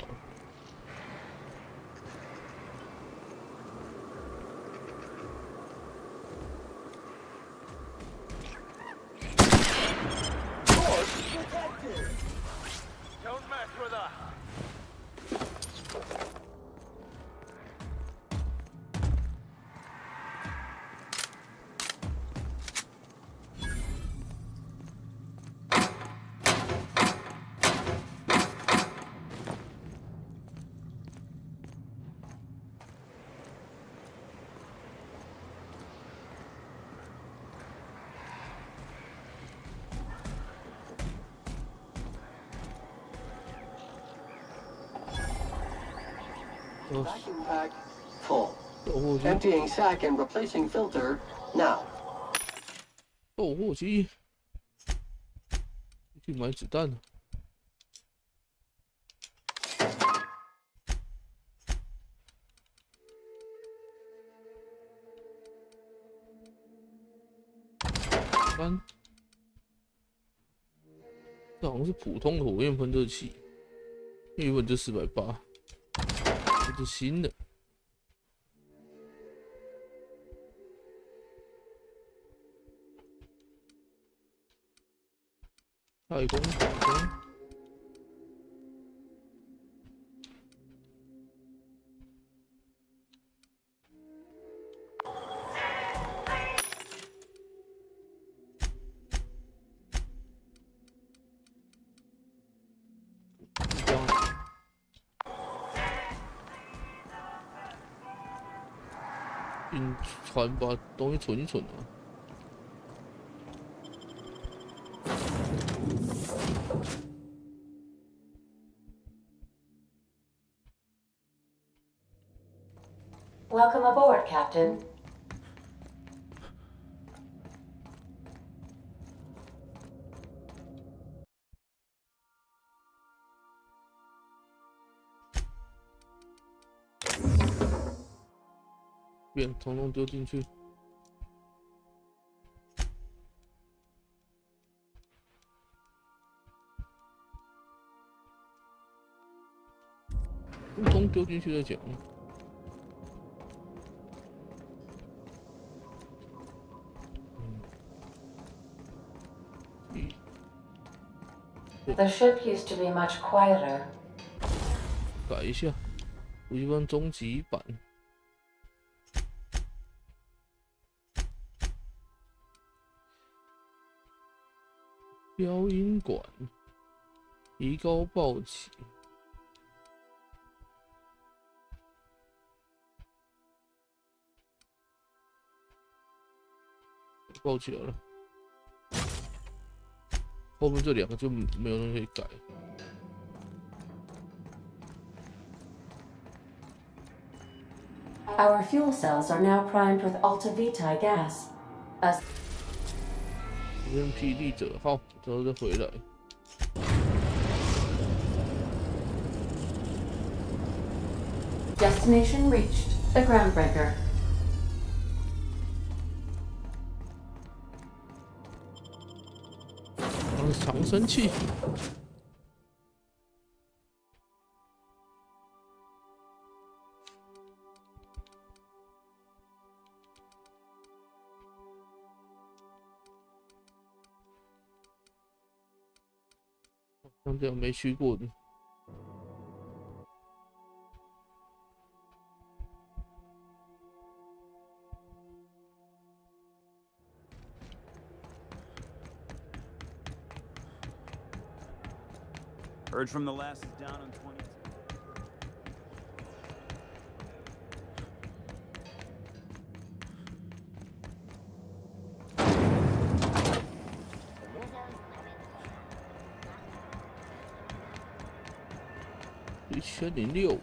[SPEAKER 4] Vacuum pack full. Emptying sack and replacing filter now.
[SPEAKER 2] 售货机，去买子弹。3，这好像是普通的火焰喷射器，原本就480。这是新的。太空坦克。船把东西存一存啊。
[SPEAKER 3] Welcome aboard, Captain.
[SPEAKER 2] 便统统丢进去。通通丢进去再讲。
[SPEAKER 3] The ship used to be much quieter.
[SPEAKER 2] 改一下，微观终极版。标音管，提高暴起。爆起来了，后面这两个就没有人可以改。
[SPEAKER 3] Our fuel cells are now primed with Alta Vitae gas.
[SPEAKER 2] 这边霹雳者，好，之后再回来。
[SPEAKER 3] Destination reached. The groundbreaker.
[SPEAKER 2] 长生器。像这样没去过的。
[SPEAKER 7] Heard from the last is down on 20.
[SPEAKER 2] $1006。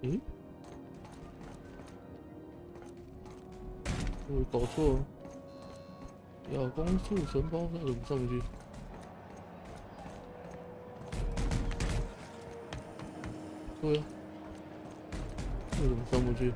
[SPEAKER 2] 嗯？我搞错了。亚光速承包那怎么上不去？对啊，为什么上不去？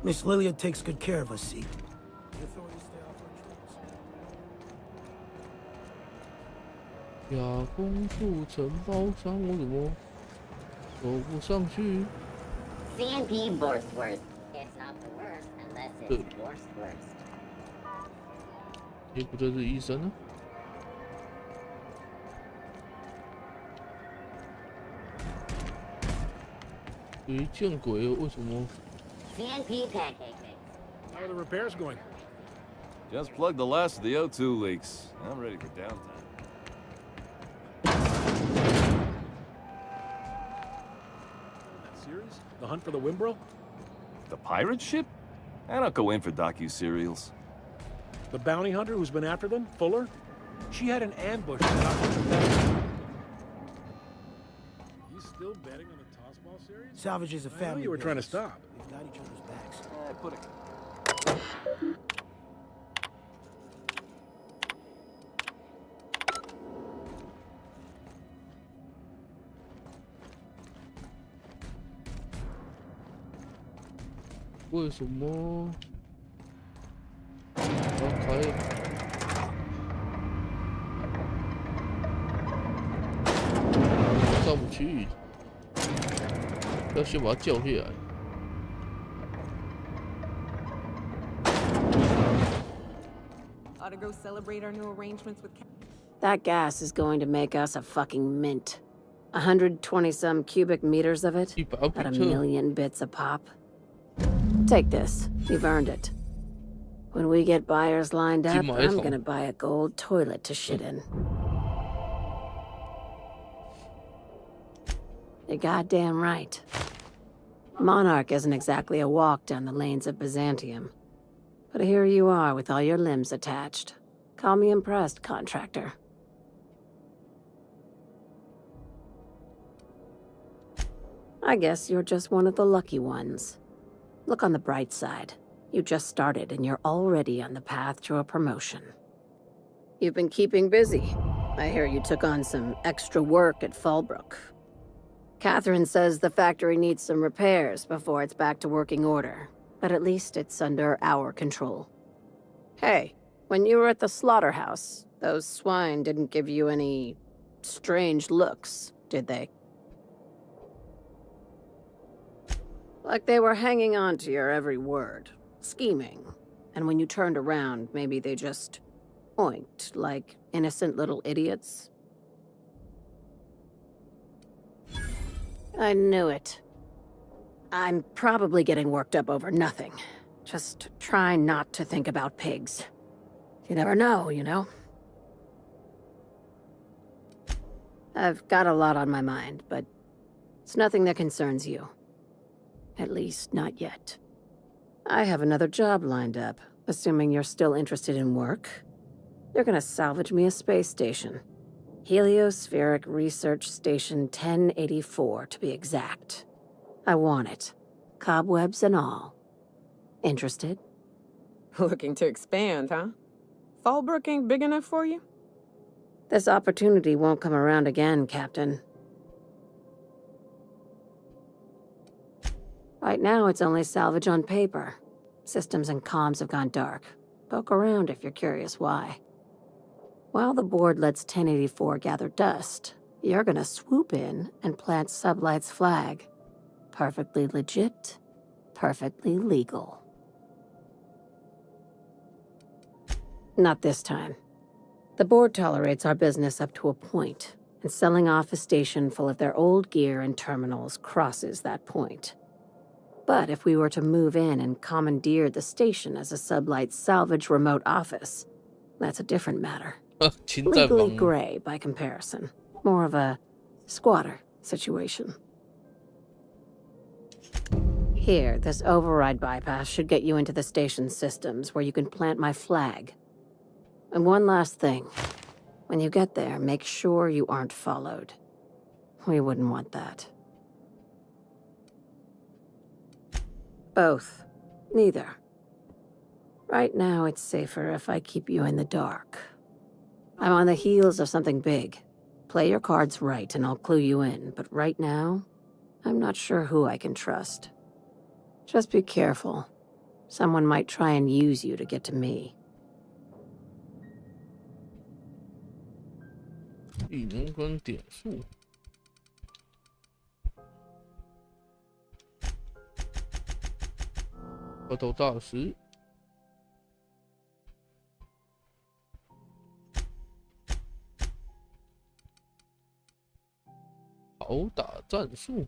[SPEAKER 10] Miss Lilia takes good care of us, see?
[SPEAKER 2] 亚光速承包商，我怎么走不上去
[SPEAKER 22] CNP Borstworst. It's not the worst unless it's Borstworst.
[SPEAKER 2] 也不就是医生啊？没见鬼，为什么？
[SPEAKER 22] CNP pancake mix.
[SPEAKER 17] How are the repairs going?
[SPEAKER 12] Just plugged the last of the O2 leaks. I'm ready for downtime.
[SPEAKER 17] That series? The Hunt for the Wimbrel?
[SPEAKER 12] The pirate ship? I don't go in for docu-serials.
[SPEAKER 17] The bounty hunter who's been after them? Fuller? She had an ambush set up on the fence. You still betting on the Tossball series?
[SPEAKER 10] Salvage is a
[SPEAKER 17] I know
[SPEAKER 10] family.
[SPEAKER 17] you were trying to
[SPEAKER 10] business.
[SPEAKER 17] stop.
[SPEAKER 10] We've got each other's backs.
[SPEAKER 12] Put it.
[SPEAKER 2] Why 为什么？要开？上不去，要先把它叫下来。
[SPEAKER 11] Ought to go celebrate our new arrangements with.
[SPEAKER 15] That gas is going to make us a fucking mint. 120-some cubic meters of it, at a million bits a pop. Take this. You've earned it. When we get buyers lined up, I'm gonna buy a gold toilet to shit in. You're goddamn right. Monarch isn't exactly a walk down the lanes of Byzantium. But here you are with all your limbs attached. Call me impressed, contractor.
[SPEAKER 8] I guess you're just one of the lucky ones. Look on the bright side. You just started and you're already on the path to a promotion. You've been keeping busy. I hear you took on some extra work at Fallbrook. Catherine says the factory needs some repairs before it's back to working order, but at least it's under our control. Hey, when you were at the slaughterhouse, those swine didn't give you any strange looks, did they? Like they were hanging on to your every word, scheming, and when you turned around, maybe they just oinked like innocent little idiots. I knew it. I'm probably getting worked up over nothing. Just try not to think about pigs. You never know, you know? I've got a lot on my mind, but it's nothing that concerns you. At least, not yet. I have another job lined up, assuming you're still interested in work. You're gonna salvage me a space station. Heliospheric Research Station 1084, to be exact. I want it. Cobwebs and all. Interested?
[SPEAKER 11] Looking to expand, huh? Fallbrook ain't big enough for you?
[SPEAKER 8] This opportunity won't come around again, Captain. Right now, it's only salvage on paper. Systems and comms have gone dark. Poke around if you're curious why. While the board lets 1084 gather dust, you're gonna swoop in and plant Sublight's flag. Perfectly legit, perfectly legal. Not this time. The board tolerates our business up to a point, and selling off a station full of their old gear and terminals crosses that point. But if we were to move in and commandeer the station as a Sublight salvage remote office, that's a different matter. Legally gray by comparison. More of a squatter situation. Here, this override bypass should get you into the station's systems where you can plant my flag. And one last thing. When you get there, make sure you aren't followed. We wouldn't want that. Both. Neither. Right now, it's safer if I keep you in the dark. I'm on the heels of something big. Play your cards right and I'll clue you in, but right now, I'm not sure who I can trust. Just be careful. Someone might try and use you to get to me.
[SPEAKER 2] 技能跟点数。额头大师。好打战术。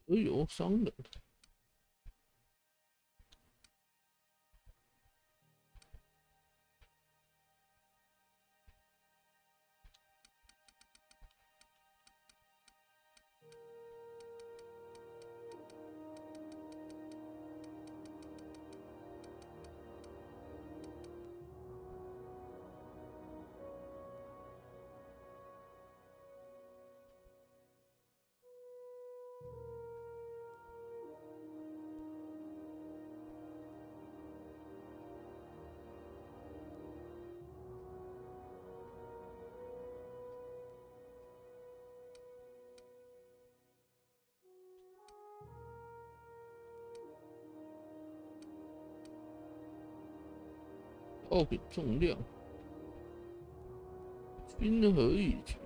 [SPEAKER 2] 哎呦，伤人！爆品重量，均衡一举。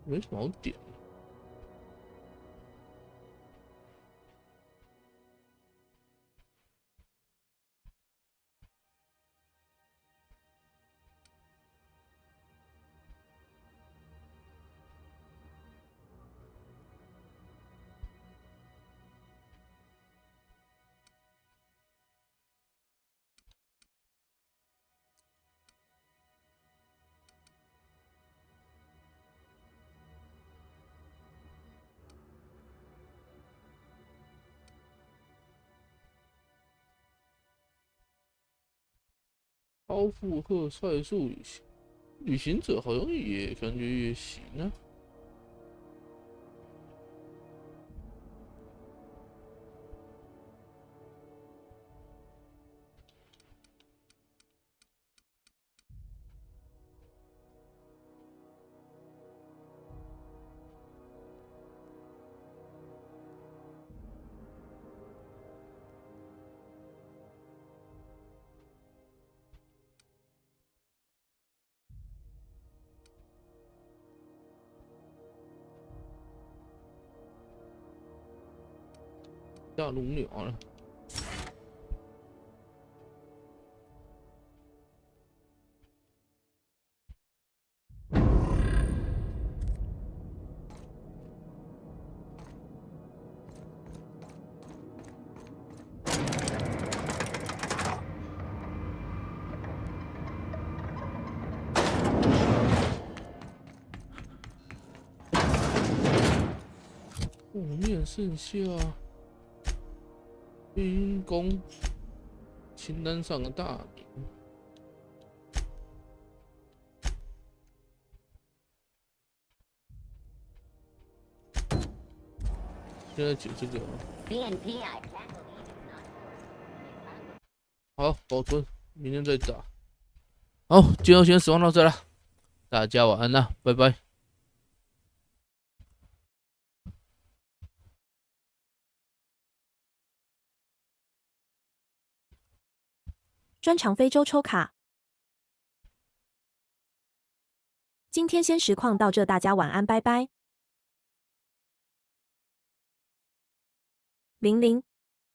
[SPEAKER 2] 没什么好点。超负荷快速旅行者好像也感觉也行啊。下龙鸟了。后面剩下兵工清单上的大名。现在解这个。好，保存，明天再打。好，今天先实况到这了，大家晚安啦，拜拜。
[SPEAKER 6] 专长非洲抽卡。今天先实况到这，大家晚安，拜拜。00